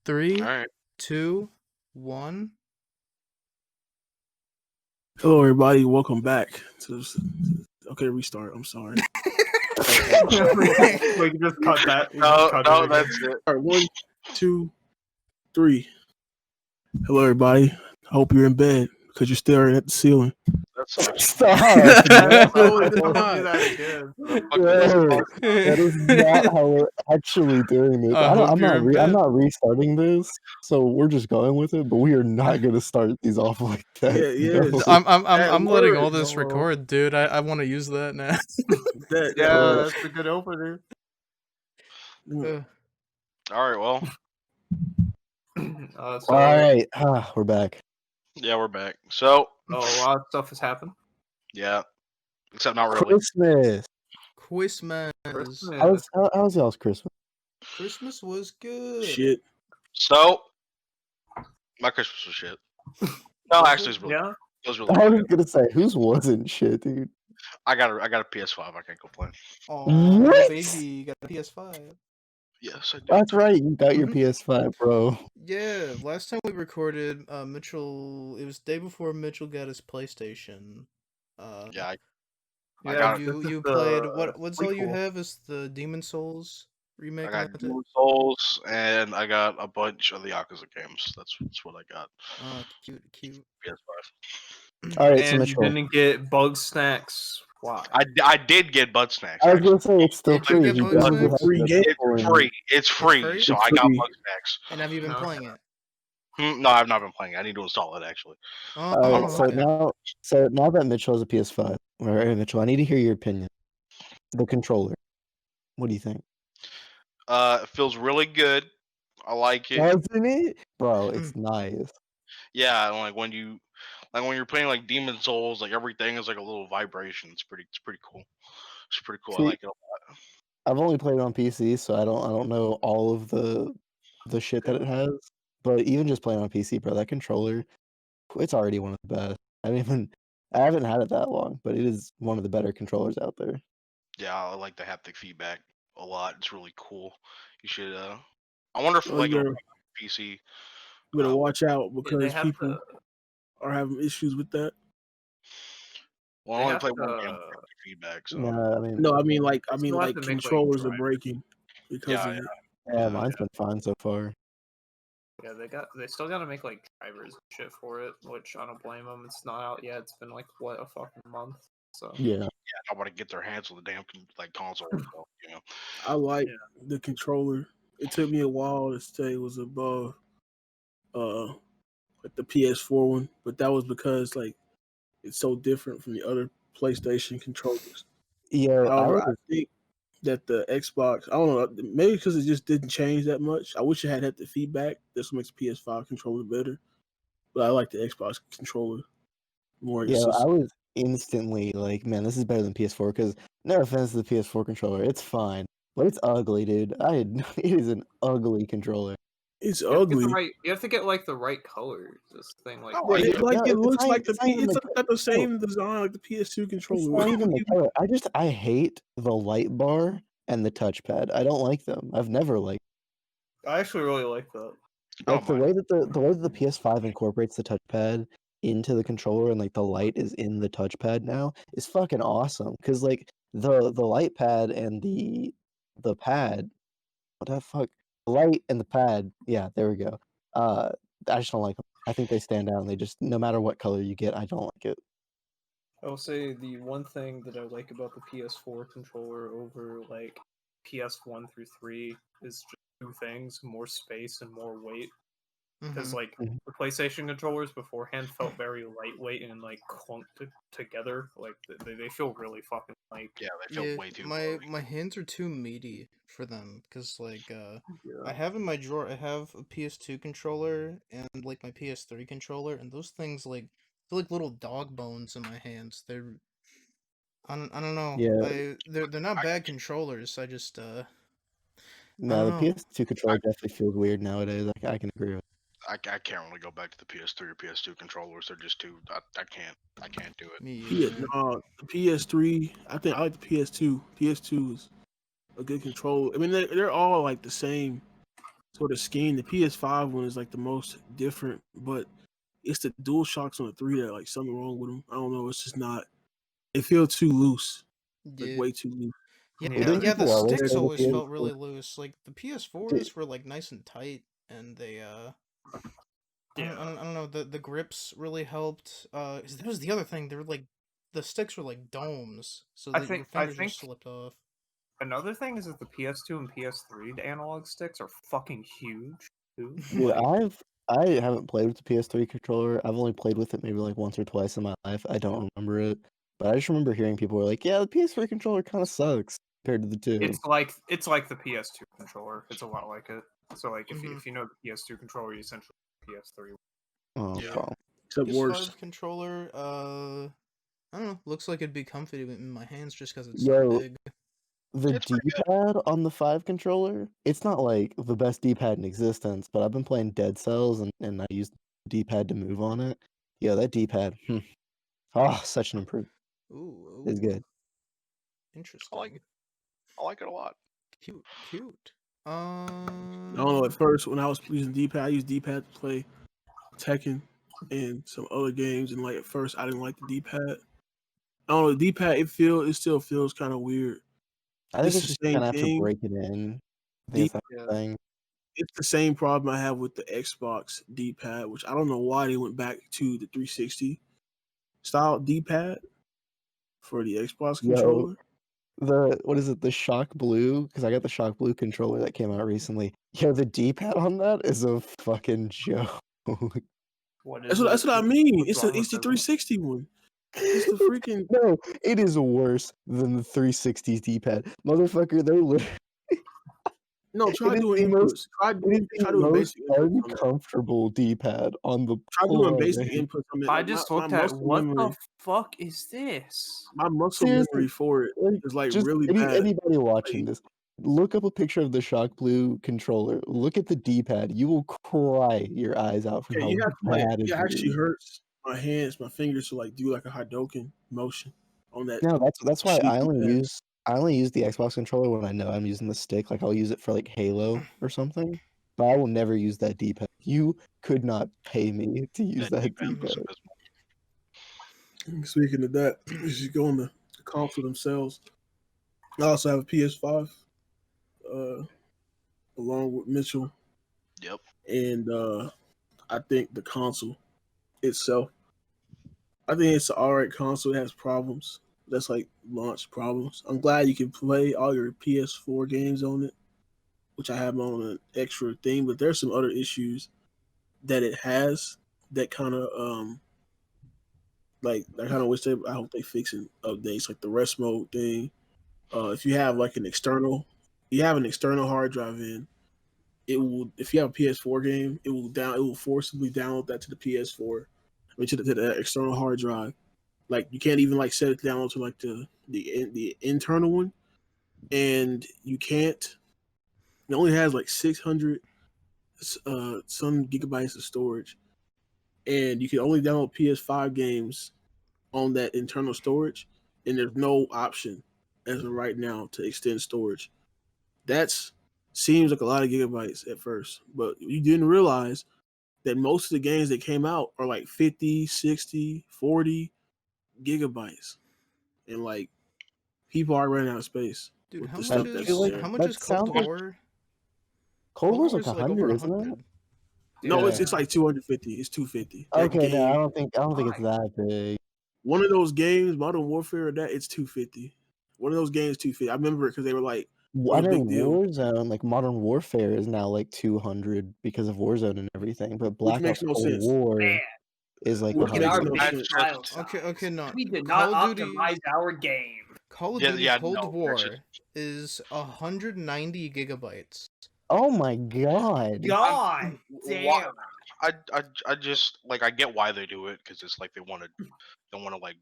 3, All right. 2, 1. Hello, everybody. Welcome back to. Okay, restart. I'm sorry. We can just cut that. No, that's it. All right, 1, 2, 3. Hello, everybody. I hope you're in bed because you're staring at the ceiling. That sucks. Stop. No, it is Don't not. do that again. That is not how we're actually doing this. I hope I'm you're in I'm bed. not restarting this, so we're just going with it. But we are not going to start these off like that. Yeah, No. I'm letting all work, this no. record, dude. I want to use that now. Yeah, that's a good opener. Uh, All right. Well, All right, we're back. yeah, we're back. So, a lot of stuff has happened. yeah, except not really. Christmas. Christmas. How's y'all's Christmas? Christmas was good. Shit. So, my Christmas was shit. No, actually, it was really, Yeah. it was I really was good. gonna say whose wasn't shit, dude. I got a PS5. I can't complain. Oh, What? baby, you got a PS5. Yes, I do. That's right, you got your PS5, bro. Yeah, last time we recorded, Mitchell. It was the day before Mitchell got his PlayStation. Yeah, I Yeah, got it. you this is you the played what's all you prequel. have is the Demon Souls remake. I got and that's it? Demon Souls, and I got a bunch of the Yakuza games. That's what I got. Cute. PS5. All right, so And Mitchell, you didn't get bug snacks. Why? I did get Bud Snacks. I was Actually. gonna say it's still Did you free. get You Bug guys Snacks? will have Free to game? pay for It's it. free. It's free. free? So It's I got free. Bug Snacks. And have you been No. playing it? No, I've not been playing. I need to install it actually. Oh, All right, so okay. now that Mitchell has a PS5, all right, Mitchell, I need to hear your opinion. The controller, what do you think? It feels really good. I like it. Doesn't it, bro? It's nice. Yeah, and when you're playing like Demon Souls, like everything is like a little vibration. It's pretty cool. It's pretty cool. See, I like it a lot. I've only played it on PC, so I don't know all of the shit that it has. But even just playing on PC, bro, that controller, it's already one of the best. I haven't had it that long, but it is one of the better controllers out there. Yeah, I like the haptic feedback a lot. It's really cool. You should. I wonder if Oh, like you it'll better, be on PC. you better watch out Yeah, because they have people are having issues with that. Well, I They only have play one to- game with haptic feedback. So No, No, I mean like still have to make, like, controllers are drivers. breaking because of it. yeah, mine's been fine so far. Yeah, they still gotta make like drivers and shit for it, which I don't blame them. It's not out yet. It's been like a fucking month. So Yeah, nobody get their hands on the damn console. So, you know. I like the controller. It took me a while to say it was above like the PS4 one, but that was because like it's so different from the other PlayStation controllers. yeah. However, I think that the Xbox, I don't know, maybe because it just didn't change that much. I wish it had the feedback. This makes PS5 controller better, but I like the Xbox controller more. Yeah, It's just, I was instantly like, man, this is better than PS4. Because no offense to the PS4 controller, it's fine, but it's ugly, dude. It is an ugly controller. it's you have to get ugly. you have to get like the right color. This thing like But it, like No, it it's looks not- like it's not even it's the got the same design like the PS2 It's controller. not even the color. I hate the light bar and the touchpad. I don't like them. I've never liked. I actually really like that. Like the way that the way that the PS5 incorporates the touchpad into the controller and like the light is in the touchpad now is fucking awesome. Because like the light pad and the pad, what the fuck, the light and the pad. Yeah, there we go. I just don't like them. I think they stand out, and they just no matter what color you get, I don't like it. I will say the one thing that I like about the PS4 controller over like PS1 through 3 is just two things: more space and more weight. Because like Mhm. the PlayStation controllers beforehand felt very lightweight and like clunked together. Like they feel really fucking like. Yeah, they feel way too. my hands are too meaty for them because like I have in my drawer I have a PS2 controller and like my PS3 controller and those things like they're like little dog bones in my hands. I don't know. Yeah. They're not bad controllers. I just No, the don't know. PS2 controller definitely feels weird nowadays. I can agree with. I can't really go back to the PS3 or PS2 controllers. They're just too. I can't do it. Me Yeah, either. no, the PS3. I think I like the PS2. PS2 is a good controller. I mean, they're all like the same sort of scheme. The PS5 one is like the most different, but it's the dual shocks on the 3 that like something wrong with them. I don't know. It's just not. It feels too loose, like Yeah. way too loose. Yeah, Yeah. yeah, the People always sticks say the always felt PS4 really loose. Like the PS4s were like nice and tight, and they I don't know, the grips really helped. That was the other thing. They were like the sticks were like domes, so I that your think fingers just slipped off. another thing is that the PS2 and PS3 analog sticks are fucking huge too. Dude, Like, I haven't played with the PS3 controller. I've only played with it maybe like once or twice in my life. I don't remember it, but I just remember hearing people were like, "Yeah, the PS3 controller kind of sucks compared to the two." it's like the PS2 controller. It's a lot like it. So like if you know the PS2 controller, you essentially PS3. Oh, Yeah. fuck. Except worse. PS5 controller, I don't know. Looks like it'd be comfy in my hands just because it's Yo, so big. the It's pretty good. D-pad on the 5 controller, it's not like the best D-pad in existence, but I've been playing Dead Cells and I used the D-pad to move on it. Yo, that D-pad, such an improvement. Ooh, It's good. interesting. I like it a lot. Cute, cute. I don't know. At first, when I was using D-pad, I used D-pad to play Tekken and some other games, and like at first, I didn't like the D-pad. I don't know. The D-pad, it still feels kind of weird. I think It's it's the just same gonna have to thing. break it in. I think D- it's that Yeah. thing. It's the same problem I have with the Xbox D-pad, which I don't know why they went back to the 360 style D-pad for the Xbox Yo, controller. what is it? The Shock Blue? Because I got the Shock Blue controller that came out recently. Yo, the D-pad on that is a fucking joke. What That's is what I mean. What's It's wrong the with it? 360 one. It's the freaking No, it is worse than the 360's D-pad. Motherfucker, they're literally no. Try it is doing the most inputs. Try it is the doing most basic inputs on that. uncomfortable D-pad on the Try doing basic planet. inputs on that. I Like just my looked at muscle what memory. the fuck is this? My muscle Seriously, memory for it like, is like just really bad. anybody watching Like, this, look up a picture of the Shock Blue controller. Look at the D-pad. You will cry your eyes out from okay, how you have to like bad it it actually is. hurts my hands, my fingers to like do like a Hadoken motion on that No, that's why shitty I only D-pad. use the Xbox controller when I know I'm using the stick. Like I'll use it for like Halo or something. But I will never use that D-pad. You could not pay me to use That that D-pad was D-pad. abysmal. Speaking of that, you should go on the console themselves. I also have a PS5, along with Mitchell, Yep. and I think the console itself, I think it's an alright console. It has problems. That's like launch problems. I'm glad you can play all your PS4 games on it, which I have on an extra thing. But there's some other issues that it has that kind of like I kind of wish I hope they fix in updates, like the rest mode thing. If you have like you have an external hard drive in, it will. If you have a PS4 game, it will forcibly download that to the PS4, I mean to the external hard drive. Like you can't even like set it down to like the internal one, and you can't. It only has like 600 some gigabytes of storage, and you can only download PS5 games on that internal storage, and there's no option as of right now to extend storage. That's seems like a lot of gigabytes at first, but you didn't realize that most of the games that came out are like 50, 60, 40 gigabytes. And like people are running out of space Dude, with how the much stuff I that's feel is on like how there. much that is Cold sounds like War? Cold War's like War's like over 100, isn't it? 100. No, Yeah. it's like 250. It's 250. That Okay, no, I game, don't think it's Why? that big. one of those games, Modern Warfare, that it's 250. One of those games, 250. I remember it because they were like, it I was a know big deal, Warzone, like Modern Warfare, is now like 200 because of Warzone and everything, but which Black makes Ops no Cold sense. War is like Which Look at makes our 100. no big sense. file Okay, size. okay, no. We did Call not of Duty, optimize our game. Call of Yeah, Duty yeah, Cold no, War is 190 gigabytes. Oh my god. God Why- damn. I just like I get why they do it because it's like they want to like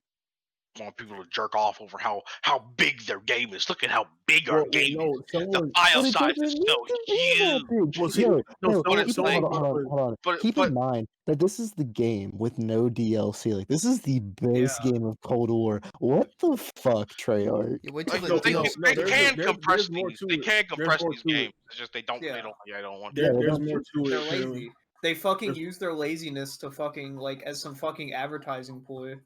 want people to jerk off over how big their game is. Look at how big our Well, game no, is. The someone. file But it size doesn't is need so to be that huge. big. Well, see, Yo, no, yo, But it's keep in like, mind, hold on. but Keep in mind that this is the game with no DLC. Like, this is the base Yeah. game of Cold War. What the fuck, Treyarch? You wait till like, the they, no, DLC. they there's can there's compress more these. to They it. can There's compress more these to it. games. It's just they don't. Yeah. I don't want. Yeah, they There's don't more to it. They're apparently. lazy. They fucking There's- use their laziness to fucking like as some fucking advertising ploy.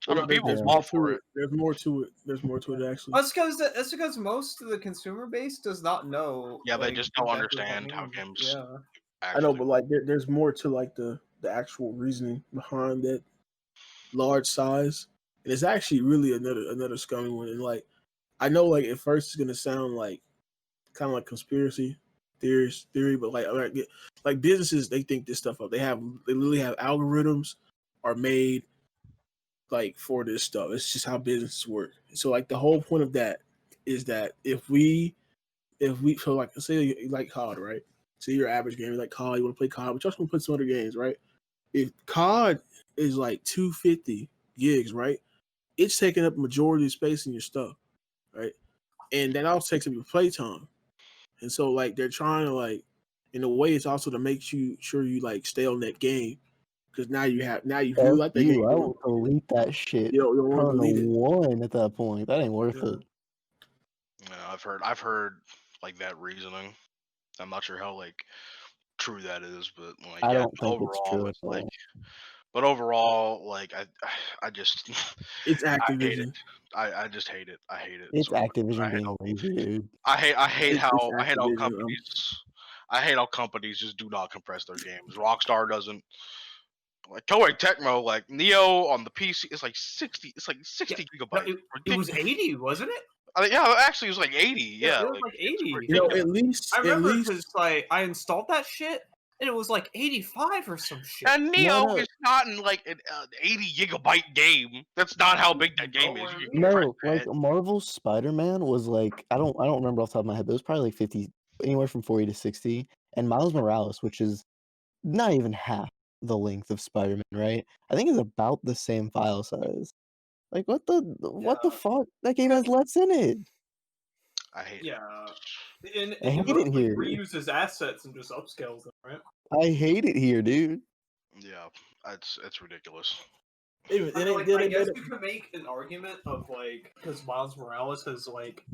I mean, people there's fall more for to it. it. There's more to it. There's more to it actually. That's because most of the consumer base does not know. Yeah, they like, just don't exactly what that understand how means. games Yeah. I know, actually. but like there's more to like the actual reasoning behind that large size, and it's actually really another scummy one. And like I know, like at first it's gonna sound like kind of like conspiracy theory, but like businesses they think this stuff up. They literally have algorithms are made like for this stuff. It's just how businesses work. So like the whole point of that is that if we so like say you like COD, right? Say your average game, you like COD, you want to play COD, but you also want to play some other games, right? If COD is like 250 gigs, right? It's taking up majority of space in your stuff, right? And that also takes up your playtime. And so like they're trying to like in a way it's also to make you sure you like stay on that game. Because now you really like that game. I will delete that shit. You don't want to Turn delete it. one at that point. That ain't worth Yeah. it. Yeah, I've heard like that reasoning. I'm not sure how like true that is, but like I yeah, don't think it's overall true at it's like. all. But overall, like I just It's I hate Activision. it. I just hate it. I hate it. It's so much. Activision being lazy, dude. I hate It's how Activision. companies just do not compress their games. Rockstar doesn't. Like Koei Tecmo, like Neo on the PC, it's like 60. It's like 60 No, gigabytes. it was 80, wasn't it? Yeah, actually, it was like 80. Yeah, it was like 80. You know, at least I remember at least because like I installed that shit and it was like 85 or some shit. And Neo No. is not in like an 80 gigabyte game. That's not how big that game is. You can No, compress like that. Marvel's Spider-Man was like I don't remember off the top of my head, but it was probably like 50, anywhere from 40 to 60. And Miles Morales, which is not even half the length of Spider-Man, right? I think it's about the same file size. Like what the Yeah. fuck? That game has less in it. I hate it. Yeah. And I he hate it mostly here. reuses assets and just upscales them, right? I hate it here, dude. Yeah, it's ridiculous. I guess you could make an argument of like because Miles Morales has like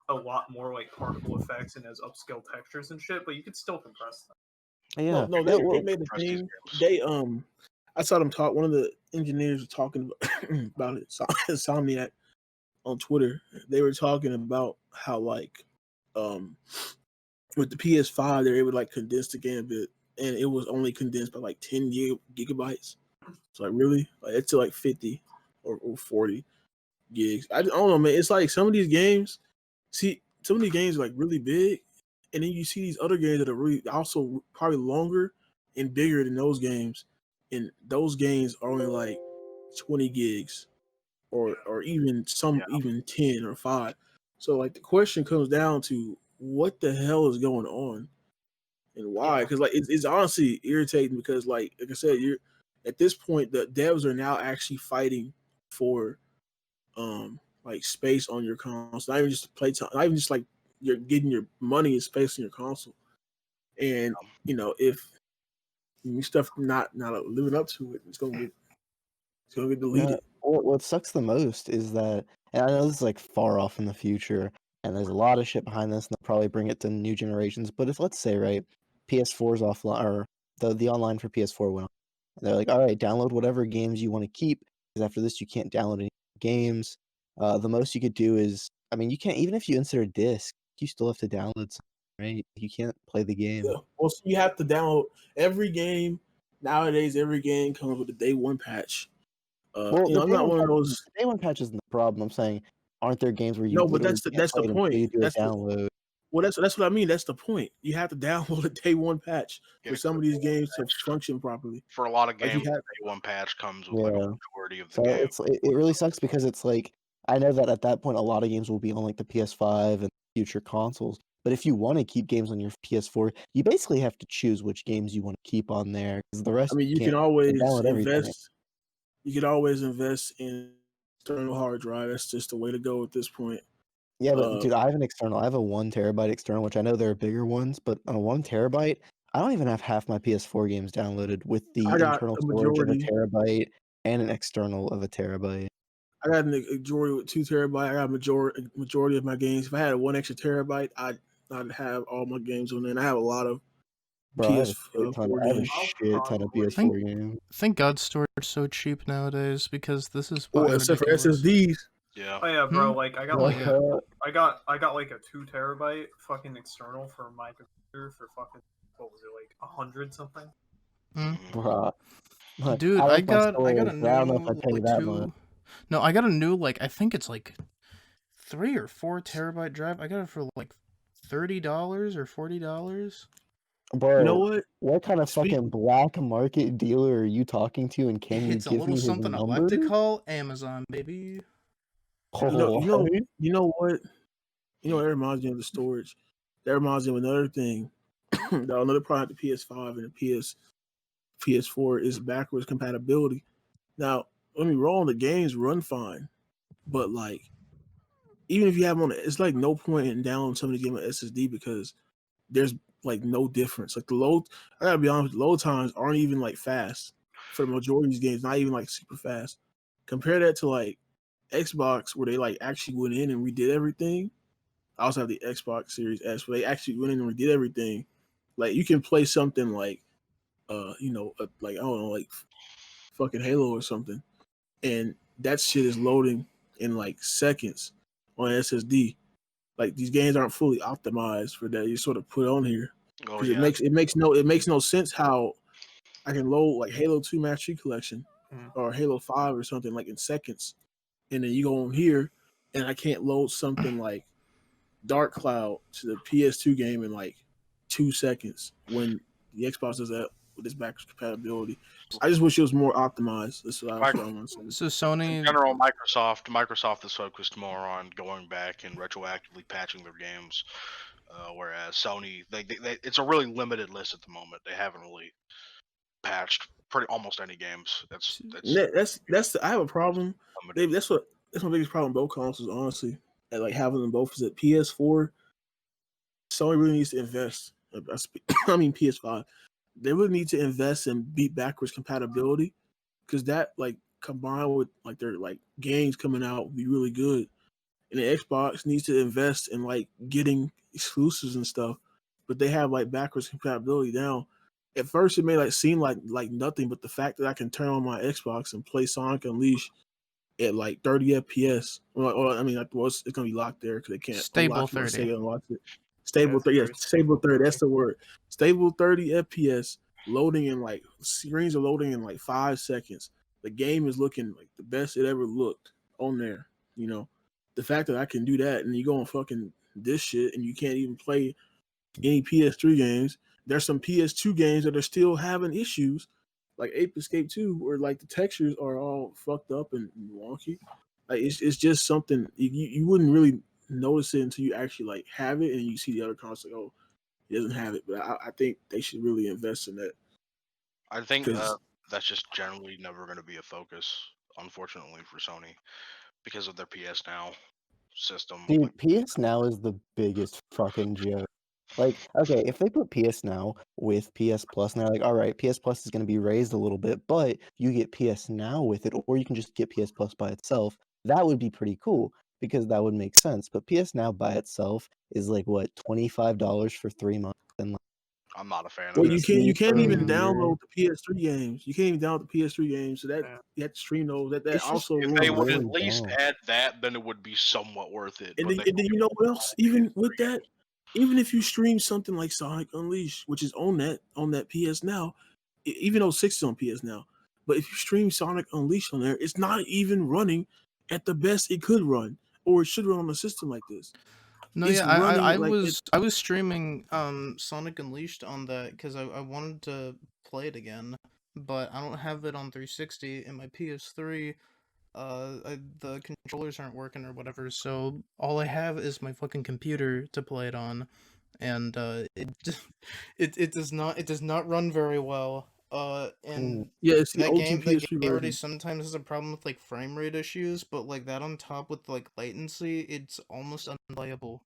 a lot more like particle effects and has upscale textures and shit, but you could still compress them. Yeah. no, they made a thing. They I saw them talk. One of the engineers were talking about it. Insomniac on Twitter. They were talking about how like with the PS5 they're able to like condense the game a bit, and it was only condensed by like 10 gigabytes. So like really, like it's to like 50 or 40 gigs. I don't know, man. It's like some of these games. See, some of these games are like really big, and then you see these other games that are really also probably longer and bigger than those games, and those games are only like 20 gigs, or even some even 10 or 5. So like the question comes down to what the hell is going on, and why? Because like it's honestly irritating because like I said, you're at this point the devs are now actually fighting for like space on your console, not even just playtime, not even just like you're getting your money and space in your console. And you know, if stuff not living up to it, it's gonna get deleted. Yeah, what sucks the most is that, and I know this is like far off in the future, and there's a lot of shit behind this, and they'll probably bring it to new generations. But if let's say right, PS4's offline or the online for PS4 went on, and they're like, all right, download whatever games you want to keep, because after this you can't download any games. The most you could do is, I mean, you can't even if you insert a disc, you still have to download something, right? You can't play the game. Yeah. Well, so you have to download every game nowadays. Every game comes with a day one patch. Well, You know, I'm not one of those. Day one patch isn't the problem. I'm saying, aren't there games where you No, but literally that's can't the play them point. until you do a That's download? Well, that's what I mean. That's the point. You have to download a day one patch for some of these games to function properly. For a lot of Like, games, you have- the day one patch comes with like a majority of the So game. it really sucks because it's like I know that at that point a lot of games will be on like the PS5 and future consoles. But if you want to keep games on your PS4, you basically have to choose which games you want to keep on there because the rest. I mean, you can't can always download everything. invest. You can always invest in external hard drive. That's just the way to go at this point. Yeah, but dude, I have an external. I have a 1 terabyte external, which I know there are bigger ones, but on a 1 terabyte, I don't even have half my PS4 games downloaded with the I got internal a storage of a majority. terabyte and an external of a terabyte. I got a majority with 2 terabyte. I got a majority of my games. If I had 1 extra terabyte, I'd have all my games on there. And I have a lot of Bro, I have a shit ton. PS4 I have a games. shit ton of PS4 games. Thank God storage is so cheap nowadays because this is Well, fucking except for ridiculous. SSDs. Yeah. Oh yeah, bro. Like I got Well, like yeah. I got like a 2 terabyte fucking external for my computer for fucking what was it like 100 something? Bruh. Look, Dude, I I like my got a storage, new but I don't know if I pay like that much. No, I got a new like I think it's like 3 or 4 terabyte drive. I got it for like $30 or $40. Bro, You know what? kind of fucking black market dealer are you talking to, and can you It's a give little me his something I number? like to call Amazon, baby. Oh, You know what? You know, that reminds me of the storage. That reminds me of another thing. Another product, the PS5 and the PS4 is backwards compatibility. Now, don't be wrong, the games run fine, but like, even if you have them on, it's like no point in downloading some of these games on SSD because there's like no difference. Like the load, I gotta be honest, load times aren't even like fast for the majority of these games, not even like super fast. Compare that to like Xbox, where they like actually went in and redid everything. I also have the Xbox Series S, where they actually went in and redid everything. Like you can play something like, like I don't know, like fucking Halo or something, and that shit is loading in like seconds on SSD. Like these games aren't fully optimized for that. You sort of put on here Oh because yeah. it makes no sense how I can load like Halo 2 Master Chief Collection or Halo 5 or something like in seconds, and then you go on here and I can't load something like Dark Cloud to the PS2 game in like 2 seconds when the Xbox does that with its backwards compatibility. I just wish it was more optimized. That's what I want to say. So Sony In general, Microsoft is focused more on going back and retroactively patching their games, whereas Sony, it's a really limited list at the moment. They haven't really patched almost any games. I have a problem. That's my biggest problem with both consoles, honestly. And like having them both is that PS4, Sony really needs to invest. I mean PS5, they really need to invest in beat backwards compatibility because that like combined with like their like games coming out would be really good. And the Xbox needs to invest in like getting exclusives and stuff, but they have like backwards compatibility now. At first, it may like seem like nothing, but the fact that I can turn on my Xbox and play Sonic Unleashed at like 30 FPS, I mean, it's gonna be locked there because they can't Stable unlock it once 30. they unlock it. Stable 30, yes, stable 30. That's the word. Stable 30 FPS, loading in like screens are loading in like 5 seconds. The game is looking like the best it ever looked on there. You know, the fact that I can do that and you go on fucking this shit and you can't even play any PS3 games. There's some PS2 games that are still having issues, like Ape Escape 2, where like the textures are all fucked up and wonky. Like it's just something you wouldn't really notice it until you actually like have it and you see the other console. Like, oh, it doesn't have it, but I think they should really invest in that. I think that's just generally never going to be a focus, unfortunately, for Sony because of their PS Now system. Dude, PS Now is the biggest fucking joke. Like, okay, if they put PS Now with PS Plus, and they're like, all right, PS Plus is going to be raised a little bit, but you get PS Now with it, or you can just get PS Plus by itself, that would be pretty cool because that would make sense. But PS Now by itself is like, what, $25 for 3 months? And like, I'm not a fan well, of you it. can't even download the PS3 games. You can't even download the PS3 games, so that you have to stream those. That also if they would really at least dumb. add that, then it would be somewhat worth it. And then you know what else? Even with that, even if you stream something like Sonic Unleashed, which is on that PS Now, even though 6 is on PS Now, but if you stream Sonic Unleashed on there, it's not even running at the best it could run, or it should run on a system like this. No, It's yeah, running I like was streaming Sonic Unleashed on that because I wanted to play it again, but I don't have it on 360 and my PS3. The controllers aren't working or whatever, so all I have is my fucking computer to play it on, and it does not run very well. And Yeah, it's the that OG game, that PS3 game already version. sometimes has a problem with like frame rate issues, but like that on top with like latency, it's almost unplayable.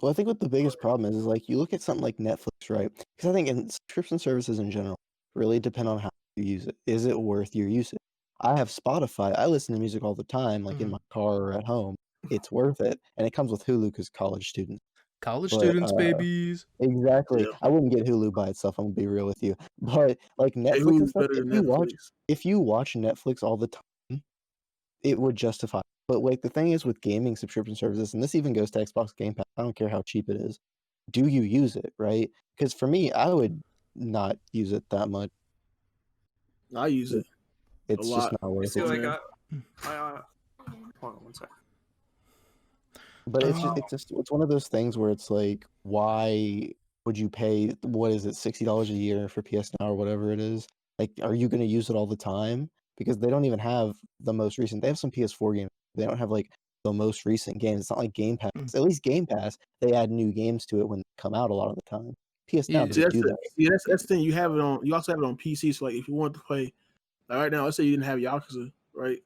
Well, I think what the biggest problem is like you look at something like Netflix, right? Because I think in subscription services in general really depend on how you use it. Is it worth your usage? I have Spotify. I listen to music all the time, like in my car or at home. It's worth it, and it comes with Hulu because college students. College But students, babies. exactly, Yeah. I wouldn't get Hulu by itself. I'm gonna be real with you. But like Hey, Netflix and Hulu's stuff, better than Netflix. if you watch Netflix all the time, it would justify. But like the thing is with gaming subscription services, and this even goes to Xbox Game Pass. I don't care how cheap it is. Do you use it, right? Because for me, I would not use it that much. I use it a It's just lot. not I worth see, it. like, Man. hold on one second. But Oh. it's one of those things where it's like, why would you pay, what is it, $60 a year for PS Now or whatever it is? Like, are you going to use it all the time? Because they don't even have the most recent. They have some PS4 games. They don't have like the most recent games. It's not like Game Pass. At least Game Pass, they add new games to it when they come out a lot of the time. PS Now Yeah. See, doesn't do that. that's the thing. You have it on. You also have it on PC. So like, if you want to play, like right now, let's say you didn't have Yakuza, right?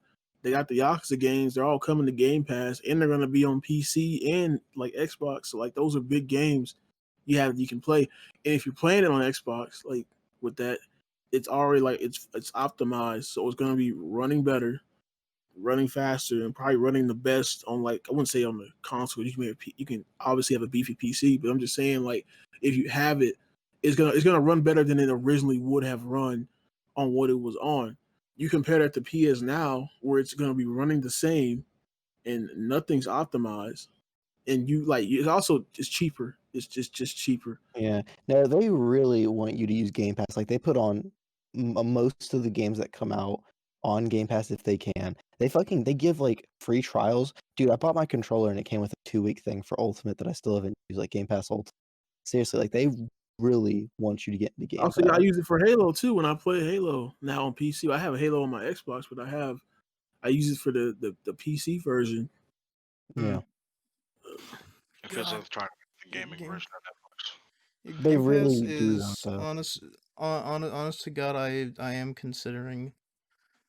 They got the Yakuza games. They're all coming to Game Pass, and they're gonna be on PC and like Xbox. So like, those are big games you can play. And if you're playing it on Xbox, like with that, it's already like it's optimized, so it's gonna be running better, running faster, and probably running the best on like I wouldn't say on the console. You can obviously have a beefy PC, but I'm just saying like if you have it, it's gonna run better than it originally would have run on what it was on. You compare that to PS Now, where it's gonna be running the same and nothing's optimized, and you like it's also it's cheaper. It's just cheaper. Yeah. No, they really want you to use Game Pass. Like they put on most of the games that come out on Game Pass if they can. They give like free trials. Dude, I bought my controller and it came with a 2-week thing for Ultimate that I still haven't used, like Game Pass Ultimate. Seriously, like they really want you to get into Game Also, yeah, I Pass. use it for Halo too when I play Halo now on PC. I have a Halo on my Xbox, but I use it for the PC version. Yeah. Because God. of trying to the gaming Game, version of Netflix. They Game Pass really do is though. honest to God, I am considering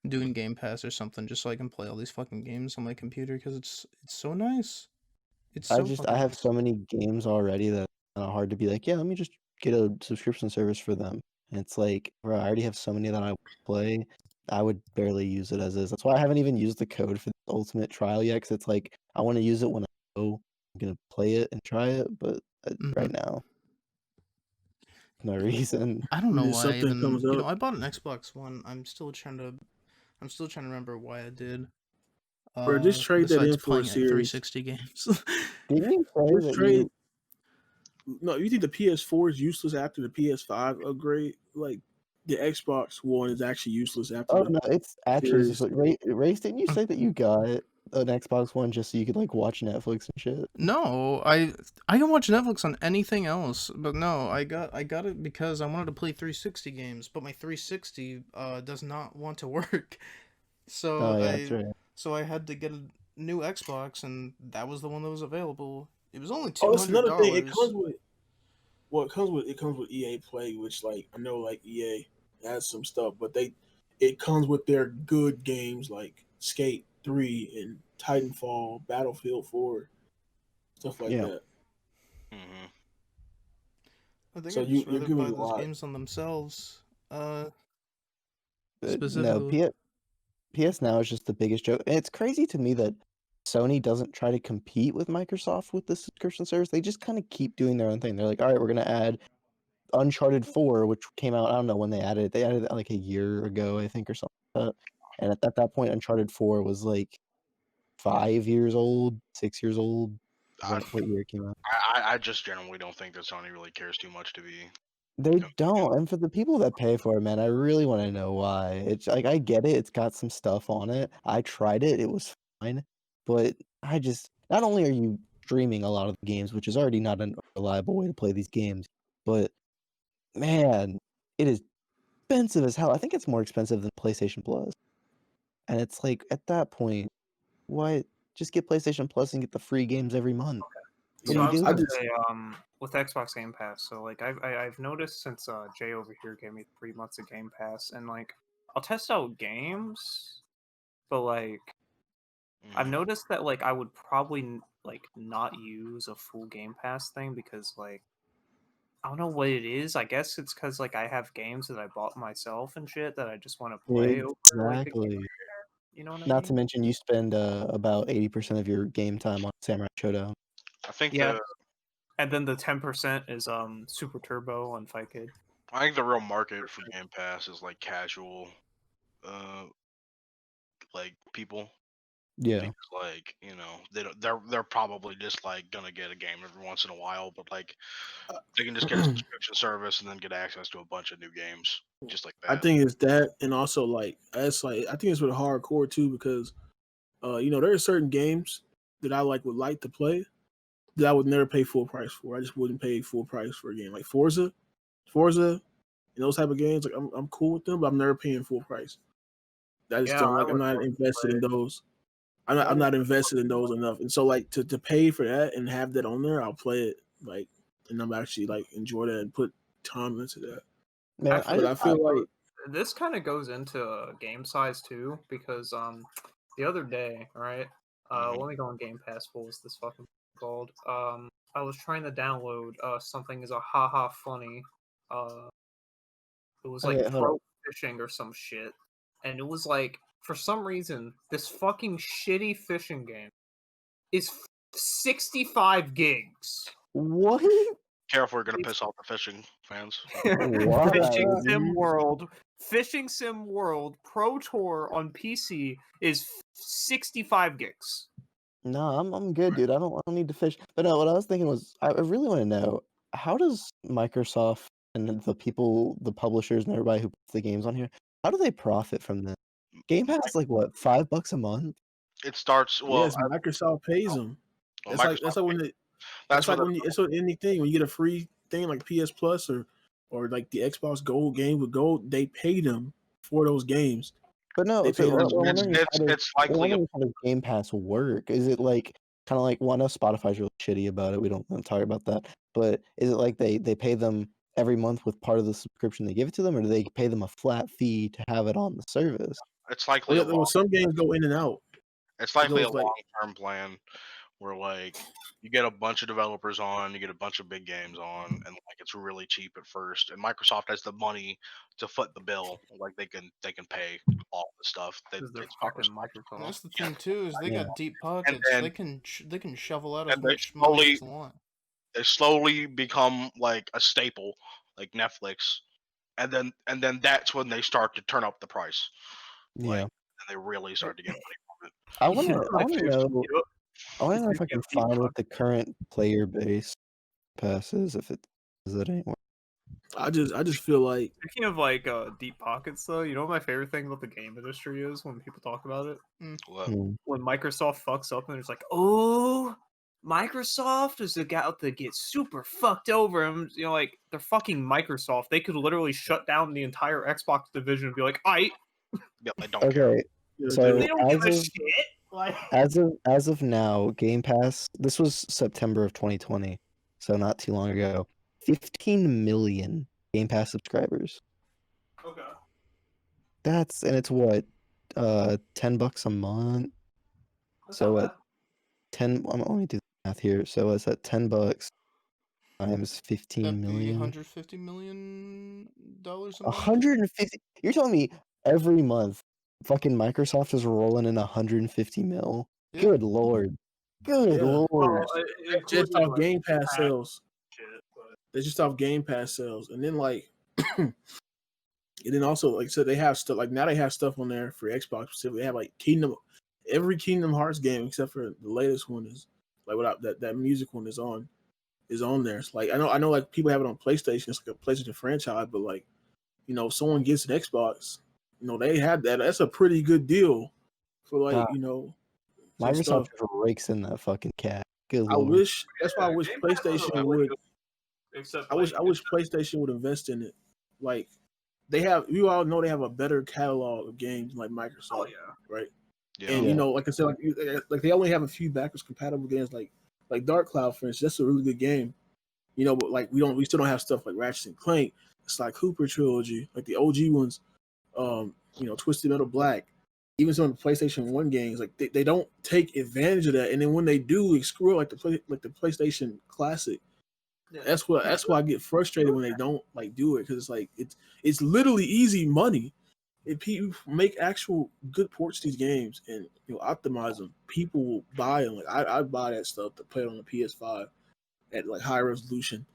doing Game Pass or something just so I can play all these fucking games on my computer because it's so nice. It's so I fucking have nice. so many games already that it's kinda hard to be like, yeah, let me just get a subscription service for them. And it's like, bro, I already have so many that I play. I would barely use it as is. That's why I haven't even used the code for the Ultimate trial yet, because it's like I want to use it when I know I'm gonna play it and try it, but right now, no reason. I don't know If why I something even comes up, I bought an Xbox One. I'm still trying to remember why I did. bro, just trade that Besides in for a playing like series. 360 games. Didn't you say Just that trade. you? No, you think the PS4 is useless after the PS5 upgrade? Like the Xbox One is actually useless after Oh the no, it's actually series. just like Race. Didn't you say that you got an Xbox One just so you could like watch Netflix and shit? No, I can watch Netflix on anything else, but no, I got it because I wanted to play 360 games, but my 360 does not want to work. Oh So yeah, that's right. I had to get a new Xbox and that was the one that was available. It was only Oh, that's another thing. $200. It comes with EA Play, which like I know like EA has some stuff, but it comes with their good games like Skate 3 and Titanfall, Battlefield 4, stuff like Yeah. that. Mm-hmm. I think So I'd just you're rather giving buy me a those lot. games on themselves. No, Specifically. PS Now is just the biggest joke. And it's crazy to me that Sony doesn't try to compete with Microsoft with the subscription service. They just kind of keep doing their own thing. They're like, all right, we're gonna add Uncharted 4, which came out. I don't know when they added it. They added it like a year ago, I think, or something like that. And at that point, Uncharted 4 was like 5 years old, 6 years old. What year it came out? I just generally don't think that Sony really cares too much to be. They don't, and for the people that pay for it, man, I really want to know why. It's like I get it, it's got some stuff on it. I tried it, it was fine, but I just not only are you streaming a lot of the games, which is already not a reliable way to play these games, but man, it is expensive as hell. I think it's more expensive than PlayStation Plus. And it's like at that point, why just get PlayStation Plus and get the free games every month? What So do I you was do? gonna say, with Xbox Game Pass, so like I've noticed since Jay over here gave me 3 months of Game Pass, and like I'll test out games, but like I've noticed that like I would probably like not use a full Game Pass thing because like I don't know what it is. I guess it's because like I have games that I bought myself and shit that I just want to play over like a game. Exactly. You know what I Not to mean? mention, you spend about 80% of your game time on Samurai Showdown. I think Yeah. And then the 10% is Super Turbo on Fight Kid. I think the real market for Game Pass is like casual, like people. Yeah. Because like they're probably just like gonna get a game every once in a while, but like they can just get a subscription service and then get access to a bunch of new games just like that. I think it's that, and also like it's like I think it's with hardcore too because there are certain games that I would like to play that I would never pay full price for. I just wouldn't pay full price for a game like Forza, and those type of games. Like I'm cool with them, but I'm never paying full price. I just don't like. I'm not invested in those. I'm not invested in those enough, and so like to pay for that and have that on there, I'll play it like, and I'm actually like enjoy that and put time into that. Man, Actually, But I feel like this kind of goes into game size too because the other day, right? Let me go on Game Pass. What was this fucking called? I was trying to download something as a haha funny. It was like Okay, hold pro fishing or some shit, and it was like for some reason this fucking shitty fishing game is 65 gigs. what? Careful, you're gonna piss off the fishing fans. Why? Fishing Sim World Pro Tour on PC is 65 gigs. No, I'm good, dude. I don't need to fish. But no, what I was thinking was, I really want to know, how does Microsoft and the people, the publishers and everybody who puts the games on here, how do they profit from this? Game Pass is like what, $5 a month? It starts yes, Microsoft pays them. well, That's like when that's what when you it's with anything when you get a free thing like PS Plus or like the Xbox Gold game with Gold, they pay them for those games. But no, They so pay them. I'm wondering it's likely how does Game Pass work? Is it like kind of like, well, I know Spotify's really shitty about it. We don't want to talk about that. But is it like they pay them every month with part of the subscription they give it to them, or do they pay them a flat fee to have it on the service? it's likely Some games go in and out. it's likely a goes like- long-term plan where like you get a bunch of developers on, you get a bunch of big games on, and like it's really cheap at first. And Microsoft has the money to foot the bill, like they can pay all the stuff. They're It's fucking Microsoft. And that's the Yeah. thing too is they Yeah. got deep pockets. then- they can shovel out as and they much money as slowly- they want. They slowly become like a staple, like Netflix, and then that's when they start to turn up the price. Yeah, and they really start to get money from it. I want to know. I want to know if I If you can have deep find what the current player base pass is. If it is that anymore. I just feel like Speaking of like deep pockets, though, you know what my favorite thing about the game industry is when people talk about it? Well, When Microsoft fucks up and it's like, oh, Microsoft is about to get super fucked over. And like they're fucking Microsoft. They could literally shut down the entire Xbox division and be like, I they don't care. Okay, so they don't give a shit. Like as of now, Game Pass. This was September of 2020, so not too long ago. 15 million Game Pass subscribers. okay. And it's what, $10 a month. So what? 10. Let me do the math here. So it's at $10 times 15 That'd be million. $150 million a month. 150. You're telling me every month, fucking Microsoft is rolling in 150 mil. Yeah. Good lord. Good Yeah. lord. just off Game Pass sales. Shit, but They're just off Game Pass sales, and then like, and then also like I said, they have stuff like now they have stuff on there for Xbox specifically. They have like every Kingdom Hearts game except for the latest one is like without that music one is on there. It's like I know like people have it on PlayStation. It's like a PlayStation franchise, but like if someone gets an Xbox, they have that. That's a pretty good deal for like Microsoft stuff. just rakes in that fucking cat. Good I lord. wish that's why I wish Game Pass doesn't PlayStation really would. do- Except I wish PlayStation would invest in it. Like they have, you all know they have a better catalog of games like Microsoft, Oh yeah. right? Yeah. And like I said, like they only have a few backwards compatible games like Like Dark Cloud, for instance, that's a really good game. But like we still don't have stuff like Ratchet and Clank, the Sly Cooper trilogy, like the OG ones. Twisted Metal Black, even some of the PlayStation 1 games, like they don't take advantage of that. And then when they do, they screw up like the PlayStation Classic. Yeah. That's why I get frustrated when they don't like do it, because it's like it's literally easy money. If people make actual good ports to these games and optimize them, people will buy them. Like I buy that stuff to play it on the PS5 at like high resolution,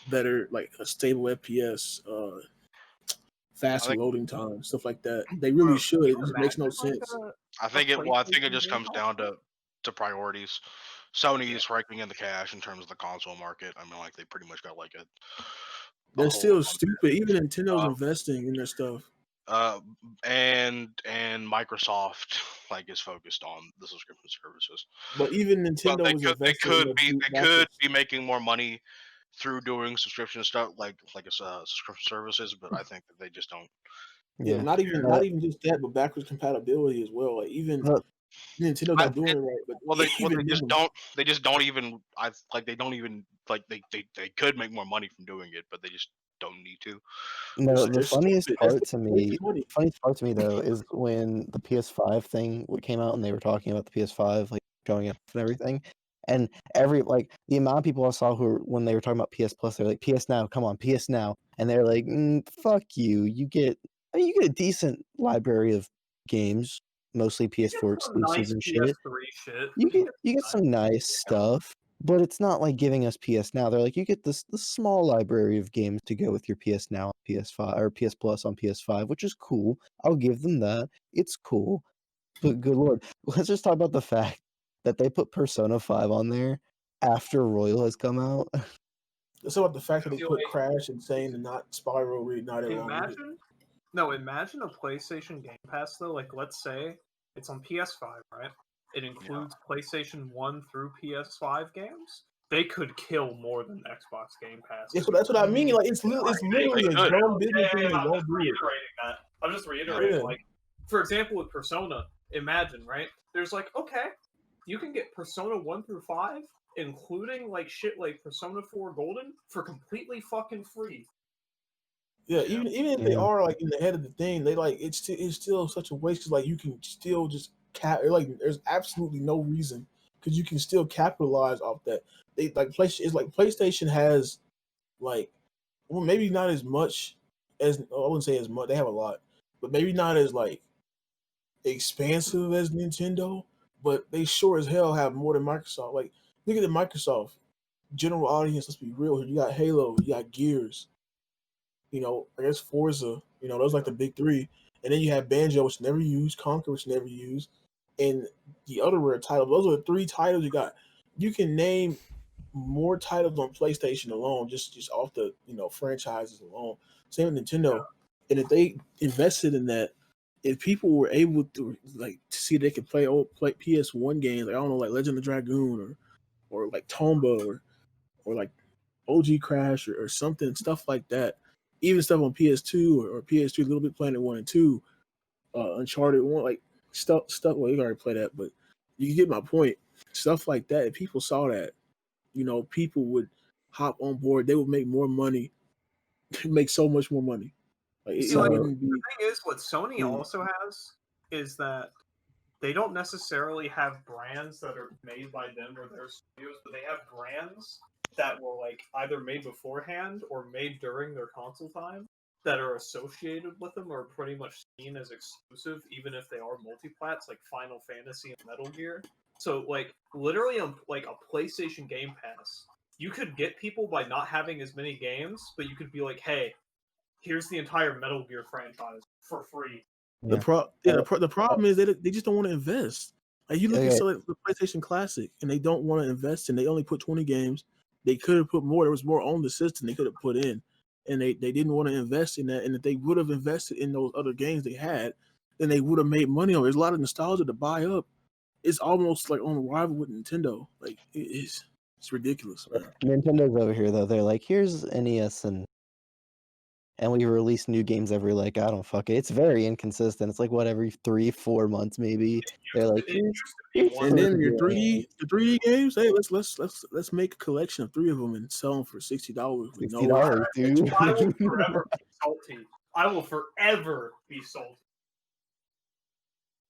better like a stable FPS, faster loading time, stuff like that. They really should. It just makes no sense. I think it just comes down to priorities. Sony is raking in the cash in terms of the console market. I mean, like they pretty much got like a They're whole still lot stupid. Even Nintendo's investing in their stuff. and Microsoft like is focused on the subscription services. But even Nintendo was investing in they could be making more money through doing subscription stuff like subscription services, but I think that they just don't. Yeah, not even just that, but backwards compatibility as well. Like even Nintendo's not doing it right, but they just don't even. They don't even like they could make more money from doing it, but they just don't need to. No, the funniest part to me though is when the PS5 thing came out and they were talking about the PS5 like showing up and everything, and the amount of people I saw when they were talking about PS Plus, they're like PS Now, come on, PS Now, and they're like, fuck you, you get a decent library of games, mostly PS4 exclusives and shit. You get some nice stuff. But it's not like giving us PS Now. They're like, you get this small library of games to go with your PS Now, PS5, or PS Plus on PS5, which is cool. I'll give them that. It's cool. But good lord, let's just talk about the fact that they put Persona 5 on there after Royal has come out. It's about the fact that they put Crash, Insane, and not Spiral Reignited. Imagine a PlayStation Game Pass though. Like, let's say it's on PS5, right? It includes PlayStation 1 through PS5 games. They could kill more than Xbox Game Pass. Yeah, so that's what I mean. Like it's literally a dumb business thing. I'm just reiterating. Like, for example, with Persona, imagine, right? There's like, okay, you can get Persona 1 through 5, including like shit like Persona 4 Golden, for completely fucking free. Yeah, even if they are like in the head of the thing, they like it's still such a waste, because like you can still just there's absolutely no reason, because you can still capitalize off that. They like PlayStation has like, well, maybe not as much as, I wouldn't say as much. They have a lot, but maybe not as like expansive as Nintendo. But they sure as hell have more than Microsoft. Like look at the Microsoft general audience. Let's be real here. You got Halo, you got Gears. I guess Forza. Those like the big three. And then you have Banjo, which never used, Conquer, which never used, and the other rare title. Those are the three titles you got. You can name more titles on PlayStation alone, just off the franchises alone. Same with Nintendo. And if they invested in that, if people were able to like to see they could play PS1 games, like I don't know, like Legend of Dragoon or like Tomba or like OG Crash or something, stuff like that. Even stuff on PS2 or PS3, Little Big Planet 1 and 2, Uncharted 1, like stuff. Well, you already play that, but you get my point. Stuff like that. If people saw that, people would hop on board. They would make more money, make so much more money. Like, the thing is, what Sony also has is that they don't necessarily have brands that are made by them or their studios, but they have brands that were like either made beforehand or made during their console time that are associated with them or pretty much seen as exclusive, even if they are multiplats, like Final Fantasy and Metal Gear. So, like, literally on like a PlayStation Game Pass, you could get people by not having as many games, but you could be like, hey, here's the entire Metal Gear franchise for free. Yeah. The problem is they just don't want to invest. Like you look at the PlayStation Classic, and they don't want to invest, and they only put 20 games. They could have put more. There was more on the system they could have put in, and they didn't want to invest in that. And if they would have invested in those other games they had, then they would have made money on it. There's a lot of nostalgia to buy up. It's almost like on rival with Nintendo. Like it's ridiculous, man. Nintendo's over here though. They're like, here's NES and and we release new games every like I don't fuck it. It's very inconsistent. It's like what every 3-4 months maybe. They're like here's And then free your game. the 3D games. Hey, let's make a collection of 3 of them and sell them for $60 with no $60, dude. I will forever be salty. I will forever be salty.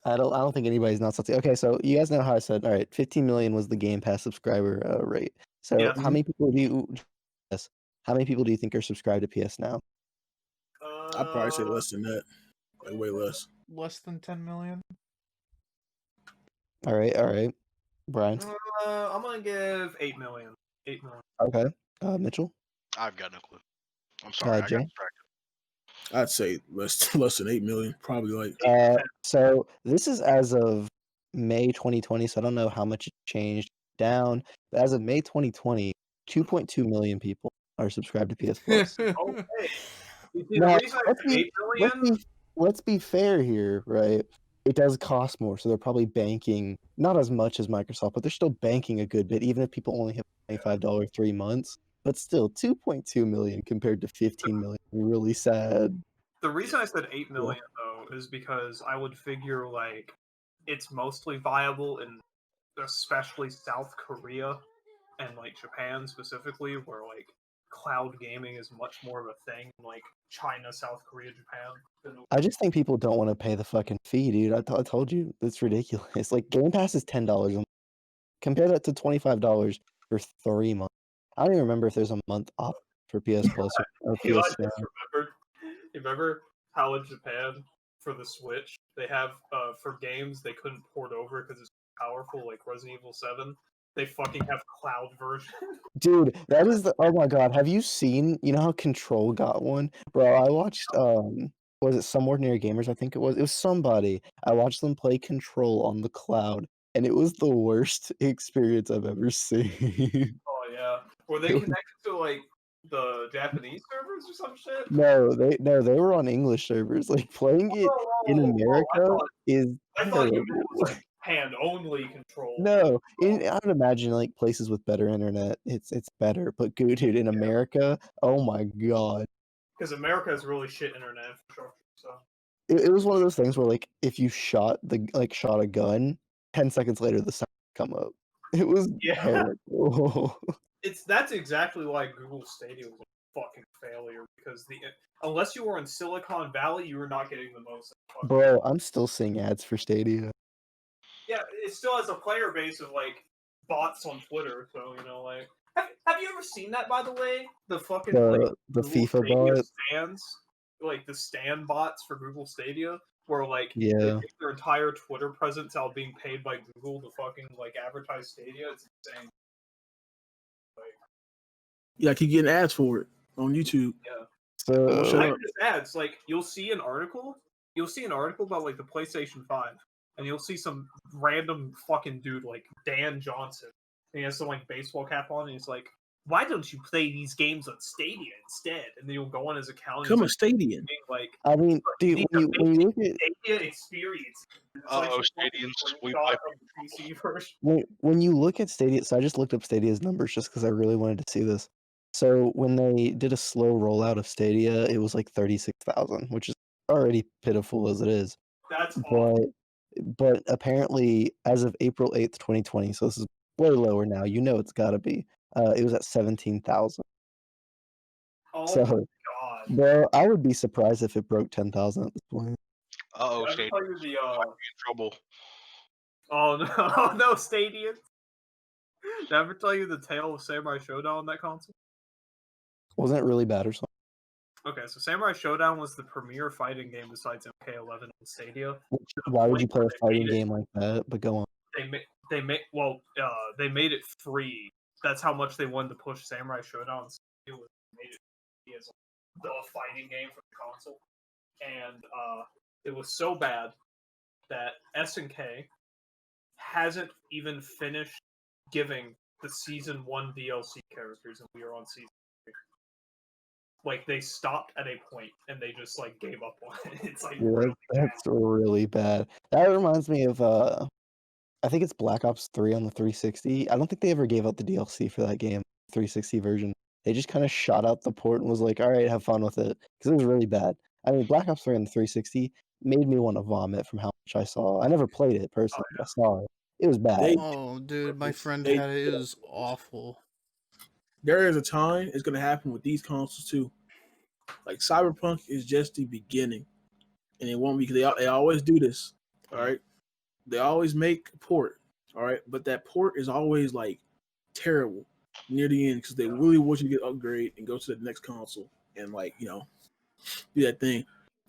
I don't think anybody's not salty. Okay, so you guys know how I said, all right, 15 million was the Game Pass subscriber rate. So Yes. how many people do you how many people do you think are subscribed to PS now? I'd probably say less than that. Like way less. Less than 10 million. All right. Brian. I'm gonna give 8 million. 8 million. Okay. Mitchell. I've got no clue. I'm sorry, I got Jay. distracted. I'd say less than 8 million. Probably like. So this is as of May 2020. So I don't know how much it changed down. But as of May 2020, 2.2 million people are subscribed to PS Plus. Okay. Now, The reason I said 8 million. let's be fair here, right? It does cost more, so they're probably banking not as much as Microsoft, but they're still banking a good bit, even if people only have $25 3 months. But still, 2.2 million compared to 15 million. Really sad. The reason I said 8 million though is because I would figure like it's mostly viable in especially South Korea and like Japan specifically, where like cloud gaming is much more of a thing, like China, South Korea, Japan. I just think people don't want to pay the fucking fee, dude. I told you, it's ridiculous. Like, Game Pass is $10. Compare that to $25 for 3 months. I don't even remember if there's a month off for PS Plus or PS Now. Remember how in Japan for the Switch they have for games they couldn't port over because it's powerful, like Resident Evil 7. They fucking have cloud version. Dude, that is the oh my god. Have you seen, you know how Control got one? Bro, I watched was it Some Ordinary Gamers, I think it was. It was somebody. I watched them play Control on the cloud, and it was the worst experience I've ever seen. Oh yeah. Were they connected to like the Japanese servers or some shit? No, they were on English servers. Like playing it in America is I thought you terrible. meant it was like hand only Control. No, I would imagine like places with better internet, it's better. But dude, in America, oh my god, because America has really shit internet infrastructure. So it was one of those things where like if you shot a gun, 10 seconds later the sound would come up. It was terrible. That's exactly why Google Stadia was a fucking failure, because unless you were in Silicon Valley, you were not getting the most. Bro, I'm still seeing ads for Stadia. Yeah, it still has a player base of like bots on Twitter, so you know, like, have you ever seen that, by the way? The fucking the FIFA bot stands, like the stand bots for Google Stadia, where like yeah, they take their entire Twitter presence out being paid by Google to fucking like advertise Stadia. It's insane. Yeah, I keep getting ads for it on YouTube. Yeah. So not just ads. Like you'll see an article about like the PlayStation 5, and you'll see some random fucking dude like Dan Johnson. And he has some like baseball cap on, and he's like, "Why don't you play these games on Stadia instead?" And then you'll go on his account. Become a Stadian. Like, I mean, dude, when you look at Stadia experience. When you look at Stadia, so I just looked up Stadia's numbers just because I really wanted to see this. So when they did a slow rollout of Stadia, it was like 36,000, which is already pitiful as it is. That's awful. But apparently, as of April 8th, 2020, so this is way lower now. You know it's got to be. It was at 17,000. Oh so, my god, bro, I would be surprised if it broke 10,000 at this point. Stadia. Might be in trouble. Oh no, no, Stadia. Did I ever tell you the tale of Samurai Showdown on that console? Wasn't it really bad or something? Okay, so Samurai Showdown was the premier fighting game besides MK11 on Stadia. Why would you play a fighting game like that? But go on. They made it free. That's how much they wanted to push Samurai Showdown. It was made it as the fighting game for the console, and it was so bad that SNK hasn't even finished giving the season 1 DLC characters, and we are on season 3. Like they stopped at a point and they just like gave up on it. It's like that's really bad. That reminds me of I think it's Black Ops 3 on the 360. I don't think they ever gave out the DLC for that game, 360 version. They just kind of shot out the port and was like, all right, have fun with it. Because it was really bad. I mean, Black Ops 3 on the 360 made me want to vomit from how much I saw. I never played it personally, but I saw it. It was bad. Oh, dude, my friend had it. It was awful. There is a time it's gonna happen with these consoles too. Like Cyberpunk is just the beginning, and it won't be because they always do this. All right, they always make a port. All right, but that port is always like terrible near the end because they really want you to get upgrade and go to the next console and like do that thing.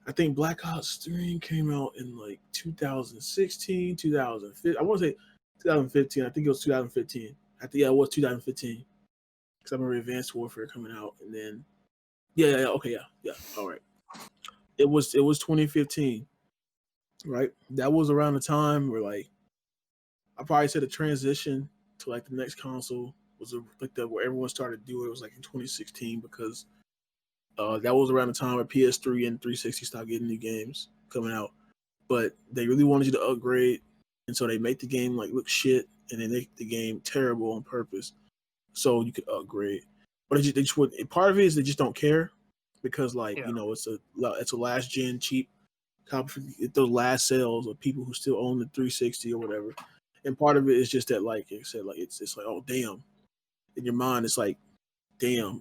I think Black Ops 3 came out in like 2016, 2015. I want to say 2015. I think it was 2015. I think it was 2015 because I remember Advanced Warfare coming out, and then okay, all right. It was 2015, right? That was around the time where like I probably said a transition to like the next console was like where everyone started doing it was like in 2016 because that was around the time where PS3 and 360 stopped getting new games coming out. But they really wanted you to upgrade, and so they make the game like look shit, and they make the game terrible on purpose so you could upgrade. But they just part of it is they just don't care because like it's a last gen cheap copy. It's the last sales of people who still own the 360 or whatever. And part of it is just that like I said, like it's like, oh damn. In your mind it's like, damn,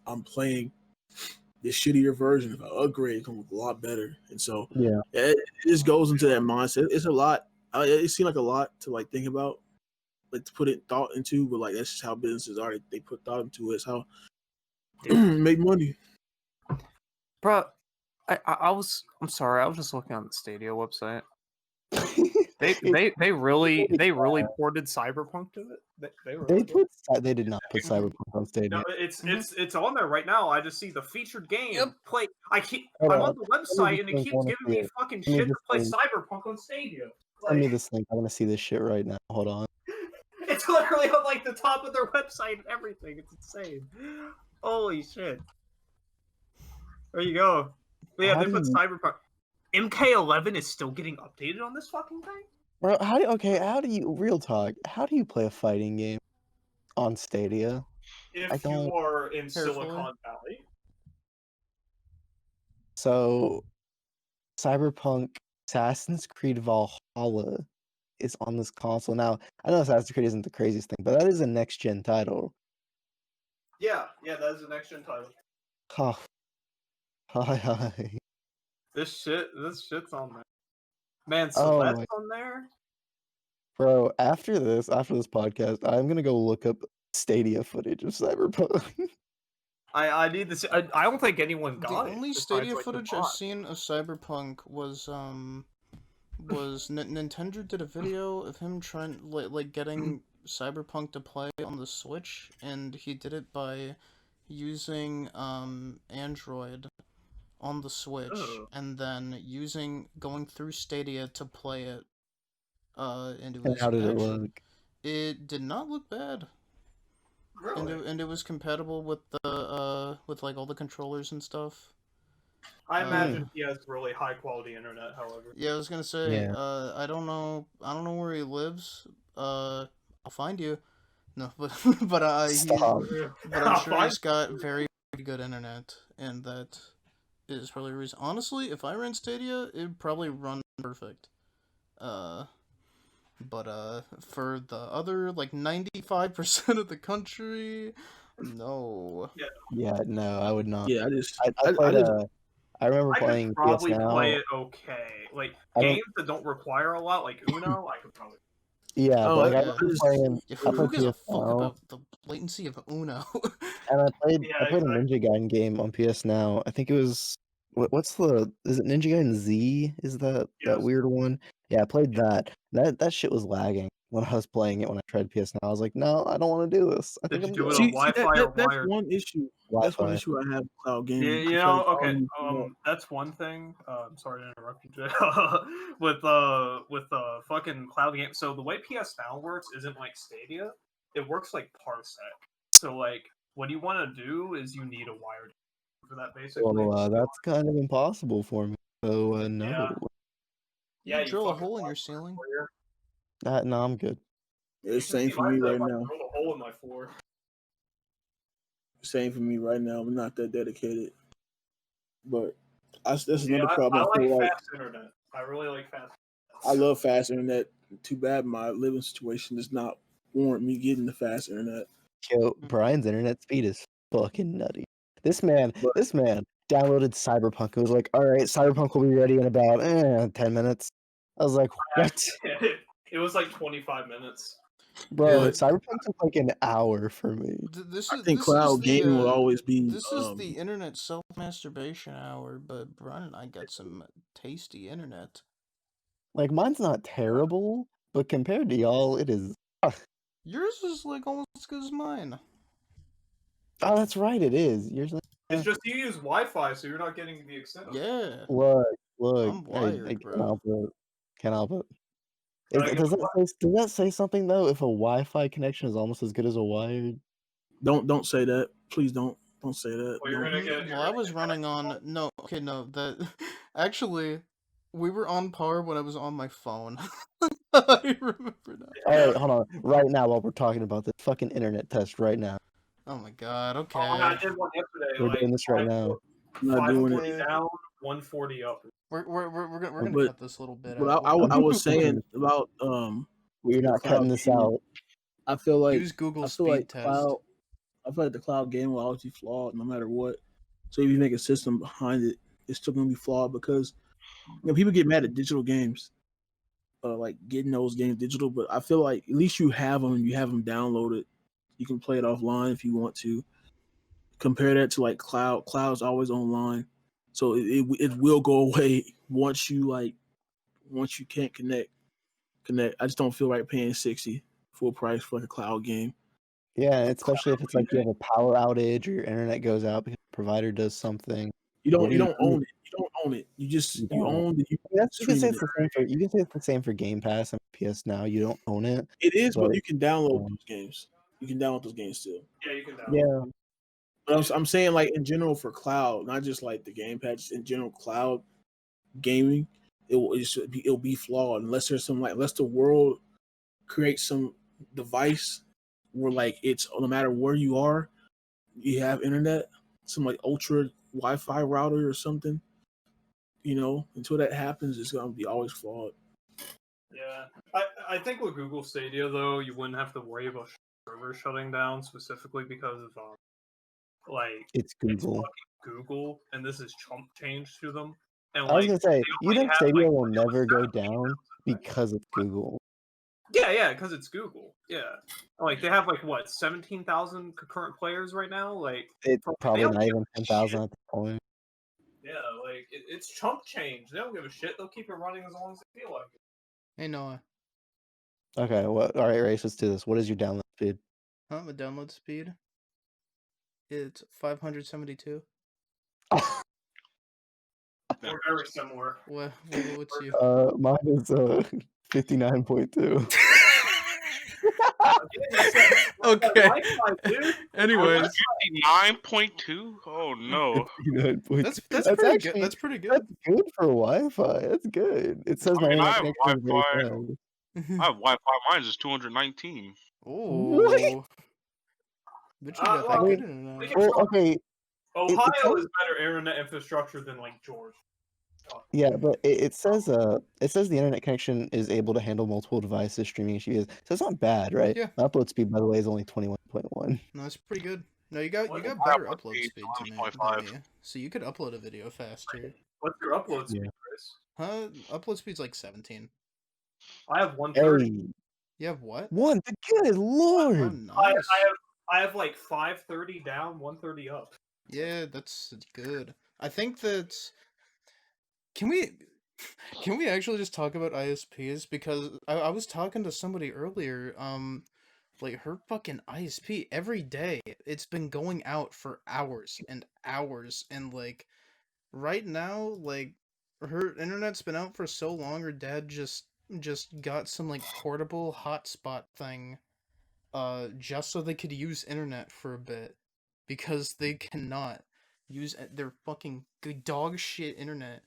I'm playing this shittier version. If I upgrade, it's gonna look a lot better. And so it just goes into that mindset. It's a lot. It seemed like a lot to like think about, like to put it thought into, but like that's just how businesses are. They put thought into it. It's how make money. Bro, I'm sorry, I was just looking on the Stadia website. They really ported Cyberpunk to it. They did not put Cyberpunk on Stadia. No, it's on there right now. I just see the featured game. Play. I'm on the website and it keeps giving me fucking shit to play Cyberpunk on Stadia. Send me this link. I want to see this shit right now. Hold on. It's literally on like the top of their website and everything. It's insane. Holy shit. There you go. But yeah, they put Cyberpunk. MK11 is still getting updated on this fucking thing? Bro, how do you real talk? How do you play a fighting game on Stadia? If you are in Silicon Valley. So Cyberpunk Assassin's Creed Valhalla is on this console. Now, I know Assassin's Creed isn't the craziest thing, but that is a next gen title. Yeah, that is a next gen title. Oh. Hi. This shit's on there. Man, Celeste on there? Bro, after this podcast, I'm gonna go look up Stadia footage of Cyberpunk. I need this. I don't think anyone got it. The only Stadia footage I've seen of Cyberpunk was Nintendo did a video of him trying like getting Cyberpunk to play on the Switch, and he did it by using Android on the Switch and then going through Stadia to play it. And it was how did it look? It did not look bad. Really? And it was compatible with the with like all the controllers and stuff. I imagine he has really high quality internet, however. Yeah, I was gonna say, I don't know where he lives. I'll find you. No, but I'm sure he's got very good internet, and that is probably the reason. Honestly, if I ran Stadia, it'd probably run perfect. But for the other like 95% of the country, no. Yeah, no, I would not. Yeah, I remember playing. I could probably PS Now. play it okay. Like games that don't require a lot, like Uno, I could probably. Yeah, but like, who gives a fuck about the latency of Uno? And I played a Ninja Gaiden game on PS Now. I think it was is it Ninja Gaiden Z? Is that weird one? Yeah, I played that. That shit was lagging when I was playing it when I tried PS Now. I was like, no, I don't want to do this. I think I'm do it on Wi-Fi or that's wired? one issue. Wi-Fi. That's one issue I have with cloud gaming. Yeah, okay. That's one thing. I'm sorry to interrupt you, Jay. with fucking cloud game. So the way PS Now works isn't like Stadia. It works like Parsec. So like, what you want to do is you need a wired for that basically. Well, that's kind of impossible for me. So no. Yeah, you drill a hole in your ceiling. No, I'm good. It's the same for me right now. Drill a hole in my floor. Same for me right now. I'm not that dedicated, but that's another I problem. I feel like like fast internet. I really like fast. I love fast internet. Too bad my living situation does not warrant me getting the fast internet. Yo, Brian's internet speed is fucking nutty. This man downloaded Cyberpunk and was like, all right, Cyberpunk will be ready in about 10 minutes. I was like, what? It was like 25 minutes. Bro, But Cyberpunk took like an hour for me. I think cloud gaming will always be. This is the internet self-masturbation hour, but Brian and I got some tasty internet. Like, mine's not terrible, but compared to y'all, it is. Yours is like almost as good as mine. Oh, that's right, it is. Yours. It's just you use Wi-Fi, so you're not getting the extent. Yeah. Look. I'm wired, I bro. Can't help it. Does that say something though? If a Wi-Fi connection is almost as good as a wired? Don't say that. Please don't say that. Well, you're gonna get. Well, I was running on no. That actually, we were on par when I was on my phone. I remember that. All right, hold on. Right now, while we're talking about this fucking internet test, right now. Oh my god. Okay. Oh, I did one yesterday. We're doing this right now. I'm not doing 540 it. down, 140 up. We're gonna But- cut this little bit But out. I was saying about We're not cloud cutting this gaming. out. I feel like Use Google I feel speed like test. I feel like the cloud game will always be flawed no matter what. So if you make a system behind it, it's still gonna be flawed because people get mad at digital games, like getting those games digital. But I feel like at least you have them. You have them downloaded. You can play it offline if you want to. Compare that to like cloud. Cloud's always online, so it will go away once you can't connect. I just don't feel right paying $60 full price for like a cloud game. Yeah, especially if it's like you have a power outage or your internet goes out because the provider does something. You don't What do you own it. You don't own it. You just You you don't. own the You can say streaming it's the same for Game Pass and PS Now. You don't own it. It is, but But- you can download those games. You can download those games still. Yeah, you can download. Yeah, But I'm saying like in general for cloud, not just like the gamepad, just in general cloud gaming, it'll be flawed unless there's unless the world creates some device where like it's no matter where you are, you have internet, some like ultra Wi-Fi router or something. Until that happens, it's gonna be always flawed. Yeah, I think with Google Stadia though, you wouldn't have to worry about servers shutting down specifically because of it's Google. fucking Google, and this is chump change to them. And I was gonna say, you think have, Stadia will never go down because it's Google? Yeah, because it's Google. Yeah, like they have 17,000 concurrent players right now. Like It's probably don't not give even a 10,000 at the point. yeah, it's chump change. They don't give a shit. They'll keep it running as long as they feel like it. Hey Noah. Okay, all right, Rayce, let's do this. What is your download speed? My download speed. It's 572. We're very similar. What's you? Mine is 59.2. Okay. Wi-Fi, dude. Anyways, 9.2? Oh no. 59.2. that's pretty actually good. That's pretty good. That's good for Wi-Fi. That's good. It says my I internet have connection is very Wi-Fi. fast. I have Wi-Fi. Mine's is 219. Oh. But you got that well, good internet. Well, okay, Ohio is better internet infrastructure than Georgia. yeah, but it says the internet connection is able to handle multiple devices streaming issues. So it's not bad, right? Yeah. My upload speed, by the way, is only 21.1. No, that's pretty good. No, you got What? better Upload upload speed, speed than 1.5. me. So you could upload a video faster. What's your upload speed, Yeah. Chris? Huh? Upload speed's like 17. I have 130. Hey, You have what? one. Good Oh, lord. nice. I have 530 down, 130 up. Yeah, that's good. I think that can we actually just talk about ISPs because I was talking to somebody earlier like her fucking ISP every day it's been going out for hours and hours and like right now like her internet's been out for so long her dad just got some like portable hotspot thing just so they could use internet for a bit because they cannot use their fucking dog shit internet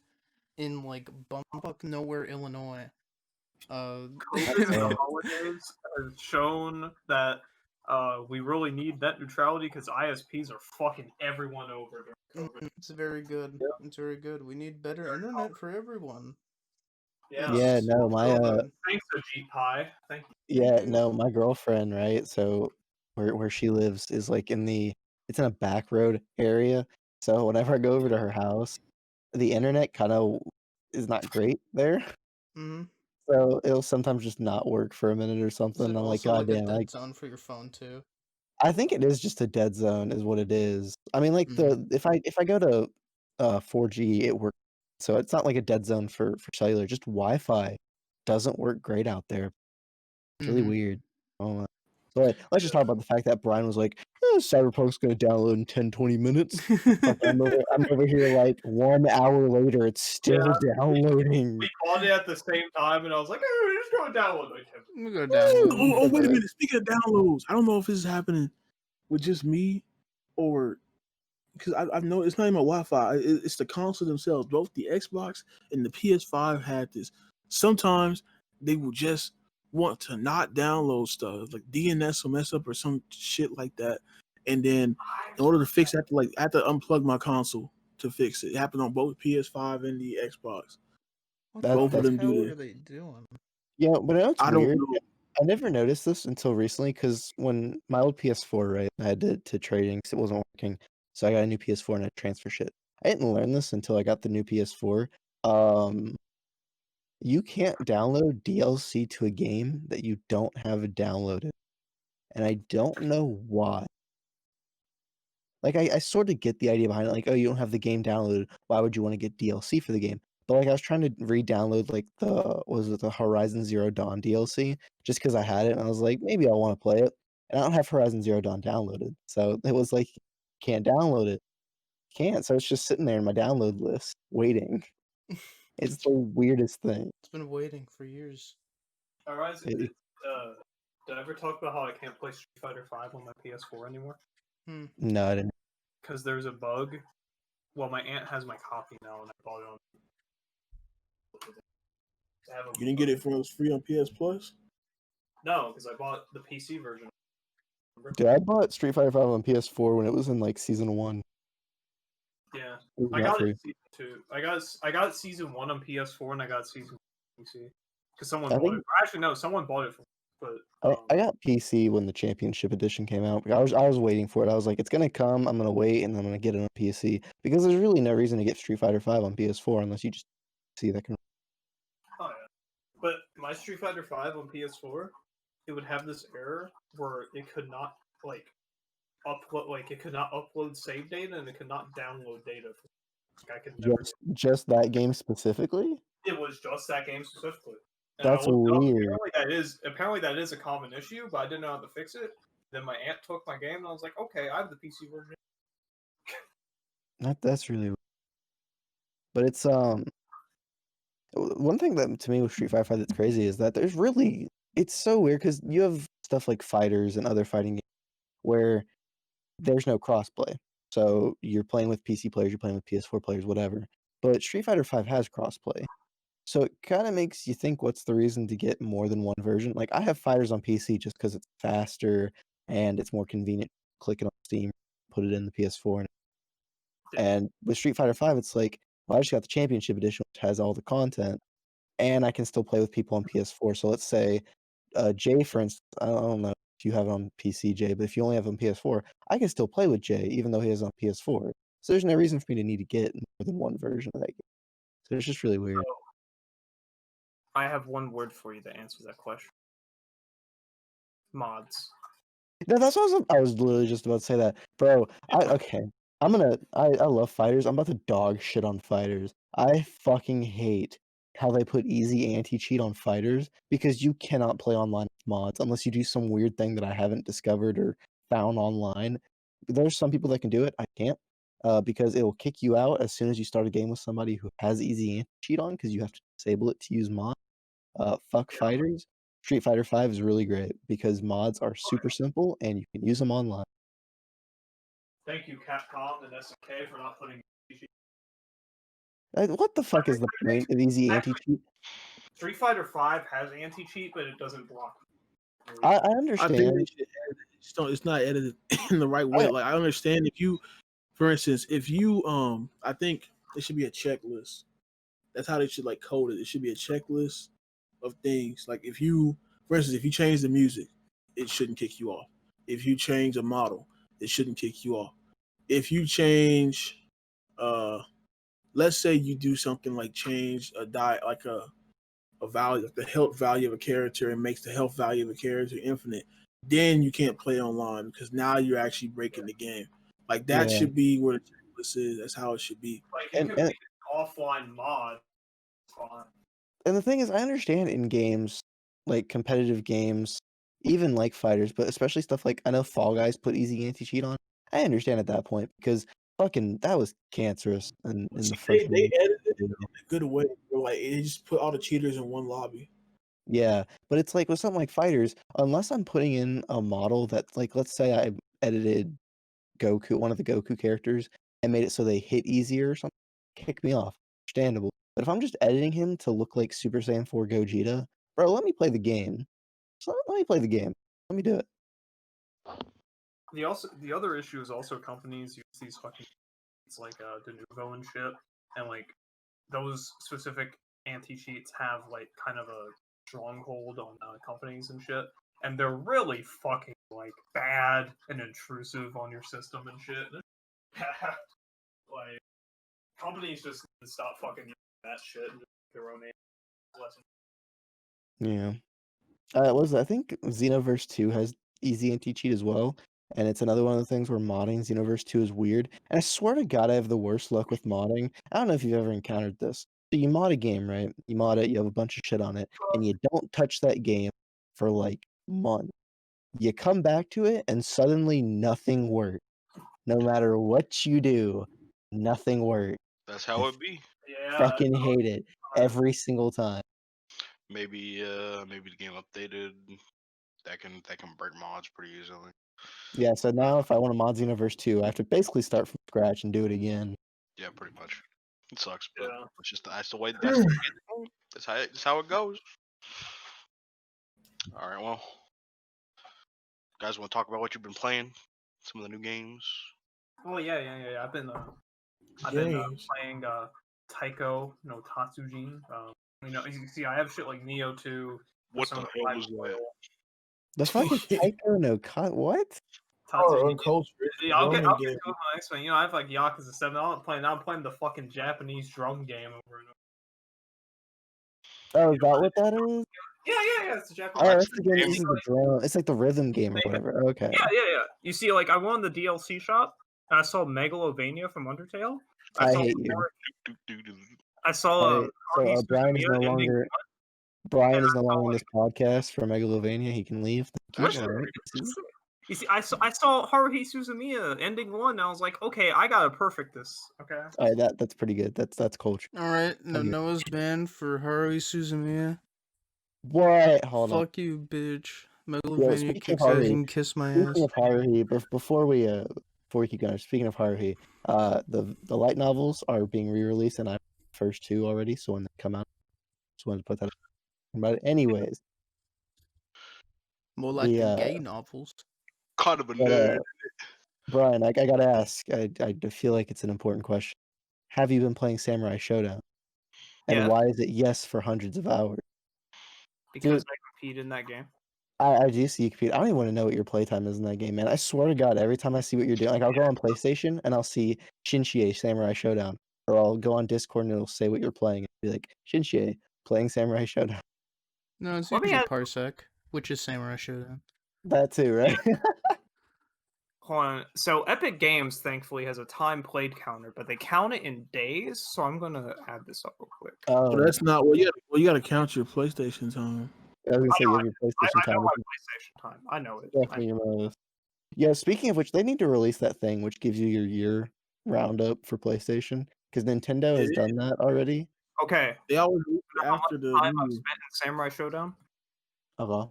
in like bumfuck nowhere Illinois. COVID in the holidays has shown that We really need net neutrality because ISPs are fucking everyone over during COVID. It's very good. Yep. It's very good. We need better internet for everyone. Yeah, no, my thanks to Jeep Pie. Thank you. yeah, no, my girlfriend, right? So where she lives is like it's in a back road area. So whenever I go over to her house, the internet kind of is not great there. Mm-hmm. So it'll sometimes just not work for a minute or something. Is it I'm like, also God like a damn, dead zone for your phone too? I think it is just a dead zone, is what it is. I mean, like if I go to 4G, it works. So it's not like a dead zone for cellular. Just Wi-Fi doesn't work great out there. It's really weird. Oh, but let's just talk about the fact that Brian was like, Cyberpunk's gonna download in 10-20 minutes. Fuck, I'm over here like 1 hour later, it's still downloading. We called it at the same time, and I was like, "Hey, we're just going to download." Like, I'm gonna go download. Oh, wait a minute. Speaking of downloads, I don't know if this is happening with just me or because I've known it's not even Wi-Fi. It's the console themselves. Both the Xbox and the PS5 had this. Sometimes they will just want to not download stuff, like DNS will mess up or some shit like that. And then in order to fix it, I have to unplug my console to fix it. It happened on both PS5 and the Xbox. Both of them do this. What are they doing? Yeah, but you know what's weird? Don't know. I never noticed this until recently because when my old PS4, right, I had to trading because it wasn't working. So I got a new PS4 and I transfer shit. I didn't learn this until I got the new PS4. You can't download DLC to a game that you don't have downloaded. And I don't know why. Like, I sort of get the idea behind it. Like, oh, you don't have the game downloaded. Why would you want to get DLC for the game? But, like, I was trying to re-download, like, the Horizon Zero Dawn DLC just because I had it. And I was like, maybe I'll want to play it. And I don't have Horizon Zero Dawn downloaded. So it was like, can't download it. Can't. So it's just sitting there in my download list waiting. It's the weirdest thing. It's been waiting for years. Horizon, did I ever talk about how I can't play Street Fighter V on my PS4 anymore? No, I didn't. Because there's a bug. Well, my aunt has my copy now, and I bought it on. You didn't get it for it was free on PS Plus? No, because I bought the PC version. Dude, I bought Street Fighter V on PS4 when it was in like season 1. Yeah, It I got free. it season 2. I got season 1 on PS4, and I got season 1 on PC because someone bought it. Actually, no, someone bought it for me. But I got PC when the Championship Edition came out. I was waiting for it. I was like, it's gonna come. I'm gonna wait, and I'm gonna get it on PC because there's really no reason to get Street Fighter V on PS4 unless you just see that can. Oh yeah, but my Street Fighter V on PS4, it would have this error where it could not upload save data, and it could not download data. I could never just that game specifically. It was just that game specifically. And that's weird. Apparently that is a common issue, but I didn't know how to fix it. Then my aunt took my game, and I was like, okay, I have the PC version. That's really weird. But it's one thing that to me with Street Fighter V that's crazy is that it's so weird because you have stuff like fighters and other fighting games where there's no crossplay. So you're playing with PC players, you're playing with PS4 players, whatever. But Street Fighter V has crossplay. So it kind of makes you think, what's the reason to get more than one version? Like, I have fighters on PC just because it's faster and it's more convenient. Click it on Steam, put it in the PS4. And with Street Fighter V, it's like, well, I just got the Championship Edition, which has all the content, and I can still play with people on PS4. So let's say Jay, for instance, I don't know if you have it on PC, Jay, but if you only have it on PS4, I can still play with Jay, even though he has it on PS4. So there's no reason for me to need to get more than one version of that game. So it's just really weird. So, I have one word for you to answer that question. Mods. No, that's what I was literally just about to say that. Bro, I love fighters. I'm about to dog shit on fighters. I fucking hate how they put easy anti-cheat on fighters because you cannot play online with mods unless you do some weird thing that I haven't discovered or found online. There's some people that can do it. I can't. Because it will kick you out as soon as you start a game with somebody who has easy anti-cheat on because you have to disable it to use mods. Fuck fighters. Street Fighter V is really great because mods are super simple and you can use them online. Thank you, Capcom and SNK, for not putting anti-cheat. What the fuck is the point of easy anti-cheat? Street Fighter V has anti-cheat, but it doesn't block. I understand. It's not edited in the right way. Like I understand if you, for instance, if you I think it should be a checklist. That's how they should like code it. It should be a checklist of things. Like if you, for instance, if you change the music, it shouldn't kick you off. If you change a model, it shouldn't kick you off. If you change, let's say you do something like change a like a value, like the health value of a character, and makes the health value of a character infinite, then you can't play online because now you're actually breaking the game. Like that should be where the checklist is. That's how it should be. Like you can make an offline mod. Fine. And the thing is, I understand in games, like competitive games, even like fighters, but especially stuff like I know Fall Guys put easy anti-cheat on. I understand at that point because fucking that was cancerous in the first. They edited it in a good way. Like they just put all the cheaters in one lobby. Yeah, but it's like with something like fighters, unless I'm putting in a model that, like, let's say I edited Goku, one of the Goku characters, and made it so they hit easier or something, kick me off. Understandable. But if I'm just editing him to look like Super Saiyan 4 Gogeta, bro, let me play the game. So let me play the game. Let me do it. The other issue is also companies use these fucking it's like Denuvo and shit, and like those specific anti-cheats have like kind of a stronghold on companies and shit, and they're really fucking like bad and intrusive on your system and shit. Like companies just need to stop fucking using that shit and just make their own lesson. Yeah. I think Xenoverse 2 has easy anti-cheat as well, and it's another one of the things where modding Xenoverse 2 is weird. And I swear to God, I have the worst luck with modding. I don't know if you've ever encountered this. So you mod a game, right? You mod it, you have a bunch of shit on it, and you don't touch that game for like months. You come back to it, and suddenly nothing works. No matter what you do, nothing works. That's how it be. Yeah, Fucking hate it every single time. Maybe the game updated. That can break mods pretty easily. Yeah, so now if I want to mod Xenoverse 2, I have to basically start from scratch and do it again. Yeah, pretty much. It sucks, but Yeah. it's just that's the way. That's how it goes. All right, well, guys, want to talk about what you've been playing? Some of the new games. Oh yeah. I've been playing Taiko no Tatsujin. You see, I have shit like Neo 2. What the hell was that? The fucking Taiko no Cut? What? Oh, culture. Yeah, I'll get to the next one. I have like Yakuza 7. I'm playing the fucking Japanese drum game over and over. Oh, is that what that is? Yeah. It's a Japanese. Oh, that's the game that uses the drum. It's like the rhythm game or whatever. Okay. Yeah. You see, like I went on the DLC shop and I saw Megalovania from Undertale. I hate you. I saw. So Brian is no longer. Brian is no longer in this podcast for Megalovania. He can leave. Thank you. Right. You see, I saw Haruhi Suzumiya ending 1. And I was like, okay, I gotta perfect this. Okay. All right, that's pretty good. That's culture. All right, Noah's banned for Haruhi Suzumiya. What? Hold on. Fuck you, bitch. Megalovania kicks ass. You can kiss my ass. Speaking of Haruhi, before we keep going, speaking of Haruhi, the light novels are being re-released, and I first 2 already. So when they come out, just wanted to put that about it. Anyways, more like the gay novels. Kind of a nerd. Brian, I gotta ask. I feel like it's an important question. Have you been playing Samurai Showdown? And why is it yes for hundreds of hours? Because I compete in that game. I do see you compete. I don't even want to know what your playtime is in that game, man. I swear to God, every time I see what you're doing, like I'll go on PlayStation and I'll see Shinchie Samurai Showdown, or I'll go on Discord and it'll say what you're playing and be like Shinchie playing Samurai Showdown. No, it's usually Parsec, which is Samurai Showdown. That too, right? Hold on. So Epic Games thankfully has a time played counter, but they count it in days. So I'm gonna add this up real quick. Oh, that's not well. You got to count your PlayStation time. I was gonna say you have your PlayStation I know time. my PlayStation time. I know it. Definitely your most. Yeah. Speaking of which, they need to release that thing which gives you your year roundup for PlayStation because Nintendo has done that already. Okay. They always after the time I've spent in Samurai Showdown. Okay.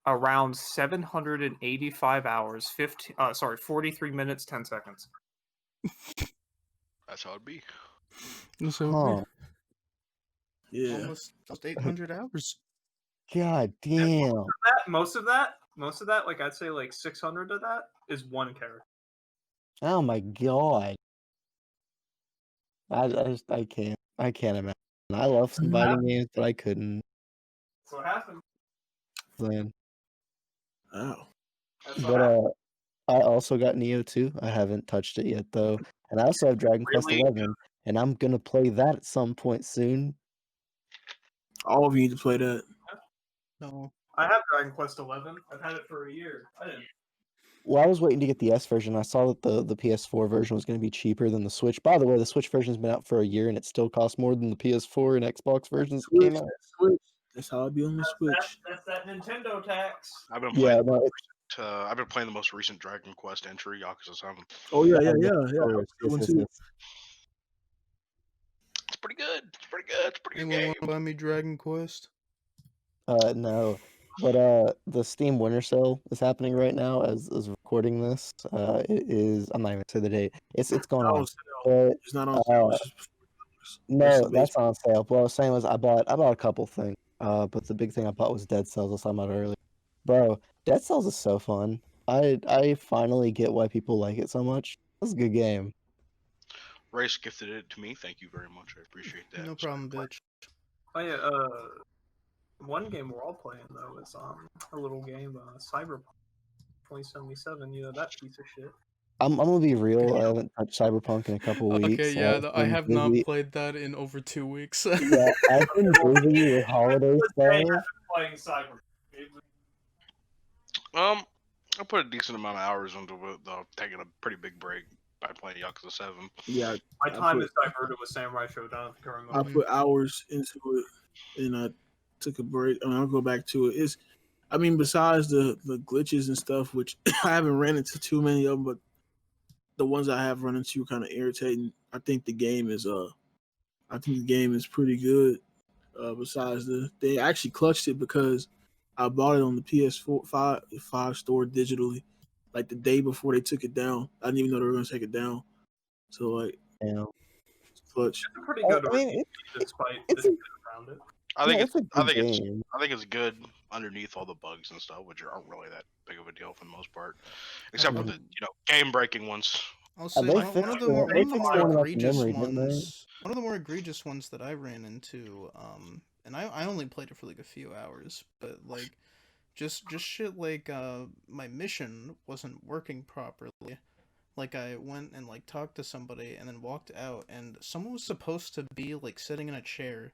Around 785 hours, 43 minutes, 10 seconds. That's how it be. So, yeah. Almost 800 hours. God damn. Most of that Most of that, like I'd say, like 600 of that is one character. Oh my god. I can't imagine. I love some fighting games, but I couldn't. That's what happened. Man. Oh. That's what But happened. I also got Neo 2. I haven't touched it yet though. And I also have Dragon Quest Really? 11, and I'm gonna play that at some point soon. All of you need to play that. No. I have Dragon Quest 11. I've had it for a year. I didn't. Well, I was waiting to get the S version. I saw that the PS4 version was going to be cheaper than the Switch. By the way, the Switch version's been out for a year, and it still costs more than the PS4 and Xbox versions that came out. Switch. That's how I be on the Switch. That's that Nintendo tax. I've been Yeah, playing. no, I've been playing the most recent Dragon Quest entry, Yakuza 7. Oh yeah. of That course, one yes, too. yes. It's pretty good. It's pretty good. It's a pretty good Anyone game. want to buy me Dragon Quest? No, but the Steam Winter Sale is happening right now as recording this. It is. I'm not even gonna say the date. It's going Not on. on sale. But It's not on sale. It's just no, that's on sale. What I was saying was I bought a couple things. But the big thing I bought was Dead Cells. I was talking about earlier. Bro, Dead Cells is so fun. I finally get why people like it so much. It's a good game. Rayce gifted it to me. Thank you very much. I appreciate that. No problem, bitch. Oh yeah. One game we're all playing though is a little game, Cyberpunk 2077. You know that piece of shit. I'm gonna be real. I haven't touched Cyberpunk in a couple weeks. Okay, yeah, I been have not busy. played that in over 2 weeks. Yeah, I've been busy with holiday stuff. Playing Cyberpunk. I put a decent amount of hours into it, though, taking a pretty big break by playing Yakuza 7. Yeah. My time is diverted with Samurai Shodown at the current I moment. put hours into it, and I took a break. I'll go back to it. Besides the glitches and stuff, which I haven't ran into too many of them, but the ones I have run into are kind of irritating. I think the game is pretty good. Besides they actually clutched it because I bought it on the PS4 five store digitally, like the day before they took it down. I didn't even know they were going to take it down. So like, Yeah. clutch. It's a pretty good I mean, despite it's the a- shit around it. I think it's a good game. I think it's good underneath all the bugs and stuff, which aren't really that big of a deal for the most part, except for the game breaking ones. I'll say They one fixed of the it. more, They one of the fixed more one about the egregious memory, didn't they? ones. One of the more egregious ones that I ran into, and I only played it for like a few hours, but like, just shit like my mission wasn't working properly. Like I went and like talked to somebody and then walked out, and someone was supposed to be like sitting in a chair,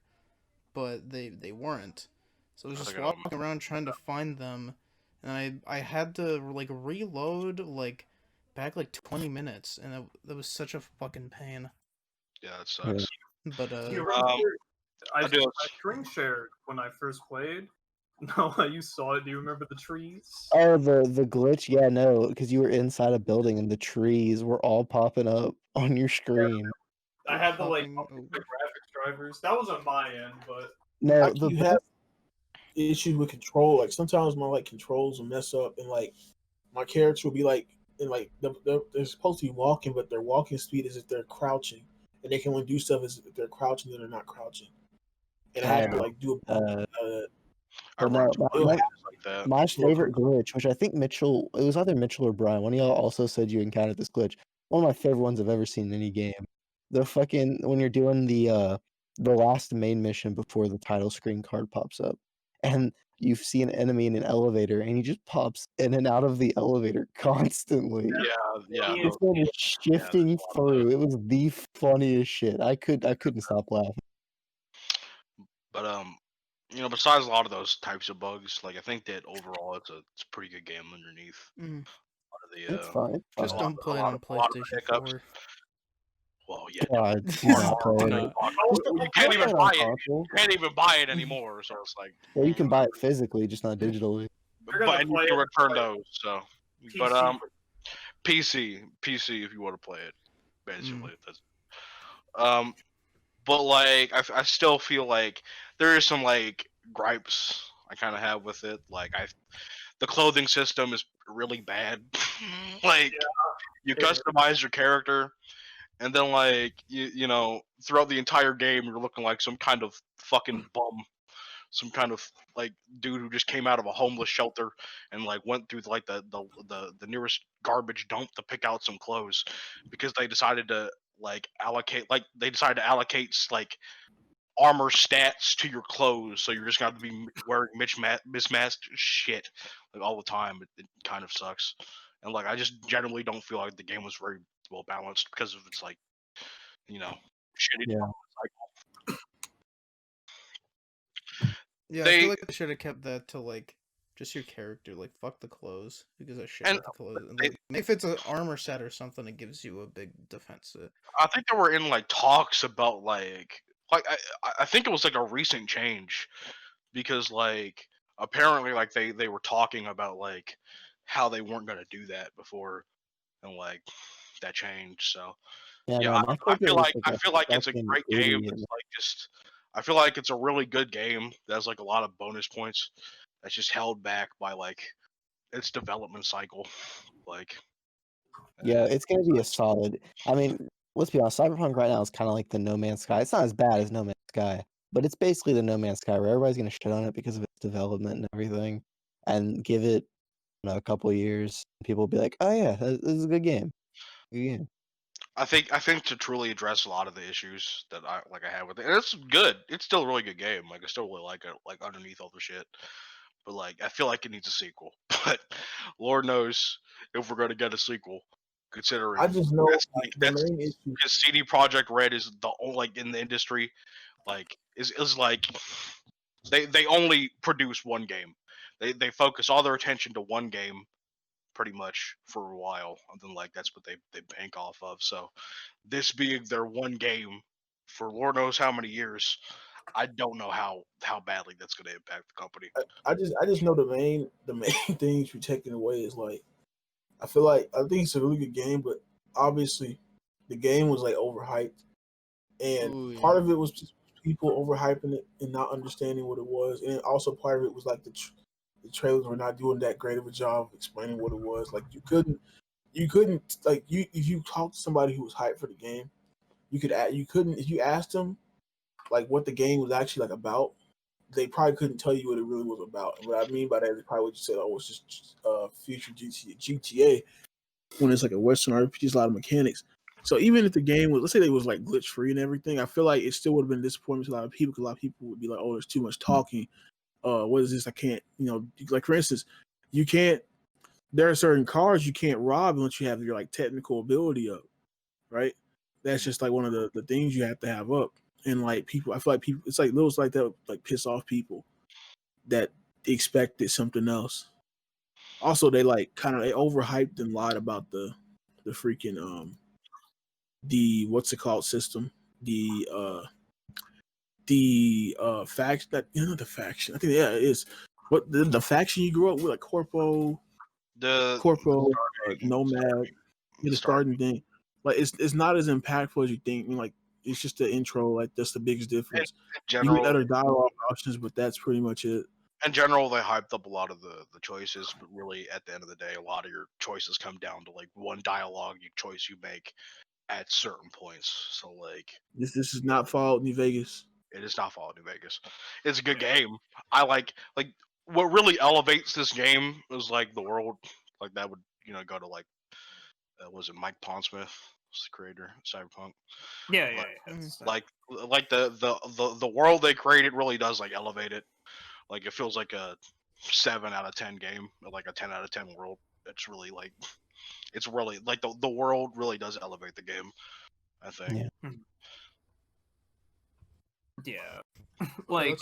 but they weren't. So I was just walking around trying to find them, and I had to like reload like back like 20 minutes, and that was such a fucking pain. Yeah, that sucks. But You I screen shared when I first played. No, you saw it. Do you remember the trees? Oh, the glitch. Yeah, no, because you were inside a building and the trees were all popping up on your screen. I had the Popping the graphics drivers. That was on my end, but No, You have issues with control. Like sometimes my controls will mess up, and like my character will be like, and like they're supposed to be walking, but their walking speed is if they're crouching, and they can only do stuff as if they're crouching and they're not crouching. And I had to like do I run into like that. my favorite glitch, which I think Mitchell, it was either Mitchell or Brian. One of y'all also said you encountered this glitch. One of my favorite ones I've ever seen in any game. The fucking when you're doing the last main mission before the title screen card pops up, and you see an enemy in an elevator, and he just pops in and out of the elevator constantly. Yeah. It's been shifting through. It was the funniest shit. I couldn't stop laughing. But besides a lot of those types of bugs, like I think that overall it's a pretty good game underneath. Mm. It's fine. Just don't play it on PlayStation 4. Well, yeah. God, do not play it. You can't even buy it. You can't even buy it anymore. So it's like. Well, you can buy it physically, just not digitally. But you can return those. So, but PC if you want to play it, basically. That's. But like I still feel like there is some like gripes I kind of have with it. Like the clothing system is really bad. Like you customize your character, and then like you know throughout the entire game you're looking like some kind of fucking bum. some kind of like dude who just came out of a homeless shelter and like went through like the nearest garbage dump to pick out some clothes because they decided to allocate like armor stats to your clothes, so you're just gonna have to be wearing mismatched shit like all the time. It kind of sucks, and like I just generally don't feel like the game was very well balanced because of its like shitty Yeah. cycle. Yeah, I feel like they should have kept that to like just your character. Like fuck the clothes, because I shit with the clothes. And like if it's an armor set or something, it gives you a big defense set. I think they were in like talks about like I think it was like a recent change because like apparently like they were talking about like how they weren't gonna do that before and like that changed. So Yeah, yeah, no, my character was like I a feel like it's a fucking great game. idiot. It's like just I feel like it's a really good game that has like a lot of bonus points that's just held back by like its development cycle. Like Yeah, it's gonna be a solid. I mean, let's be honest. Cyberpunk right now is kind of like the No Man's Sky. It's not as bad as No Man's Sky, but it's basically the No Man's Sky where everybody's gonna shit on it because of its development and everything, and give it a couple of years, people will be like, "Oh yeah, this is a good game." Good game. I think to truly address a lot of the issues that I have with it, and it's good. It's still a really good game. Like I still really like it. Like underneath all the shit, but like I feel like it needs a sequel. But Lord knows if we're gonna get a sequel, considering I just know the that's main issue. because CD Projekt Red is the only like in the industry, like is like they only produce one game. They focus all their attention to one game pretty much for a while, and then like that's what they bank off of. So this being their one game for Lord knows how many years, I don't know how badly that's going to impact the company. I just know the main things you're taking away is like I think it's a really good game, but obviously the game was like overhyped, and Ooh, part yeah. of it was just people overhyping it and not understanding what it was, and also part of it was like the trailers were not doing that great of a job of explaining what it was. Like you couldn't like you if you talked to somebody who was hyped for the game, you couldn't if you asked them like what the game was actually like about, they probably couldn't tell you what it really was about. And what I mean by that is probably what you said, oh, it's just future GTA when it's like a Western RPG, a lot of mechanics. So even if the game was, let's say it was like glitch free and everything, I feel like it still would have been disappointing to a lot of people because a lot of people would be like, oh, there's too much talking. What is this? I can't, like for instance, you can't, there are certain cars you can't rob unless you have your like technical ability up, right? That's just like one of the things you have to have up. And like people, I feel like people, it's like little like that, like piss off people that expected something else. Also, they like kind of they overhyped and lied about the freaking the what's it called system, the faction that the faction. I think yeah, it is what the faction you grew up with, like Corpo, Nomad, the starting thing. Like it's not as impactful as you think. I mean, like it's just the intro. Like that's the biggest difference. In general, you get other dialogue options, but that's pretty much it. In general, they hyped up a lot of the choices, but really, at the end of the day, a lot of your choices come down to like one dialogue choice you make at certain points. So like, This is not Fallout New Vegas. it is not Fallout New Vegas. It's a good game. I like what really elevates this game is like the world. Like that would go to like was it Mike Pondsmith, was the creator of Cyberpunk? Yeah. Like the world they created really does like elevate it. Like it feels like a 7 out of 10 game, or like a 10 out of 10 world. It's really like it's really like the world really does elevate the game, I think. Yeah. Yeah. Like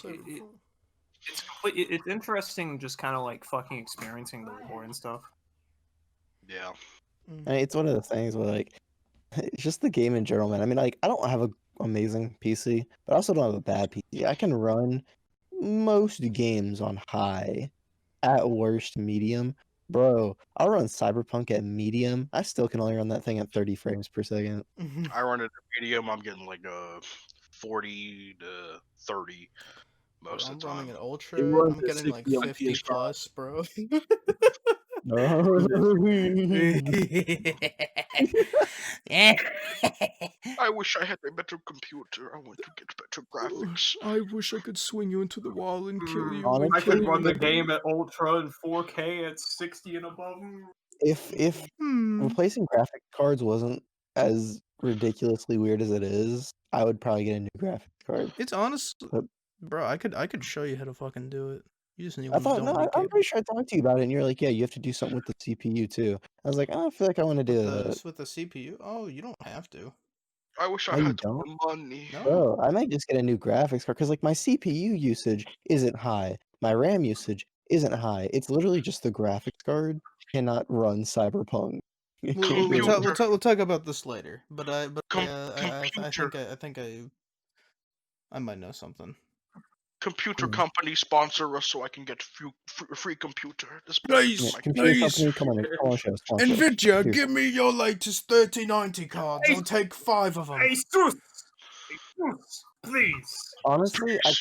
it's interesting just kind of like fucking experiencing the lore and stuff. Yeah. I mean, it's one of the things where like it's just the game in general, man. I mean, like I don't have an amazing PC, but I also don't have a bad PC. I can run most games on high, at worst medium. Bro, I'll run Cyberpunk at medium. I still can only run that thing at 30 frames per second. I run it at medium. I'm getting like a 40 to 30 most of the time. I'm running an ultra. I'm getting like 50 PS5. plus, bro. I wish I had a better computer. I want to get better graphics. I wish I could swing you into the wall and kill you. Honestly, I kill could you run in the the game at ultra and 4K at 60 and above. if Hmm. replacing graphic cards wasn't as ridiculously weird as it is, I would probably get a new graphics card. It's honest, But bro. I could show you how to fucking do it. You just need I one thought, no, don't need I'm cable. pretty sure I talked to you about it, and you're like, yeah, you have to do something with the CPU too. I was like, I feel like I want to do that. With the CPU? Oh, you don't have to. I wish I No, you had don't? more money. No. Bro, I might just get a new graphics card because like my CPU usage isn't high. My RAM usage isn't high. It's literally just the graphics card cannot run Cyberpunk. It can't do Computer. it. We'll talk about this later. But I Computer. think I might know something. Computer company sponsor us so I can get free computer. This Please, my Computer company, come on, show us. Nvidia, give me your latest 3090 cards. I'll take 5 of them. Hey, Sus! Please. Honestly, I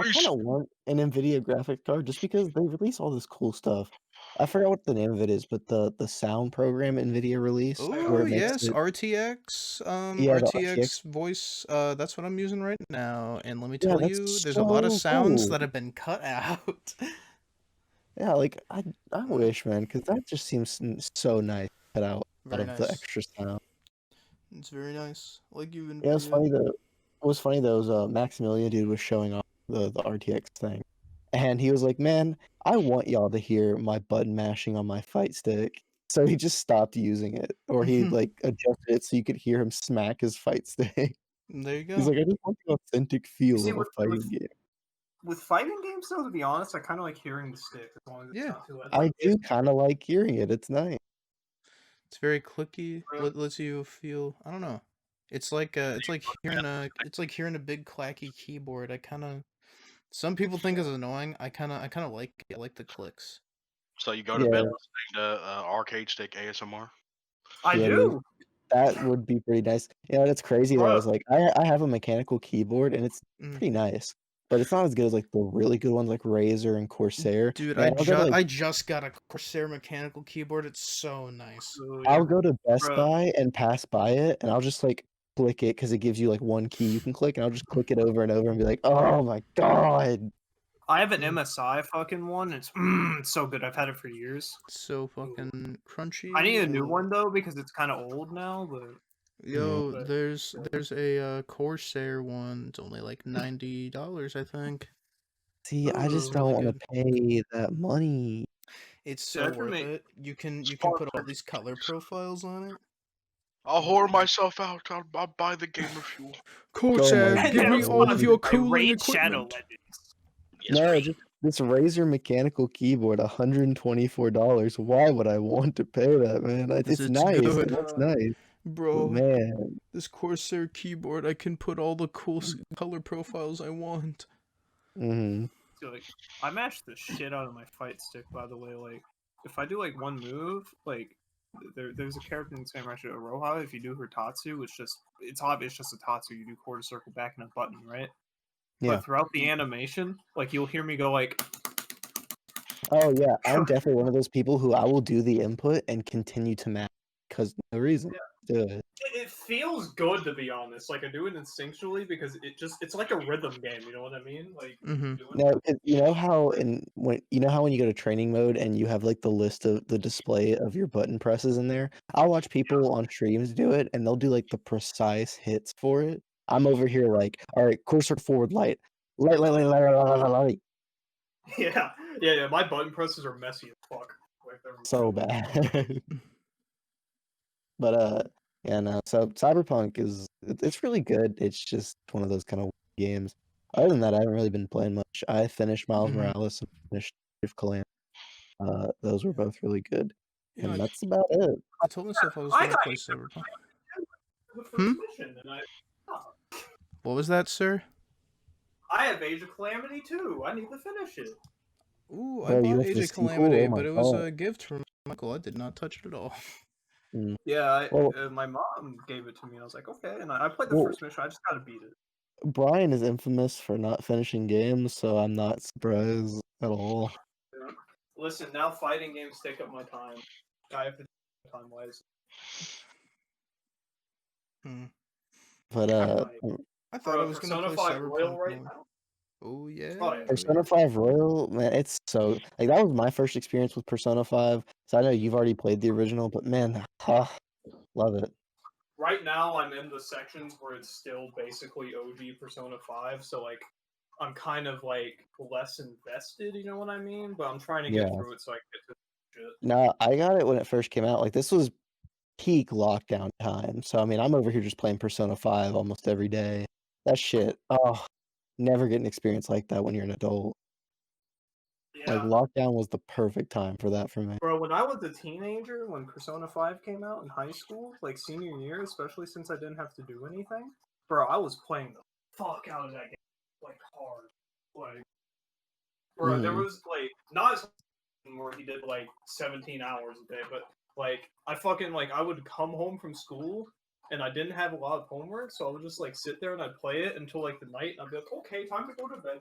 Please. kind of want an Nvidia graphics card just because they release all this cool stuff. I forgot what the name of it is, but the sound program Nvidia released where Oh it makes yes, it, RTX, yeah, the RTX voice. That's what I'm using right now. And let me yeah, tell that's you, there's a lot of so sounds cool. that have been cut out. Yeah, like I wish, man, because that just seems so nice to cut out Very of the nice. extra sound. It's very nice. Like you, Yeah, it's funny though. It was funny though. Maximilian dude was showing off the RTX thing, and he was like, "Man, I want y'all to hear my button mashing on my fight stick." So he just stopped using it, or he like adjusted it so you could hear him smack his fight stick. There you go. He's like, "I just want the authentic feel See, of a fighting game." With fighting games, though, to be honest, I kind of like hearing the stick as long as it's not too loud. I do kind of like hearing it. It's nice. It's very clicky. Really? Lets you feel. I don't know. It's like hearing a big clacky keyboard. I kind of. Some people think it's annoying. I kind of like it. I like the clicks. So you go to bed listening to arcade stick ASMR? I Yeah, do. That would be pretty nice. You know, that's crazy though. I was like, I have a mechanical keyboard and it's pretty nice, but it's not as good as like the really good ones like Razer and Corsair. Dude, Man, I just got a Corsair mechanical keyboard. It's so nice. I'll go to Best Buy and pass by it, and I'll just like click it because it gives you like one key you can click, and I'll just click it over and over and be like, oh my god. I have an MSI fucking one. It's so good. I've had it for years. So fucking crunchy. I need a new one though because it's kind of old now. But yo, there's a Corsair one. It's only like $90, I think. See, I just don't want to pay that money. It's so worth it. You can put all these color profiles on it. I'll whore myself out. I'll buy the gamer fuel. Corsair, give me all of your cooling equipment. No, just this Razer mechanical keyboard, $124. Why would I want to pay that, man? It's nice. Good. It's nice. Bro, man, this Corsair keyboard, I can put all the cool color profiles I want. Mm-hmm. So, like, I mash the shit out of my fight stick, by the way. Like, if I do like one move, like there's a character in Samurai Shodown Roha. If you do her Tatsu, it's obvious just a Tatsu. You do quarter circle back and a button, right? Yeah. But throughout the animation, like you'll hear me go like. Oh yeah, I'm definitely one of those people who I will do the input and continue to match because no reason. Yeah. Do it. It feels good, to be honest. Like, I do it instinctually because it's like a rhythm game, you know what I mean? Like, No, you know how when you go to training mode and you have like the list of the display of your button presses in there. I'll watch people on streams do it and they'll do like the precise hits for it. I'm over here like, all right, cursor forward, light. Yeah. My button presses are messy as fuck. So bad. But yeah, no. So Cyberpunk it's really good. It's just one of those kind of games. Other than that, I haven't really been playing much. I finished Miles Morales and finished Calamity. Those were both really good, and that's about it. I told myself I was going to play Cyberpunk. What was that, sir? I have Age of Calamity too. I need to finish it. Ooh, I bought Age of Calamity, but it was a gift from Michael. I did not touch it at all. Yeah, my mom gave it to me. I was like, okay, and I played the first mission. I just gotta beat it. Brian is infamous for not finishing games, so I'm not surprised at all. Yeah. Listen, now fighting games take up my time. I have to take my time wisely. But I thought I was gonna play Persona 5 Cyberpunk Royal right more. now. Oh yeah. Oh, yeah. Persona 5 Royal, man, it's so like that was my first experience with Persona 5. So I know you've already played the original, but man, love it. Right now, I'm in the sections where it's still basically OG Persona 5, so like I'm kind of like less invested, you know what I mean? But I'm trying to get through it so I can get to the shit. No, I got it when it first came out. Like this was peak lockdown time. So I mean, I'm over here just playing Persona 5 almost every day. That shit. Oh, never get an experience like that when you're an adult. Yeah. Like lockdown was the perfect time for that for me. Bro, when I was a teenager, when Persona 5 came out in high school, like senior year, especially since I didn't have to do anything, bro, I was playing the fuck out of that game, like hard. Like, bro, there was like not as where he did like 17 hours a day, but like I fucking like I would come home from school and I didn't have a lot of homework, so I would just like sit there and I'd play it until like the night, and I'd be like, okay, time to go to bed.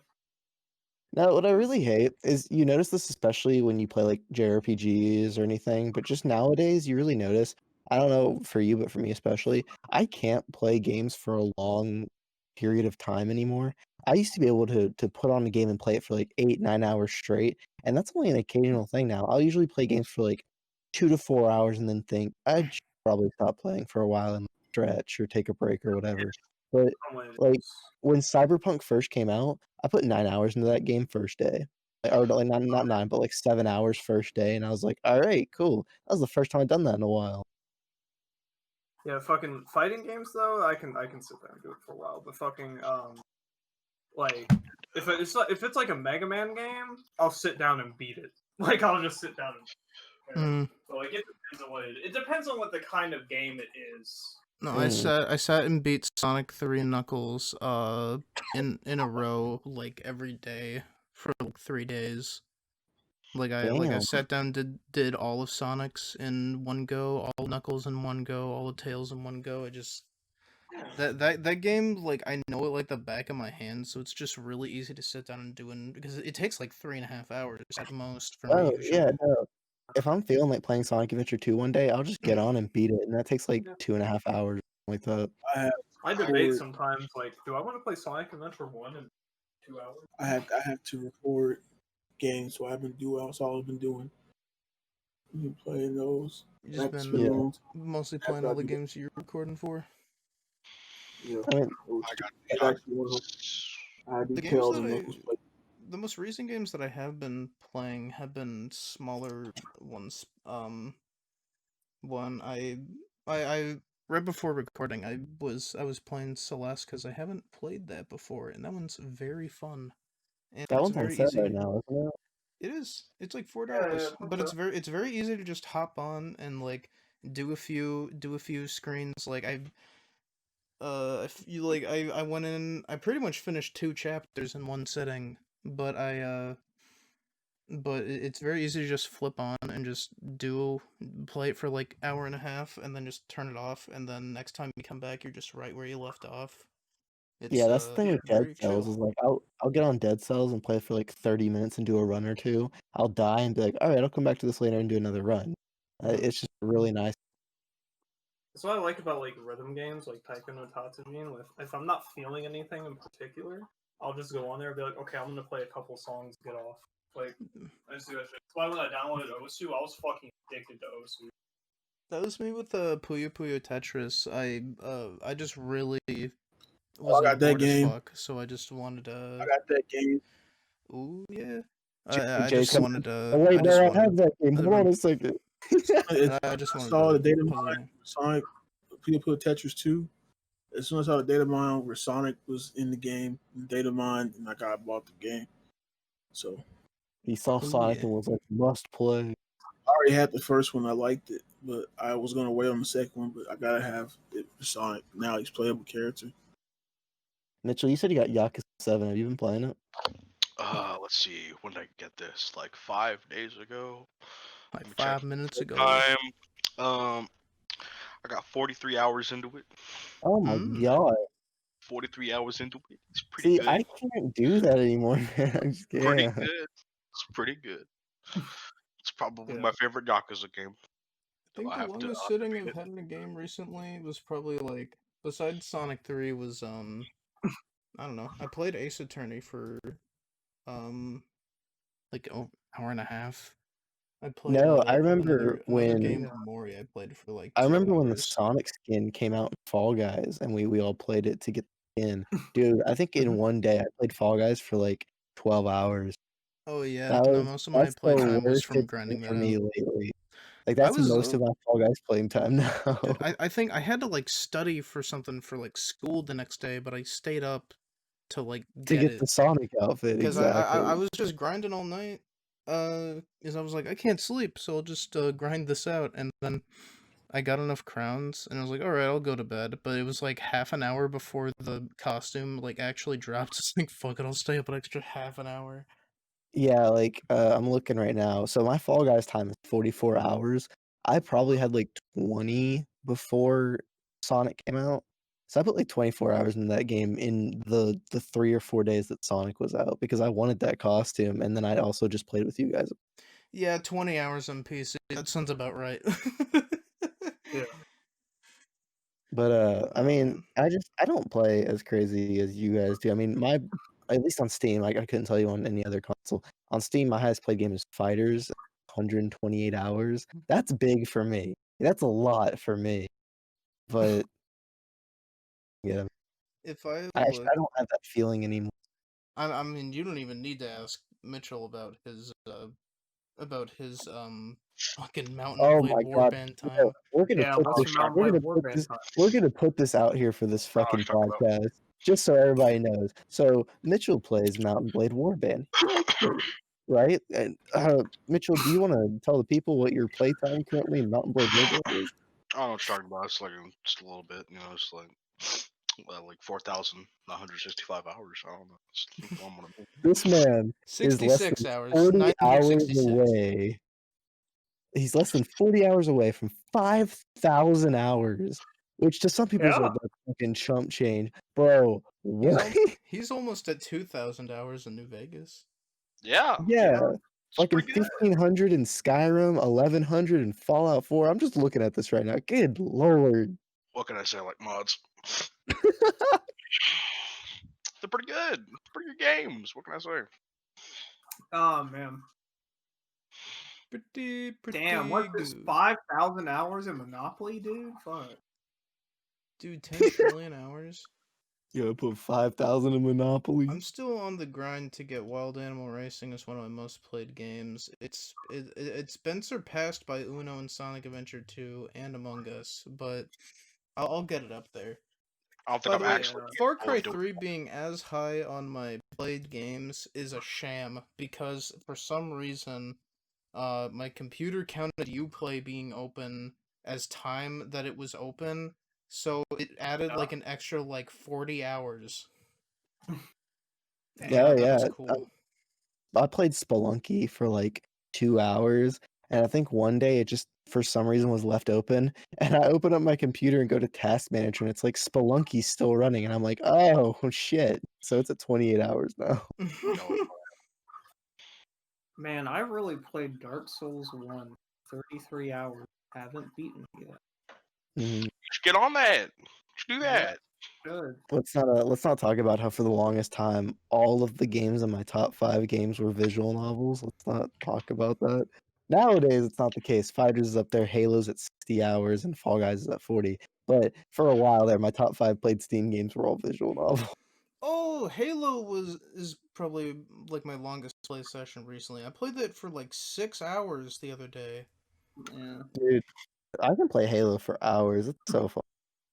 Now, what I really hate is you notice this especially when you play like JRPGs or anything, but just nowadays you really notice, I don't know for you, but for me especially, I can't play games for a long period of time anymore. I used to be able to put on a game and play it for like 8, 9 hours straight, and that's only an occasional thing now. I'll usually play games for like 2 to 4 hours and then think I should probably stop playing for a while and stretch or take a break or whatever. But like when Cyberpunk first came out, I put 9 hours into that game first day. Or like not 9, but like 7 hours first day, and I was like, all right, cool. That was the first time I've done that in a while. Yeah, fucking fighting games though, I can sit there and do it for a while. But fucking like if it's like a Mega Man game, I'll sit down and beat it. Like I'll just sit down and so like it depends on what it depends on what the kind of game it is. No, I sat and beat Sonic 3 and Knuckles in a row like every day for like 3 days. Like I sat down did all of Sonic's in one go, all Knuckles in one go, all the Tails in one go. I just that game, like I know it like the back of my hand, so it's just really easy to sit down and do it because it takes like 3.5 hours at most for me usually. Yeah, no. If I'm feeling like playing Sonic Adventure 2 one day, I'll just get on and beat it, and that takes like 2.5 hours like that. I debate sometimes like, do I want to play Sonic Adventure 1 in 2 hours? I have to record games, so that's all I've been doing. I've been playing those. You just been mostly playing all the games you're recording for. Yeah, I mean, the most recent games that I have been playing have been smaller ones. One I right before recording I was playing Celeste because I haven't played that before, and that one's very fun. And that it's one's on very sale easy. right now, isn't it? It is. It's like $4, but it's very easy to just hop on and like do a few screens. Like if you like I went in. I pretty much finished 2 chapters in one sitting, but it's very easy to just flip on and just play it for like hour and a half, and then just turn it off, and then next time you come back, you're just right where you left off. Yeah, that's the thing with Dead Cells chill. is like I'll get on Dead Cells and play for like 30 minutes and do a run or two. I'll die and be like, all right, I'll come back to this later and do another run. It's just really nice. That's what I like about like rhythm games like Taiko no Tatsujin. If I'm not feeling anything in particular, I'll just go on there and be like, okay, I'm gonna play a couple songs, get off. Like I just do that shit. That's why when I downloaded Osu, I was fucking addicted to Osu. That was me with the Puyo Puyo Tetris. I just really was bored as fuck, so I just wanted to. I got that game. Ooh yeah. I just wanted to. Oh, wait, I have that game. Hold on a second. I just saw the data mine Sonic Puyo Tetris 2. As soon as I saw the data mine where Sonic was in the game, data mine, and I bought the game. So he saw Sonic and was like, must play. I already had the first one. I liked it, but I was gonna wait on the second one. But I gotta have it for Sonic. Now he's playable character. Mitchell, you said you got Yakuza 7. Have you been playing it? Let's see. When did I get this? Like 5 days ago. Like 5 minutes ago. I got 43 hours into it. Oh my god. 43 hours into it. It's pretty good. I can't do that anymore, man. I just can't. Pretty good. It's pretty good. probably Yeah. my favorite Yakuza game. I think I the have to longest sitting I've had in a game recently was probably like, besides Sonic 3, was I don't know. I played Ace Attorney for like an hour and a half. I played No, I remember another when game of Mori I played for like I 2 remember when the hours. Sonic skin came out in Fall Guys, and we all played it to get the skin. Dude, I think in one day I played Fall Guys for like 12 hours. Oh yeah, That no, was most of my that's the playtime was worst from it's been grinding for that me out. lately. Like I that's was most of my Fall Guys playing time now. dude, I think I had to like study for something for like school the next day, but I stayed up to like To get get the it Sonic outfit, because I exactly. was just grinding all night. Because I was like, I can't sleep, so I'll just grind this out, and then I got enough crowns, and I was like, all right, I'll go to bed. But it was like half an hour before the costume like actually dropped. So I was like, fuck it, I'll stay up an extra half an hour. Yeah, like I'm looking right now. So my Fall Guys time is 44 hours. I probably had like 20 before Sonic came out. So I put like 24 hours in that game in the 3 or 4 days that Sonic was out because I wanted that costume, and then I also just played with you guys. Yeah, 20 hours on PC. That sounds about right. Yeah. But I Oh mean, man. I don't play as crazy as you guys do. I mean, my at least on Steam, I couldn't tell you on any other console. On Steam, my highest played game is Fighters, 128 hours. That's big for me. That's a lot for me. But yeah, If I had to I look, don't have that feeling anymore. I mean, you don't even need to ask Mitchell about his fucking Mountain Oh Blade my god. Warband No, time. we're gonna Yeah, put what's this your Mountain Blade Warband time? we're gonna put this out here for this I was fucking talking about. podcast. Just so everybody knows. So Mitchell plays Mountain Blade Warband. He likes it, right? And Mitchell, do you want to tell the people what your playtime currently in Mountain Blade Warband is? I don't know what you're talking about. It's like just a little bit, it's like 4,965 hours. I don't know. It's one more. This man is less 66 than hours. 40 hours 966. away. He's less than 40 hours away from 5,000 hours, which to some people is Yeah. like that fucking chump change. Bro, He's what? he's almost at 2,000 hours in New Vegas. Yeah, Yeah. it's Fucking pretty good. 1,500 in Skyrim, 1,100 in Fallout 4. I'm just looking at this right now. Good lord. What can I say? Like mods, they're pretty good. Pretty good games. What can I say? Oh man. Pretty Damn, what's this? good. 5,000 hours in Monopoly, dude? Fuck. Dude, 10 trillion hours? Yeah, I put 5,000 in Monopoly. I'm still on the grind to get Wild Animal Racing as one of my most played games. It's been surpassed by Uno and Sonic Adventure 2 and Among Us, but I'll get it up there. I don't think By I'm the way, actually Far capable of Cry doing 3 being as high on my played games is a sham because for some reason, my computer counted Uplay being open as time that it was open, so it added like an extra like 40 hours. Damn. Yeah, That was yeah. cool. I played Spelunky for like 2 hours, and I think one day it just for some reason was left open, and I open up my computer and go to Task Manager, and it's like Spelunky's still running, and I'm like, oh shit! So it's at 28 hours now. No, Man, I really played Dark Souls 1 33 hours. Haven't beaten it yet. Mhm. just get on that. Just do that. Good. Let's not talk about how for the longest time all of the games in my top 5 games were visual novels. Let's not talk about that. Nowadays, it's not the case. Fighters is up there, Halo's at 60 hours, and Fall Guys is at 40. But for a while there, my top 5 played Steam games were all visual novels. Oh, Halo is probably like my longest play session recently. I played that for like 6 hours the other day. Yeah. Dude, I can play Halo for hours. It's so fun.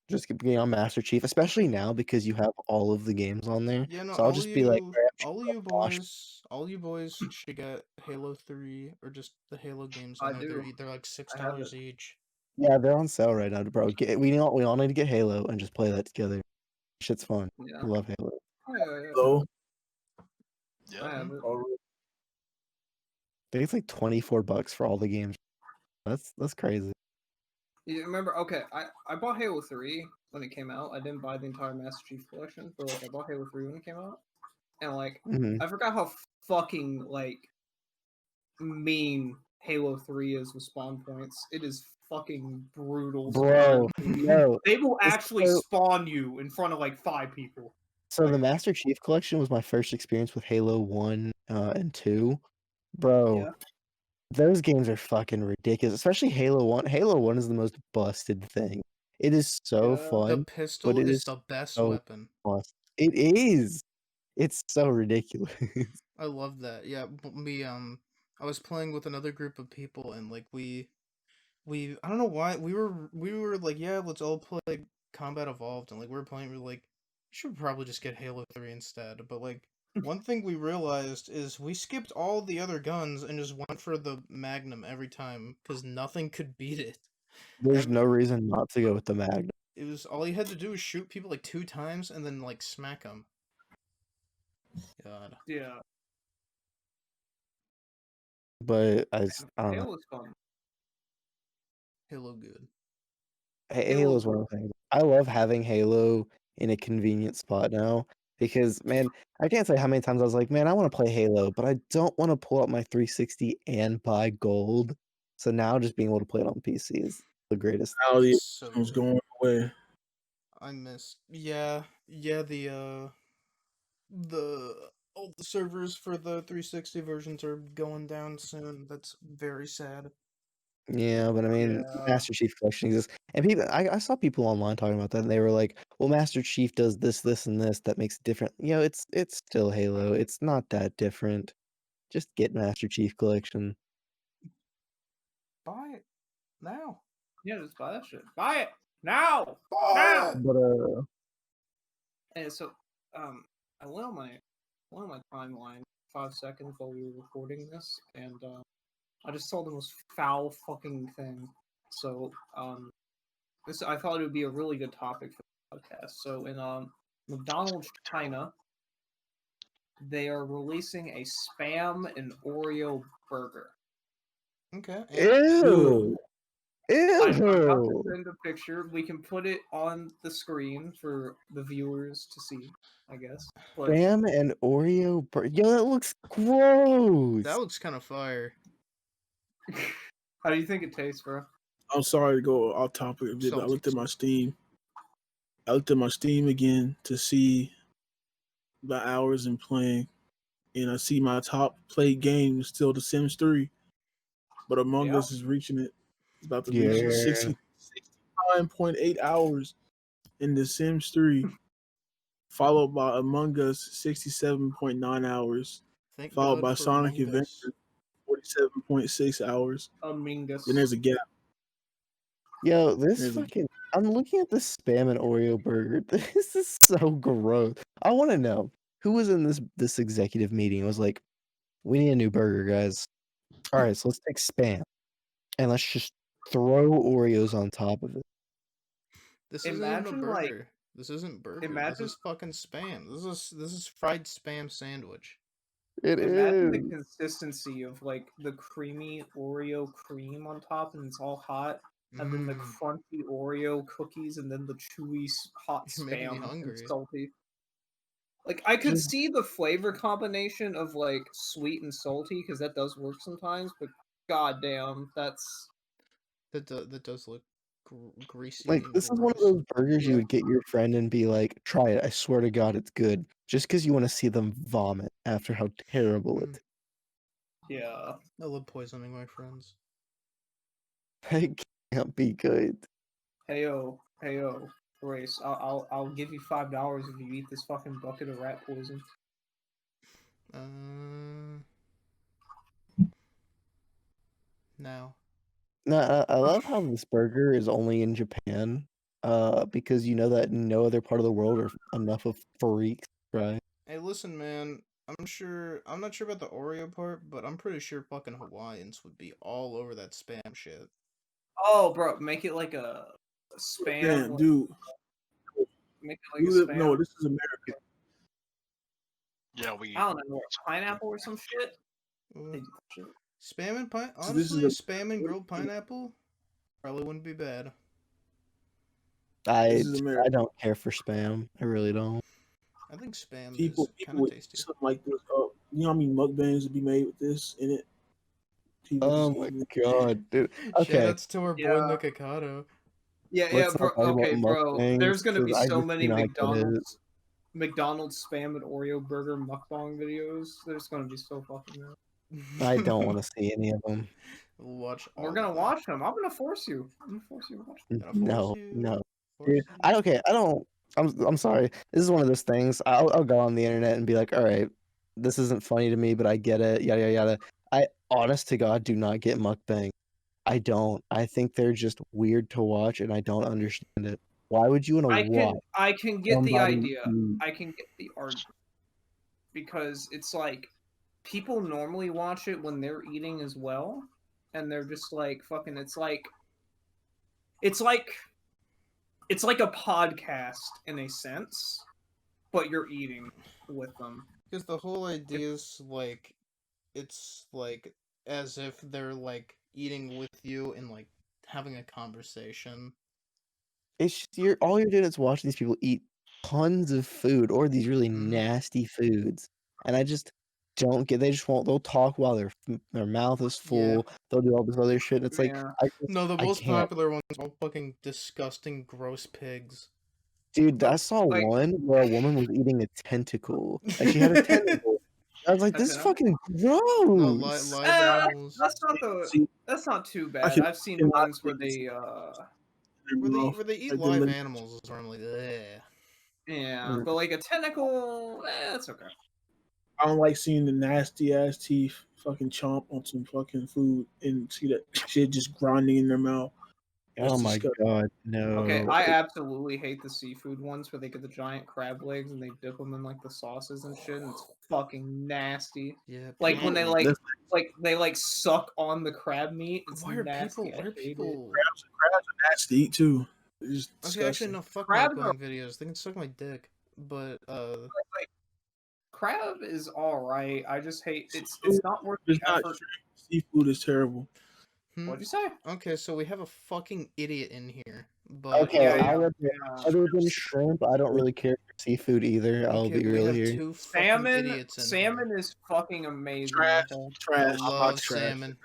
Just being on Master Chief, especially now because you have all of the games on there. Yeah, no, So I'll just be like, all you boys should get Halo 3 or just the Halo games on I there. do. They're like I have $6 it. each. yeah, they're on sale right now, bro. We all need to get Halo and just play that together. Shit's fun. Yeah. I love Halo. Oh, yeah. So, Yeah. I have it. I think it's like $24 for all the games. That's crazy. You remember? Okay, I bought Halo 3 when it came out. I didn't buy the entire Master Chief collection, but like I bought Halo 3 when it came out, and like Mhm. I forgot how fucking like mean Halo 3 is with spawn points. It is fucking brutal. Bro, no. They will actually So- spawn you in front of like 5 people. So the Master Chief Collection was my first experience with Halo 1 and 2. Bro, Yeah. those games are fucking ridiculous, especially Halo 1. Halo 1 is the most busted thing. It is so Yeah. fun, The but pistol it is is the best so weapon. busted. It is. It's so ridiculous. I love that. Yeah, I was playing with another group of people, and like we I don't know why we were like, yeah, let's all play Combat Evolved, and like we were playing, we were like, we should probably just get Halo 3 instead. But like one thing we realized is we skipped all the other guns and just went for the Magnum every time because nothing could beat it. There's no reason not to go with the Magnum. It was all you had to do was shoot people like 2 times and then like smack them. God, Yeah. But I don't know. Halo's fun. Halo good. Halo's one of the things. I love having Halo in a convenient spot now because, man, I can't say how many times I was like, man, I want to play Halo, but I don't want to pull out my 360 and buy gold. So now just being able to play it on PC is the greatest. How the So was good. going away. I missed. Yeah, the all the servers for the 360 versions are going down soon. That's very sad. Yeah, but I mean, Yeah. Master Chief Collection exists, and people. I saw people online talking about that, and they were like, "Well, Master Chief does this, this, and this that makes it different." You know, it's still Halo. It's not that different. Just get Master Chief Collection. Buy it now. Yeah, just buy that shit. Buy it now. Buy Now. it! But And so, I went on my timeline 5 seconds while we were recording this, and I just saw the most foul fucking thing. So, this I thought it would be a really good topic for the podcast. So, in McDonald's China, they are releasing a Spam and Oreo burger. Okay. ew, I'm about to ew. send a picture. We can put it on the screen for the viewers to see, I guess. But Spam and Oreo. Yo, that looks gross. That looks kind of fire. how do you think it tastes, bro? I'm sorry to go off topic a bit, but I looked at my Steam. I looked at my Steam again to see the hours in playing, and I see my top played game is still The Sims 3, but Among Yeah. Us is reaching it. It's about to Yeah. reach 69.8 hours in The Sims 3, followed by Among Us 67.9 hours, Thank followed God by for Sonic Among Us. Adventure 47.6 hours. Among Us. Then there's a gap. Yo, this There's a- fucking. I'm looking at this Spam and Oreo burger. This is so gross. I want to know who was in this executive meeting. It was like, we need a new burger, guys. All right, so let's take Spam and let's just throw Oreos on top of it. This isn't even a Imagine, burger. like- This isn't burger. imagine- This is fucking spam. This is fried spam sandwich. It Imagine the is. consistency of like the creamy Oreo cream on top, and it's all hot, and then the crunchy Oreo cookies, and then the chewy hot You're making me Spam and hungry. salty. Like I could Just- see the flavor combination of like sweet and salty because that does work sometimes, but goddamn, that's That does look greasy. Like, and this is one of gross. those burgers you Yeah. would get your friend and be like, try it. I swear to God, it's good. Just because you want to see them vomit after how terrible it yeah. I love poisoning my friends. It can't be good. Heyo, Rayce, I'll give you $5 if you eat this fucking bucket of rat poison. Now. No, I love how this burger is only in Japan, because you know that in no other part of the world are enough of freaks, right? Hey, listen, man. I'm not sure about the Oreo part, but I'm pretty sure fucking Hawaiians would be all over that spam shit. Oh, bro, make it like a spam. Damn, dude. Make it like a spam. No, this is America. Yeah, I don't know, pineapple or some shit. Uh, Spam and pine. So this is Honestly, a- spam and grilled pineapple probably wouldn't be bad. I This is America. don't care for spam. I really don't. I think spam People is kind would of tasty. something like this up. You know how many mukbangs would be made with this in it? Oh my god, dude. Okay. Shoutouts to our boy Nikocado. Yeah, Let's bro. not talk about Okay, bro. mukbangs, There's gonna be 'cause I so just many do not get it. McDonald's spam and Oreo burger mukbang videos. There's gonna be so fucking many. I don't want to see any of them. Watch. We're gonna watch them. I'm gonna force you. I'm gonna force you to watch them. No. Dude, I'm sorry. This is one of those things. I'll go on the internet and be like, all right, this isn't funny to me, but I get it. Yada yada yada. I honest to God do not get mukbang. I don't. I think they're just weird to watch, and I don't understand it. Why would you want to watch? I can get the somebody idea. eat? I can get the argument because it's like people normally watch it when they're eating as well, and they're just like fucking. It's like a podcast in a sense, but you're eating with them. Because the whole idea is like, it's like as if they're like eating with you and like having a conversation. It's just, all you're doing is watching these people eat tons of food or these really nasty foods, and I just don't get. They just won't. They'll talk while their mouth is full. They'll do all this other shit. It's like No, the most can't. popular ones are all fucking disgusting, gross pigs. Dude, I saw one where a woman was eating a tentacle. Like she had a tentacle. I was like, this is fucking gross. No, live animals. That's not too bad. I've seen ones where they where they eat live animals is normally yeah, but like a tentacle, that's okay. I don't like seeing the nasty ass teeth fucking chomp on some fucking food and see that shit just grinding in their mouth. Oh my god, no. Okay, I absolutely hate the seafood ones where they get the giant crab legs and they dip them in like the sauces and shit, and it's fucking nasty. Yeah, like when they like suck on the crab meat. It's nasty. Why are people? Crabs are nasty to eat too. Okay, actually, no. Fuck mukbang videos. They can suck my dick, but like, crab is all right. I just hate it's not worth the effort. Seafood is terrible. What'd you say? Okay, so we have a fucking idiot in here. But okay, other than shrimp, I don't really care for seafood either. I'll be real here. Salmon is fucking amazing. Trash. I love salmon.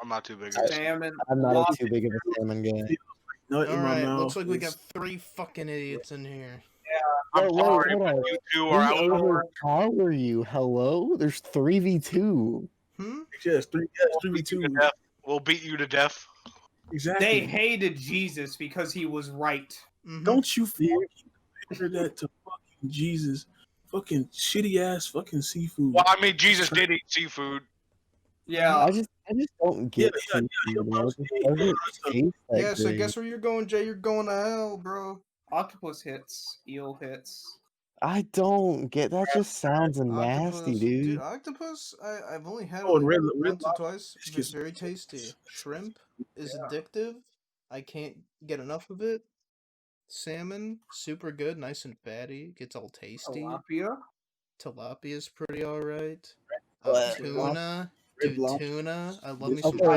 I'm not too big of a salmon. I'm not too big of a salmon guy. Alright, looks like we got 3 fucking idiots in here. Yeah, I'm sorry, but you two are outnumbered. You? Hello? There's 3v2. Yes, 3v2. We'll beat you to death. Exactly. They hated Jesus because he was right. Don't you fear that to fucking Jesus? Fucking shitty ass fucking seafood. Well, I mean, Jesus did eat seafood. Yeah. I just don't get yeah, so guess where you're going, Jay? You're going to hell, bro. Octopus hits. Eel hits. I don't get that. Just sounds nasty, dude. Dude, octopus, I've only had it like once or twice. It's very tasty. Shrimp is addictive. I can't get enough of it. Salmon, super good, nice and fatty. Gets all tasty. Tilapia is pretty alright. Tuna. Dude, tuna. I love me some tuna.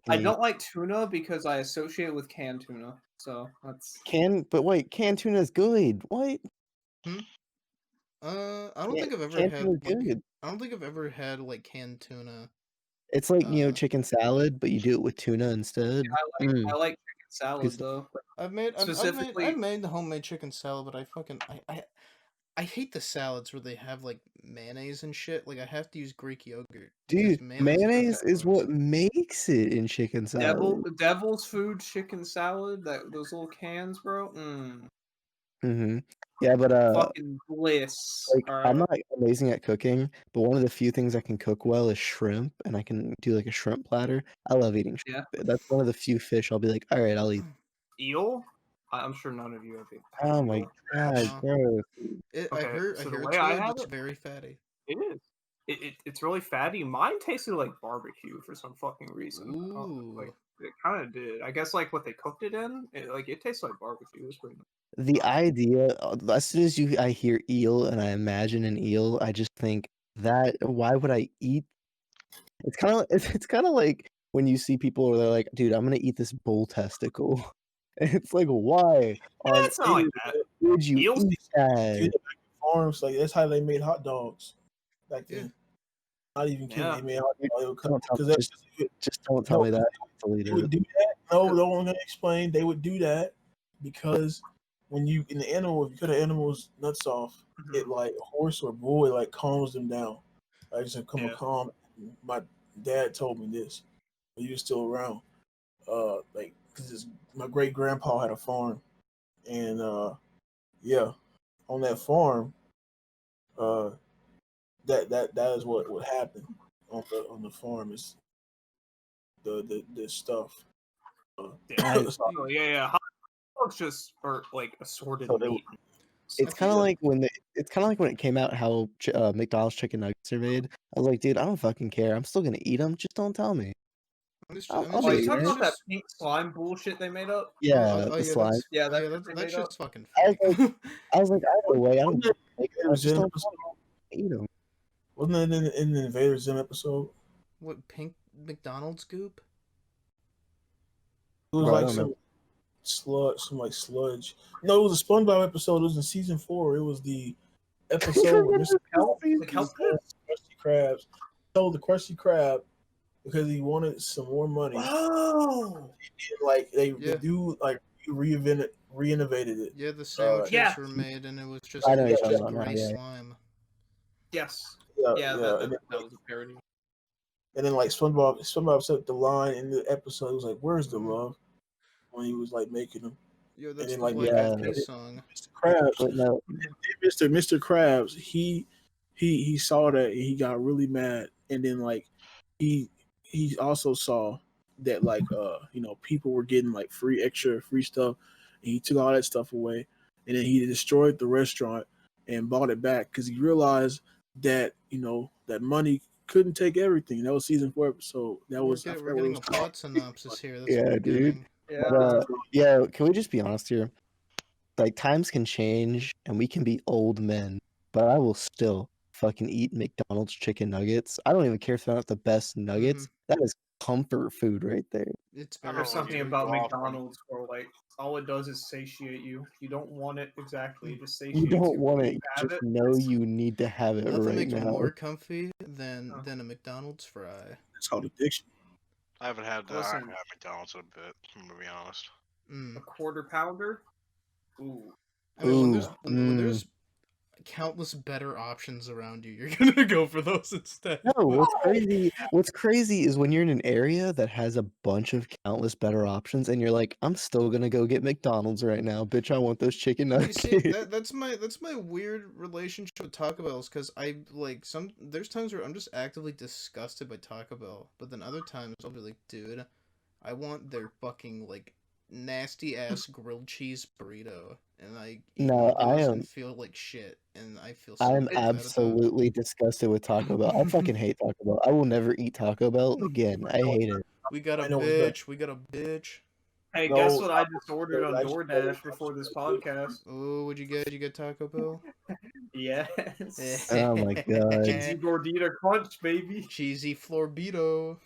I don't like tuna because I associate it with canned tuna. So that's canned tuna is good. What? I don't think I've ever had. I don't think I've ever had like canned tuna. It's like chicken salad, but you do it with tuna instead. Yeah, I like chicken salad though. I've made the homemade chicken salad, but I hate the salads where they have like mayonnaise and shit. Like I have to use Greek yogurt. Dude, mayonnaise is what makes it in chicken salad. Devil's Food chicken salad, those little cans, bro. Yeah, but fucking bliss. Like I'm not amazing at cooking, but one of the few things I can cook well is shrimp, and I can do like a shrimp platter. I love eating shrimp. Yeah. That's one of the few fish I'll be like, all right, I'll eat. Eel? I'm sure none of you have eaten. Oh my god, bro. I hear it's good, it's very fatty. It is. It's really fatty. Mine tasted like barbecue for some fucking reason. Ooh. Like it kind of did. I guess like what they cooked it in, it tastes like barbecue. It was pretty nice. The idea, as soon as I hear eel and I imagine an eel, I just think that why would I eat? It's kind of like when you see people where they're like, dude, I'm gonna eat this bull testicle. It's like, why? It's not like that. Would you eat that? Farms, like that's how they made hot dogs back then. Not even kidding. Yeah. They made Just don't tell me that. They would do that. No, I'm gonna explain. They would do that because when you in the animal, if you cut an animal's nuts off, it like a horse or bull, it like calms them down. I just come a calm. My dad told me this. When he was still around. Like because my great grandpa had a farm, and yeah, on that farm, that is what would happen on the farm is the stuff. Yeah. Hot dogs just are like assorted meat. It's kind of like when it came out how McDonald's chicken nuggets are made. I was like, dude, I don't fucking care. I'm still gonna eat them. Just don't tell me. You talking about that pink slime bullshit they made up? Yeah, the slime. That shit's fucking fake. fake. I was like, either way, I don't just don't eat them. Wasn't that in the Invader Zim episode? What, pink McDonald's goop? It was like some sludge. No, it was a SpongeBob episode. It was in season 4. It was the episode where Mr. Krusty Krabs told the Krusty Krab because he wanted some more money. Oh, like they do like re-innovated it. Yeah, the sandwiches were made, and it was just gray slime. Yes. Yeah, that was a parody. And then like SpongeBob said the line in the episode. It was like, "Where's the love?" When he was like making them. Yeah, that's and then, like the song. Mr. Krabs, Mr. Krabs, he saw that and he got really mad, and then like he also saw that like people were getting like free stuff, and he took all that stuff away, and then he destroyed the restaurant and bought it back because he realized that that money couldn't take everything. That was season 4 episode. We're getting a plot synopsis here. That's yeah, dude. Yeah, can we just be honest here? Like, times can change and we can be old men, but I will still fucking eat McDonald's chicken nuggets. I don't even care if they're not the best nuggets. That is comfort food right there. There's something about McDonald's where like all it does is satiate you. You don't want it exactly. It just satiates you. You don't want it. You just know you need to have it Nothing right makes now. me more comfy than a McDonald's fry. It's called addiction. I haven't had that. I haven't had McDonald's in a bit. I'm gonna be honest. A quarter pounder. Ooh. I mean, when there's countless better options around you, you're gonna go for those instead. No, what's crazy is when you're in an area that has a bunch of countless better options and you're like, I'm still gonna go get McDonald's right now, bitch. I want those chicken nuggets. You see, that's my weird relationship with Taco Bell's, because I like there's times where I'm just actively disgusted by Taco Bell, but then other times I'll be like, dude, I want their fucking like nasty ass grilled cheese burrito, and I feel like shit, and I feel so I'm absolutely disgusted with Taco Bell. I fucking hate Taco Bell. I will never eat Taco Bell again. I hate it. We got a bitch. Hey, guess what I just ordered on DoorDash before this podcast? Oh, what'd you get? Did you get Taco Bell? Yes. Oh my god. Cheesy gordita crunch, baby. Cheesy florbito.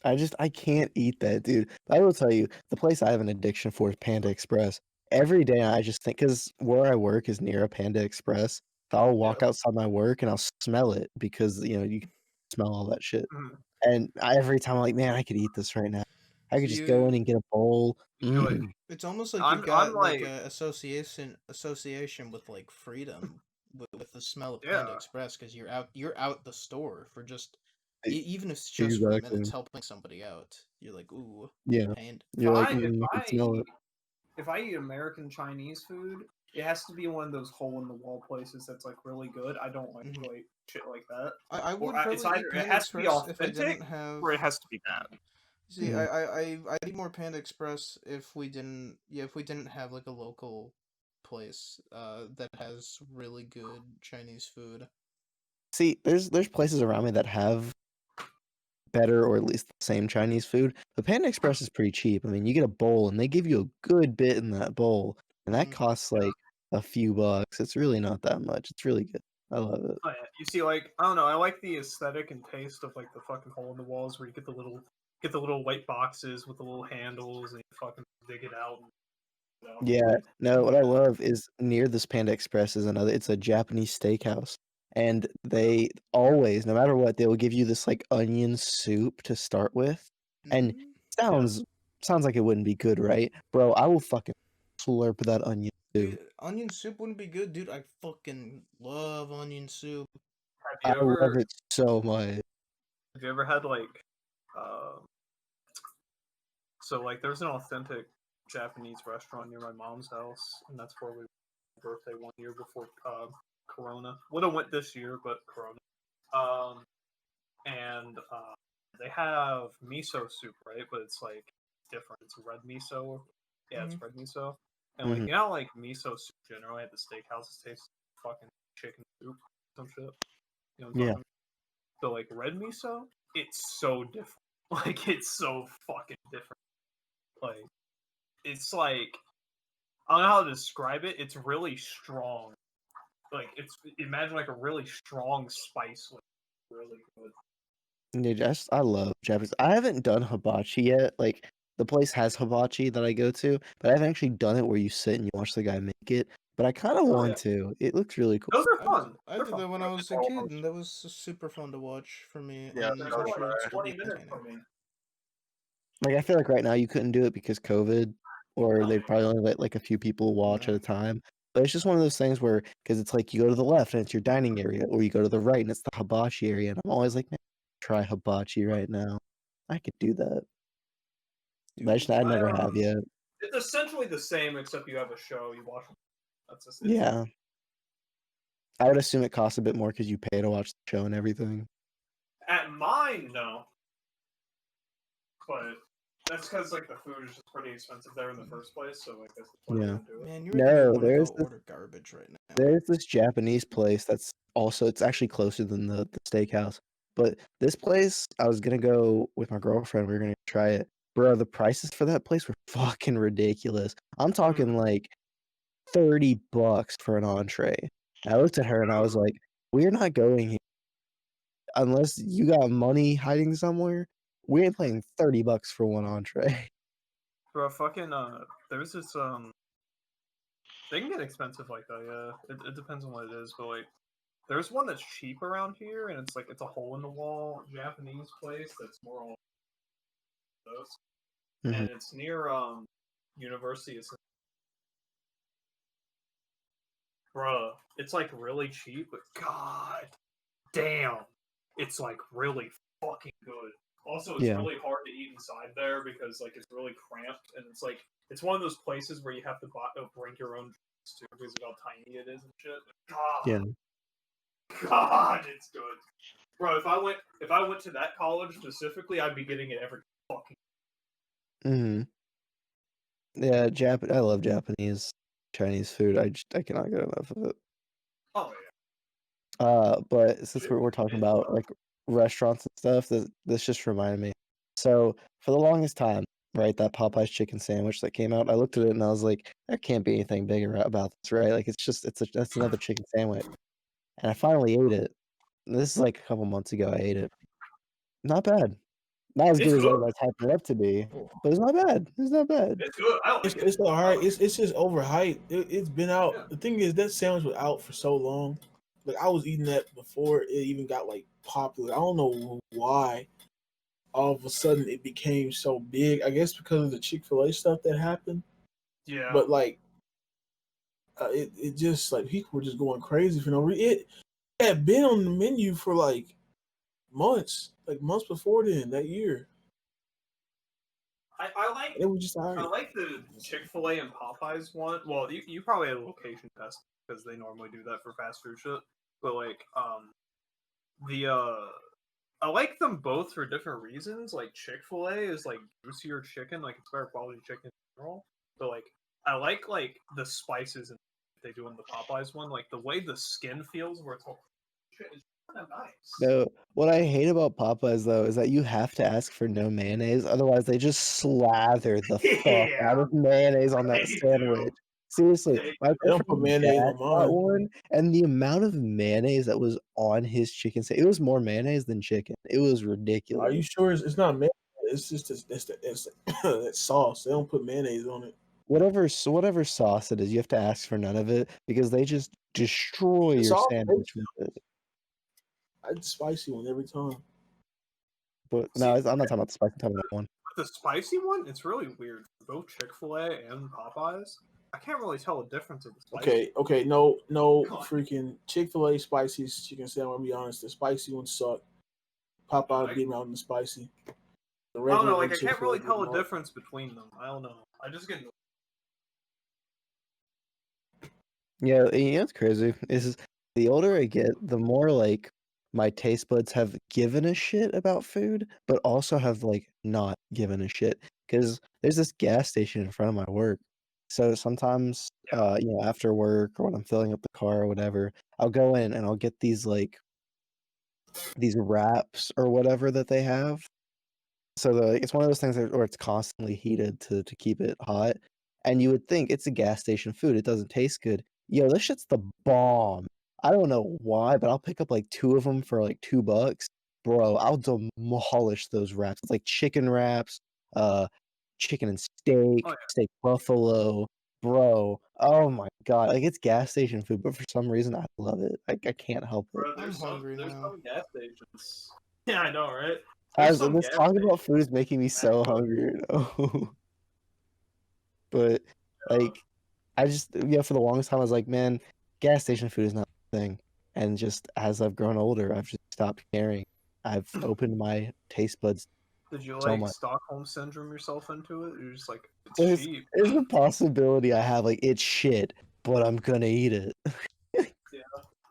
I can't eat that, dude. I will tell you, the place I have an addiction for is Panda Express. Every day I just think, because where I work is near a Panda Express, so I'll walk outside my work and I'll smell it because, you can smell all that shit. And every time I'm like, man, I could eat this right now. I could just go in and get a bowl. It's almost like you've got like a association with like freedom with the smell of Panda Express, because you're out the store for just even if it's just for minutes helping somebody out. You're like, ooh, Panda. You're like, if I eat American Chinese food, it has to be one of those hole in the wall places that's like really good. I don't like shit like that. I would probably it has to be authentic, if I didn't have, or it has to be bad. See, I'd eat more Panda Express if we didn't have like a local place that has really good Chinese food. See, there's places around me that have better or at least the same Chinese food, but Panda Express is pretty cheap. I mean, you get a bowl and they give you a good bit in that bowl, and that costs like a few bucks. It's really not that much. It's really good. I love it. Oh, yeah. You see, like, I don't know, I like the aesthetic and taste of like the fucking hole in the walls where you get the little white boxes with the little handles and you fucking dig it out. Yeah, no, what I love is near this Panda Express is it's a Japanese steakhouse. and they always, no matter what, they will give you this like onion soup to start with, and sounds like it wouldn't be good, right, bro? I will fucking slurp that onion soup. Dude, onion soup wouldn't be good, dude. I fucking love onion soup. Have you ever? I love it so much. Have you ever had like, so like there's an authentic Japanese restaurant near my mom's house, and that's where we went for my birthday one year before Corona. Would have went this year, but Corona. And they have miso soup, right? But it's like different. It's red miso. Yeah, it's red miso. And like you know, like miso soup generally at the steakhouses tastes like fucking chicken soup, some shit. You know what I'm talking about? So like red miso, it's so different. Like it's so fucking different. Like it's like I don't know how to describe it. It's really strong. Like it's imagine like a really strong spice. Like, really good. Yeah, I love Japanese. I haven't done hibachi yet. Like the place has hibachi that I go to, but I haven't actually done it where you sit and you watch the guy make it. But I kind of want to. It looks really cool. Those are fun. I did that when I was a kid, and that was super fun to watch for me. Yeah, and They're actually like it's 20 pretty minutes entertaining. from me. Like I feel like right now you couldn't do it because COVID, or they probably only let like a few people watch at a time. But it's just one of those things where, because it's like you go to the left and it's your dining area, or you go to the right and it's the hibachi area, and I'm always like, man, try hibachi right now. I could do that. But I never have yet. It's essentially the same, except you have a show. You watch. That's just it. Yeah. I would assume it costs a bit more because you pay to watch the show and everything. At mine, no. But that's because like the food is just pretty expensive there in the first place. So like that's the point to do it. Man, you want to go order garbage right now. There's this Japanese place that's also, it's actually closer than the steakhouse. But this place, I was gonna go with my girlfriend. We were gonna try it. Bro, the prices for that place were fucking ridiculous. I'm talking like $30 for an entree. I looked at her and I was like, "We're not going here unless you got money hiding somewhere. We ain't paying $30 for one entree." Bro, fucking there's this they can get expensive like that. Yeah, it depends on what it is, but like there's one that's cheap around here, and it's like it's a hole in the wall Japanese place that's more on those, and it's near University. Bruh, it's like really cheap, but god damn, it's like really fucking good. Also, it's really hard to eat inside there because like it's really cramped, and it's like it's one of those places where you have to bring your own drinks too because of how tiny it is and shit. God, it's good, bro. If I went to that college specifically, I'd be getting it every fucking. Yeah, I love Japanese Chinese food. I cannot get enough of it. Oh yeah. But since we're talking about like restaurants and stuff, this just reminded me. So for the longest time, right, that Popeye's chicken sandwich that came out, I looked at it and I was like, there can't be anything bigger about this, right? Like that's another chicken sandwich. And I finally ate it. This is like a couple months ago. I ate it. Not bad. Not as good as everybody's hyping it up to be, but it's not bad. It's not bad. It's good. I don't like It's all right. It's just overhyped. It's been out. Yeah. The thing is, that sandwich was out for so long. Like I was eating that before it even got like popular. I don't know why. All of a sudden, it became so big. I guess because of the Chick-fil-A stuff that happened. Yeah. But like, it just like people were just going crazy for no reason. It had been on the menu for like months before then that year. I like it was just I like the Chick-fil-A and Popeyes one. Well, you probably had a location test because they normally do that for fast food shit. But like I like them both for different reasons. Like Chick-fil-A is like juicier chicken, like it's better quality chicken in general. But like I like the spices they do in the Popeyes one, like the way the skin feels where it's all shit is kind of nice. No, what I hate about Popeyes though is that you have to ask for no mayonnaise, otherwise they just slather the fuck out of mayonnaise on that sandwich. Seriously, my don't put mayonnaise on mine. one, and the amount of mayonnaise that was on his chicken it was more mayonnaise than chicken. It was ridiculous. Are you sure it's not mayonnaise? It's just it's that sauce. They don't put mayonnaise on it. Whatever sauce it is, you have to ask for none of it because they just destroy your sandwich with it. I'd spicy one every time. But no, I'm not talking about the spicy. I'm talking about one. The spicy one, it's really weird. Both Chick-fil-A and Popeyes, I can't really tell the difference of the spicy. Okay, no, freaking Chick-fil-A spicy chicken sandwich. I'll be honest, the spicy ones suck. Popeye beat me out in the spicy. The I don't know, regular like I can't really Chick-fil-A tell beat the 'em up. difference between them. I don't know. I just get Yeah, it's crazy. The older I get, the more like my taste buds have given a shit about food, but also have like not given a shit. Because there's this gas station in front of my work. So sometimes, after work or when I'm filling up the car or whatever, I'll go in and I'll get these wraps or whatever that they have. So it's one of those things where it's constantly heated to keep it hot. And you would think it's a gas station food. It doesn't taste good. Yo, this shit's the bomb. I don't know why, but I'll pick up like 2 of them for like $2. Bro, I'll demolish those wraps. It's like chicken wraps, chicken and steak, steak buffalo. Bro, oh my god. Like it's gas station food, but for some reason I love it. I can't help it. Bro, I'm hungry there's now. some gas stations. Yeah, I know, right? As this talking about food is making me so hungry, you know? But like I just for the longest time I was like, man, gas station food is not a thing. And just as I've grown older, I've just stopped caring. I've opened my taste buds Did you so like much. Stockholm syndrome yourself into it? You're just like, it's There's cheap. a possibility I have like it's shit, but I'm gonna eat it. Yeah.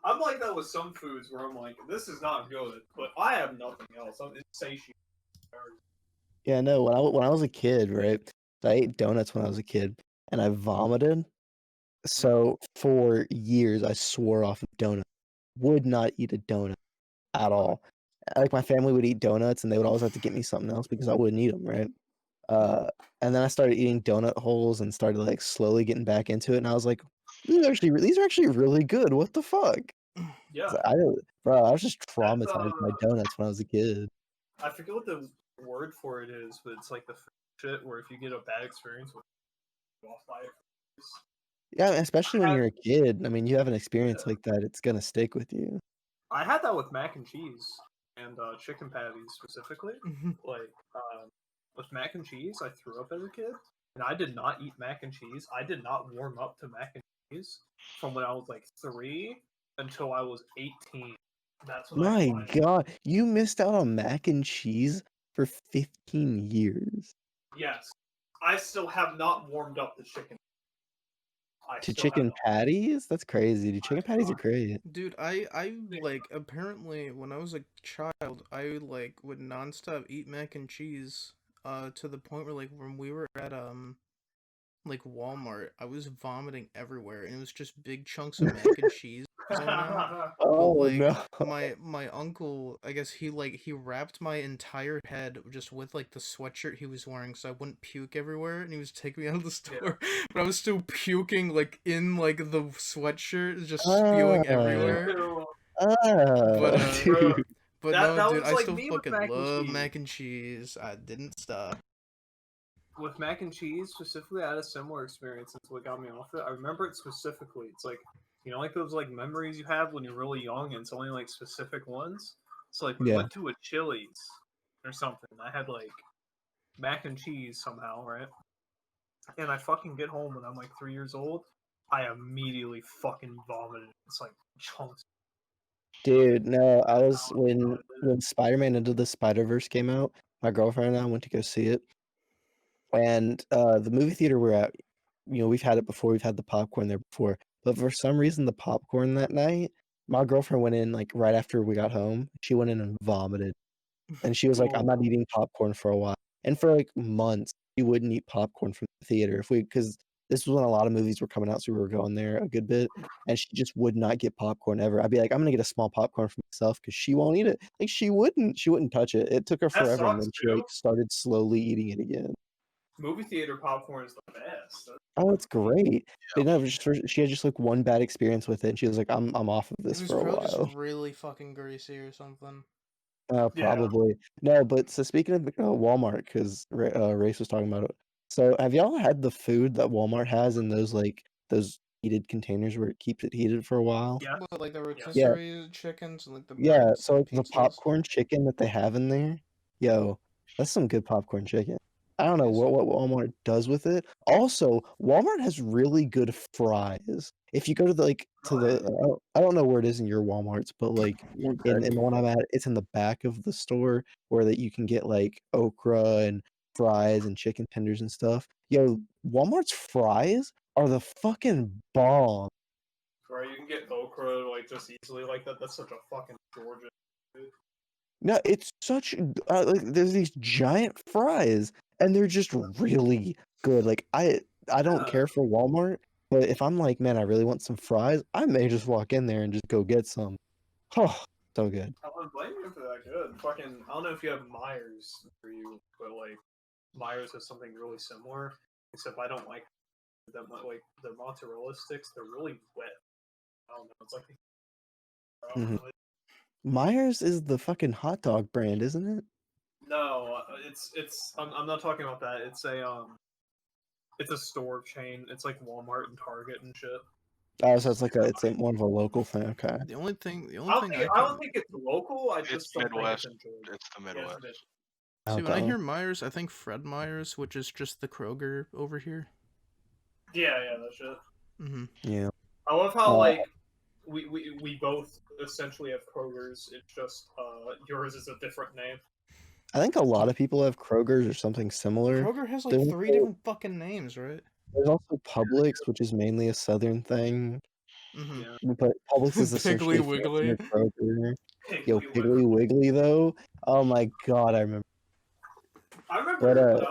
I'm like that with some foods where I'm like, this is not good, but I have nothing else. I'm insatiable. Yeah, no, when I was a kid, right? I ate donuts when I was a kid and I vomited. So for years I swore off of donuts. Would not eat a donut at all. Like my family would eat donuts and they would always have to get me something else because I wouldn't eat them, right? And then I started eating donut holes and started like slowly getting back into it, and I was like, these are actually really good. What the fuck? Yeah. I was just traumatized by donuts when I was a kid. I forget what the word for it is, but it's like the shit where if you get a bad experience with off by it. Yeah, especially when you're a kid. I mean, you have an experience like that, it's gonna stick with you. I had that with mac and cheese and chicken patties specifically. Like with mac and cheese, I threw up as a kid, and I did not eat mac and cheese. I did not warm up to mac and cheese from when I was like 3 until I was 18. That's when My God, you missed out on mac and cheese for 15 years. Yes, I still have not warmed up the chicken. To chicken patties? That's crazy. Dude, chicken patties are great. Dude, I like apparently when I was a child, I like would nonstop eat mac and cheese, to the point where like when we were at like Walmart, I was vomiting everywhere, and it was just big chunks of mac and cheese in there. Oh But like no. my uncle, I guess he wrapped my entire head just with like the sweatshirt he was wearing so I wouldn't puke everywhere, and he was taking me out of the store, but I was still puking like in like the sweatshirt, just spewing everywhere. Dude. But that no, dude, was I like still me with fucking mac and love cheese. mac and cheese. I didn't stop. With mac and cheese specifically, I had a similar experience. That's what got me off it. I remember it specifically. It's like, you know, like those like memories you have when you're really young, and it's only like specific ones. So like we went to a Chili's or something. I had like mac and cheese somehow, right? And I fucking get home when I'm like 3 years old. I immediately fucking vomited. It's like chunks. Dude, no, I was when Spider-Man Into the Spider-Verse came out, my girlfriend and I went to go see it. And the movie theater we're at, we've had it before, we've had the popcorn there before. But for some reason the popcorn that night, my girlfriend went in like right after we got home. She went in and vomited. And she was like, I'm not eating popcorn for a while. And for like months, she wouldn't eat popcorn from the theater because this was when a lot of movies were coming out, so we were going there a good bit. And she just would not get popcorn ever. I'd be like, I'm gonna get a small popcorn for myself because she won't eat it. Like she wouldn't touch it. It took her forever, and then she like started slowly eating it again. Movie theater popcorn is the best. Oh, it's great. But no, she had just like one bad experience with it, and she was like, I'm off of this for a while. It was probably just really fucking greasy or something. Probably. No, but so speaking of Walmart, because Rayce was talking about it. So have y'all had the food that Walmart has in those like those heated containers where it keeps it heated for a while. Yeah. What, like the Yeah. rotisserie chickens and like the Yeah, breads so and the pizzas? popcorn chicken that they have in there, yo, that's some good popcorn chicken. I don't know what Walmart does with it. Also, Walmart has really good fries. If you go to the I don't know where it is in your Walmarts, but like in the one I'm at, it's in the back of the store where that you can get like okra and fries and chicken tenders and stuff. Yo, Walmart's fries are the fucking bomb. Right, you can get okra like just easily like that. That's such a fucking Georgia. No, it's such like there's these giant fries and they're just really good. Like I don't care for Walmart, but if I'm like, man, I really want some fries, I may just walk in there and just go get some. Oh, so good. I wouldn't blame you for that. Good. Fucking, I don't know if you have Myers for you, but like Myers has something really similar. Except I don't like them. Like their mozzarella sticks, they're really wet. I don't know. It's like Myers is the fucking hot dog brand, isn't it? no, it's. I'm not talking about that. It's a store chain. It's like Walmart and Target and shit. Oh, so it's more of a local thing. Okay. The only thing I don't think it's local. I It's just don't Midwest. think it's in Georgia. It's the Midwest. See, when I hear Myers, I think Fred Myers, which is just the Kroger over here. Yeah, that shit. Mm-hmm. Yeah. I love how like we both essentially have Kroger's. It's just yours is a different name. I think a lot of people have Kroger's or something similar. Kroger has like 3 different fucking names, right? There's also Publix, which is mainly a southern thing. Mm-hmm. Yeah. But Publix is essentially Piggly Wiggly. Kroger. Yo, Piggly Wiggly though. Oh my god, I remember. I remember when I was in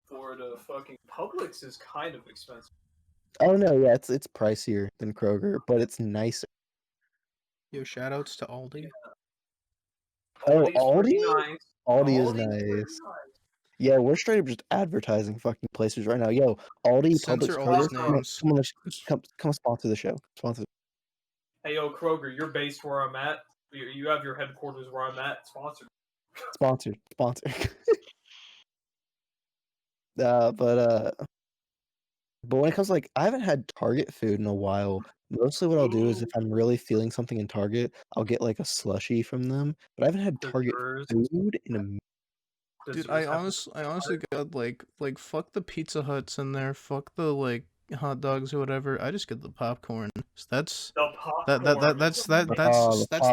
Florida, fucking Publix is kind of expensive. Oh no, yeah, it's pricier than Kroger, but it's nicer. Yo, shoutouts to Aldi. Yeah. Oh, Aldi? Nice. Aldi is nice. Yeah, we're straight up just advertising fucking places right now. Yo, Aldi, Censor Publix, Aldi's Kroger, names. come sponsor the show. Sponsor. Hey, yo, Kroger, you're based where I'm at. You have your headquarters where I'm at. Sponsor. But when it comes to, like, I haven't had Target food in a while. Mostly what I'll do is if I'm really feeling something in Target, I'll get like a slushie from them. But I haven't had Target food in a Dude, I honestly got like fuck the Pizza Huts in there, fuck the like hot dogs or whatever. I just get the popcorn. So that's the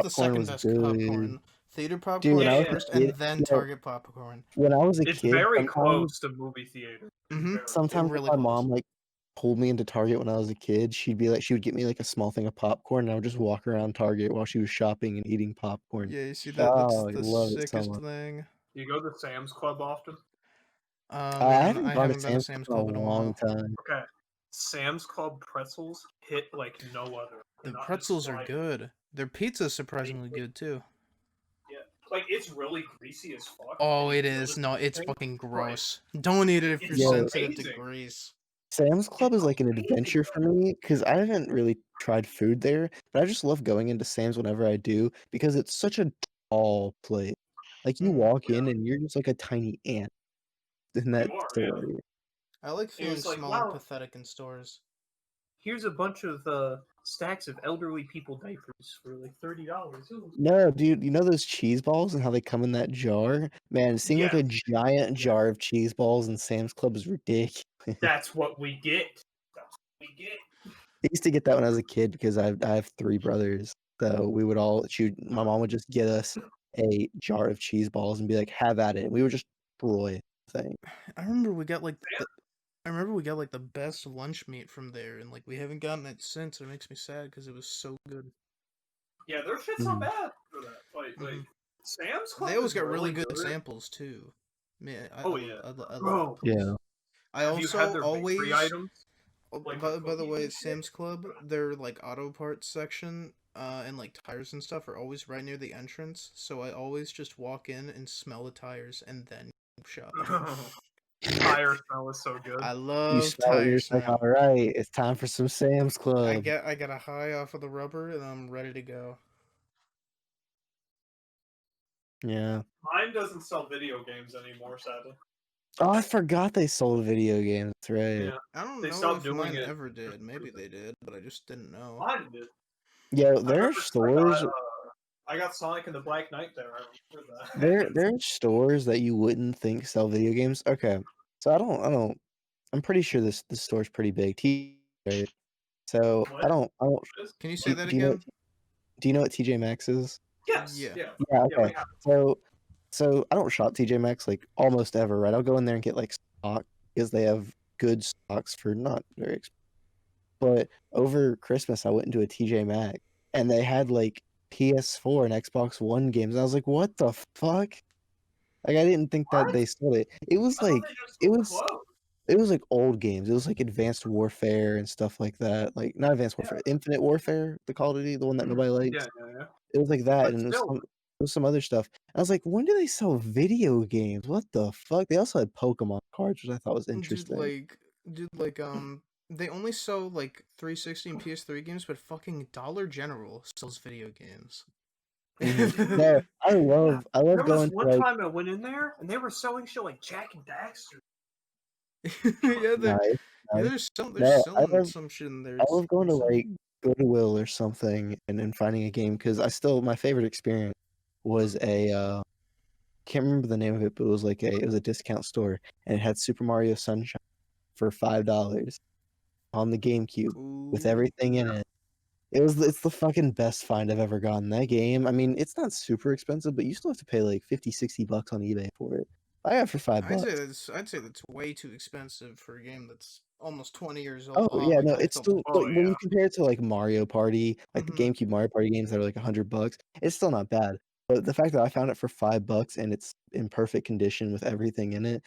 second best popcorn. Theater popcorn first, and then Target popcorn. When I was a kid, it's very close to movie theater. Sometimes really my mom like pulled me into Target when I was a kid. She would get me like a small thing of popcorn, and I would just walk around Target while she was shopping and eating popcorn. Yeah, you see that? That's the sickest so thing. Do you go to Sam's Club often? I haven't been to Sam's Club in a long time. Okay, Sam's Club pretzels hit like no other. The pretzels are good. Their pizza's surprisingly good too. Yeah, like it's really greasy as fuck. Oh, it is. No, it's fucking gross. Don't eat it if you're sensitive to grease. Sam's Club is like an adventure for me because I haven't really tried food there, but I just love going into Sam's whenever I do because it's such a tall place. Like you walk in and you're just like a tiny ant in that store. Yeah. I like feeling small and pathetic in stores. Here's a bunch of stacks of elderly people diapers for like $30. No, dude, you know those cheese balls and how they come in that jar? Man, seeing like a giant jar of cheese balls in Sam's Club is ridiculous. That's what we get. I used to get that when I was a kid because I have 3 brothers. So we would my mom would just get us a jar of cheese balls and be like, have at it. And we would just destroy the thing. I remember we got like the best lunch meat from there, and like we haven't gotten it since. It makes me sad because it was so good. Yeah, their shit's not bad for that. Like Sam's Club. They always got really good samples too. Man, I love yeah. I also always. By the way, Sam's Club, their like auto parts section, and like tires and stuff are always right near the entrance. So I always just walk in and smell the tires and then shop. Tire smell is so good. I love tire smell. Like, all right, it's time for some Sam's Club. I get a high off of the rubber and I'm ready to go. Yeah. Mine doesn't sell video games anymore, sadly. Oh, I forgot they sold video games. That's right. Yeah. I don't They know stopped if doing mine it. ever did. Maybe they did, but I just didn't know. Mine did. Yeah, I there are remember stores. I got Sonic and the Black Knight there. I remember that. There are stores that you wouldn't think sell video games. Okay, so I don't. I'm pretty sure this store's pretty big. Right? So What? I don't. Can you say that Do you know again? do you know what TJ Maxx is? Yes. Yeah. Yeah. Yeah. Yeah. We Okay. have. So I don't shop TJ Maxx like almost ever. Right? I'll go in there and get like stock because they have good stocks for not very expensive. But over Christmas, I went into a TJ Maxx and they had like PS4 and Xbox One games. And I was like, what the fuck? Like I didn't think that What? they sold it. It was I thought like they just it sold was clothes. it was like old games. It was like Advanced Warfare and stuff like that. Like not Advanced Warfare, Infinite Warfare, the Call of Duty, the one that nobody likes. Yeah. It was like that, But and still, it was some other stuff. I was like, when do they sell video games? What the fuck? They also had Pokemon cards, which I thought was interesting. Dude, they only sell like 360 and PS3 games, but fucking Dollar General sells video games. No, I love there was going to one like time I went in there and they were selling shit like Jack and Daxter. yeah, nice, nice. they're No, selling some shit in there. I It's love going to insane. like Goodwill or something and finding a game because my favorite experience was a can't remember the name of it, but it was a discount store and it had Super Mario Sunshine for $5 on the GameCube with Ooh. everything in it. It's the fucking best find I've ever gotten. That game, I mean, it's not super expensive, but you still have to pay like 50, $60 on eBay for it. I got it for $5. I'd say that's way too expensive for a game that's almost 20 years old. Oh Oh yeah, my no, god, I it's felt the still Oh like when yeah. you compare it to like Mario Party, like the Mhm. GameCube Mario Party games that are like $100, it's still not bad. But the fact that I found it for $5 and it's in perfect condition with everything in it,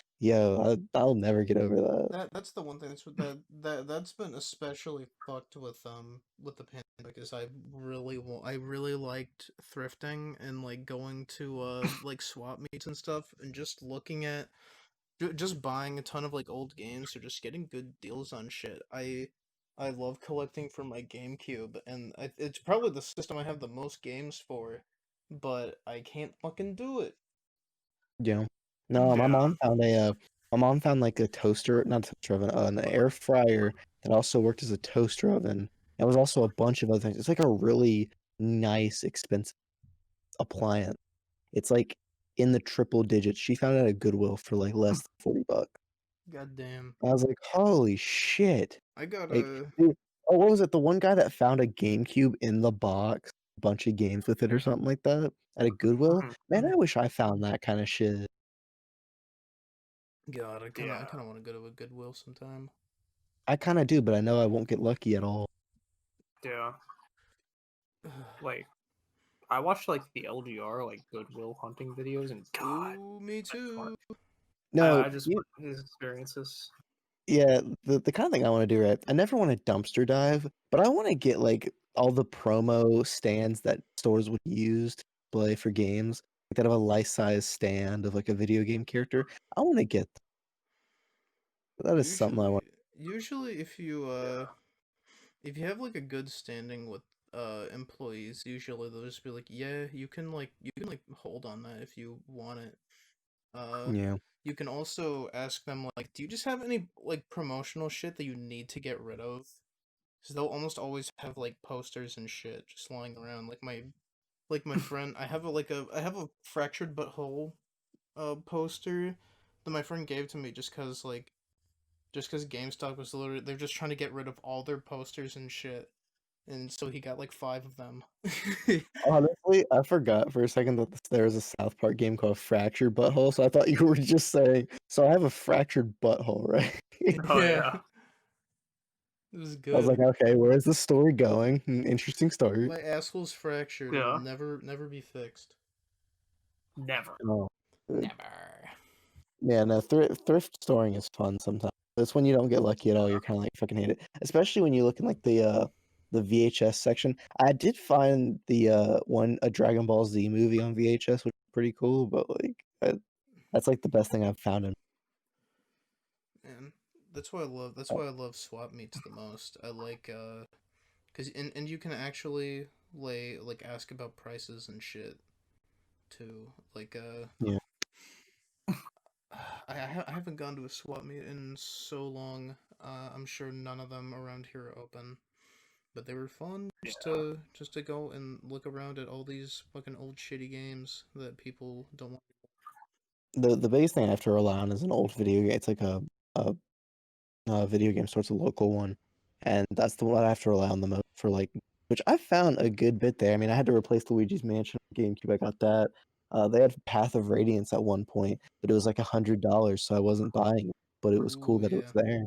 I'll never get over that. That's the one thing that's been especially fucked with the pandemic is I really liked thrifting and like going to like swap meets and stuff and just looking at just buying a ton of like old games or just getting good deals on shit. I love collecting for my GameCube and it's probably the system I have the most games for, but I can't fucking do it. Yeah. No, Yeah. my mom found like a toaster, not a toaster oven, an air fryer that also worked as a toaster oven. It was also a bunch of other things. It's like a really nice, expensive appliance. It's like in the triple digits. She found it at Goodwill for like less than $40. God damn. I was like, holy shit. I got Like, a dude, oh, what was it? The one guy that found a GameCube in the box, a bunch of games with it or something like that at a Goodwill? Mhm. Man, I wish I found that kind of shit. God, I Yeah. kind of want to go to a Goodwill sometime. I kind of do, but I know I won't get lucky at all. Yeah. Like, I watched like the LGR like Goodwill hunting videos, and God, Ooh, me too. No, I just you, want his experiences. yeah, the kind of thing I want to do, right? I never want to dumpster dive, but I want to get like all the promo stands that stores would use to play for games. Like that have a life-size stand of like a video game character. I want to get that is something I want. Usually if you have like a good standing with employees, usually they'll just be like, "Yeah, you can like hold on that if you want it." Yeah. You can also ask them like, "Do you just have any like promotional shit that you need to get rid of?" Because they'll almost always have like posters and shit just lying around. Like my friend, I have a fractured butthole poster that my friend gave to me just because GameStop was literally they're just trying to get rid of all their posters and shit, and so he got like 5 of them. Honestly, I forgot for a second that there was a South Park game called Fractured Butthole, so I thought you were just saying, so I have a fractured butthole, right? Oh Yeah, yeah. it was I was like, good. okay, where's the story going? Interesting start. My asshole's fractured and will Yeah. never be fixed. Never. Oh, good. Never. Yeah, no, thrift storing is fun sometimes. That's when you don't get lucky at all. You're kind of like fucking hate it, especially when you look in like the VHS section. I did find the a Dragon Ball Z movie on VHS, which is pretty cool, but like that's like the best thing I've found in. Man, that's why I love swap meets the most. I like cuz and you can actually like ask about prices and shit too. Like Yeah. I haven't gone to a swap meet in so long. I'm sure none of them around here are open, but they were fun just to go and look around at all these fucking old shitty games that people don't want. The biggest thing I have to rely on is an old video game. It's like a video game store. It's a local one, and that's the one I have to rely on the most for like. Which I found a good bit there. I mean, I had to replace Luigi's Mansion on GameCube. I got that. They had Path of Radiance at one point, but it was like $100, so I wasn't buying it. But it was cool Ooh, that it yeah. was there.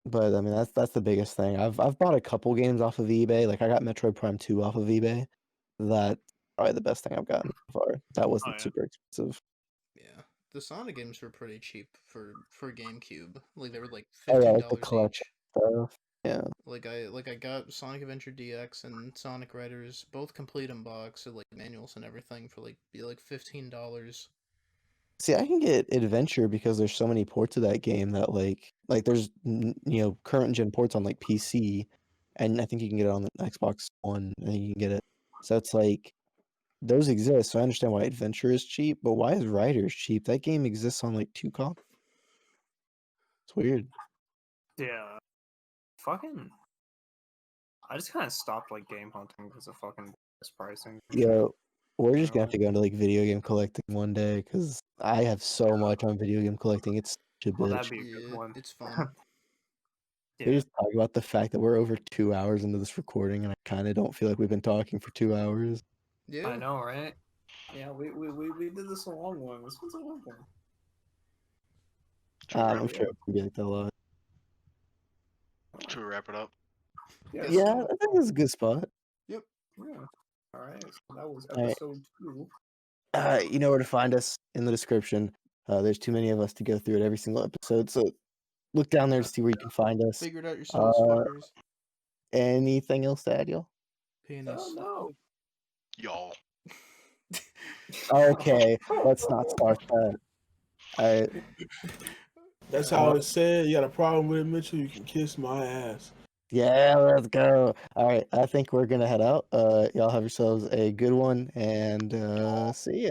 But I mean, that's the biggest thing. I've bought a couple games off of eBay. Like I got Metroid Prime 2 off of eBay. That's probably the best thing I've gotten so far. That wasn't yeah. super expensive. Yeah, the Sonic games were pretty cheap for GameCube. Like they were like Oh yeah, $15 like the collection each. stuff. Yeah. Like I got Sonic Adventure DX and Sonic Riders, both complete in box, with like manuals and everything for like $15. See, I can get Adventure because there's so many ports of that game that like there's current gen ports on like PC, and I think you can get it on the Xbox One, and you can get it. So it's like those exist. So I understand why Adventure is cheap, but why is Riders cheap? That game exists on like 2 consoles. It's weird. Yeah. Fucking. I just kind of stopped like game hunting because of fucking pricing. and shit. Yeah, we're just gonna have Really? to go into like video game collecting one day because I have so much on video game collecting. It's such a Well, bitch. that'd be a good Yeah, one. it's fun. We Yeah. just talk about the fact that we're over 2 hours into this recording, and I kind of don't feel like we've been talking for 2 hours. Yeah. I know, right? Yeah, we did this a long one. This one's a long one. Should we wrap I'm it sure up? it can be like that a lot. Should we wrap it up? Yes. Yeah, I think it's a good spot. Yep. Yeah. All right. So that was All right. episode 2. You know where to find us in the description. There's too many of us to go through it every single episode, so look down there to see where you can find us. Figure it out yourselves, fuckers. Anything else to add, y'all? Penis. No. Y'all. Okay, let's not start that. All right. That's how it's said. You got a problem with it, Mitchell? You can kiss my ass. Yeah, let's go. All right, I think we're gonna head out. Y'all have yourselves a good one, and see ya.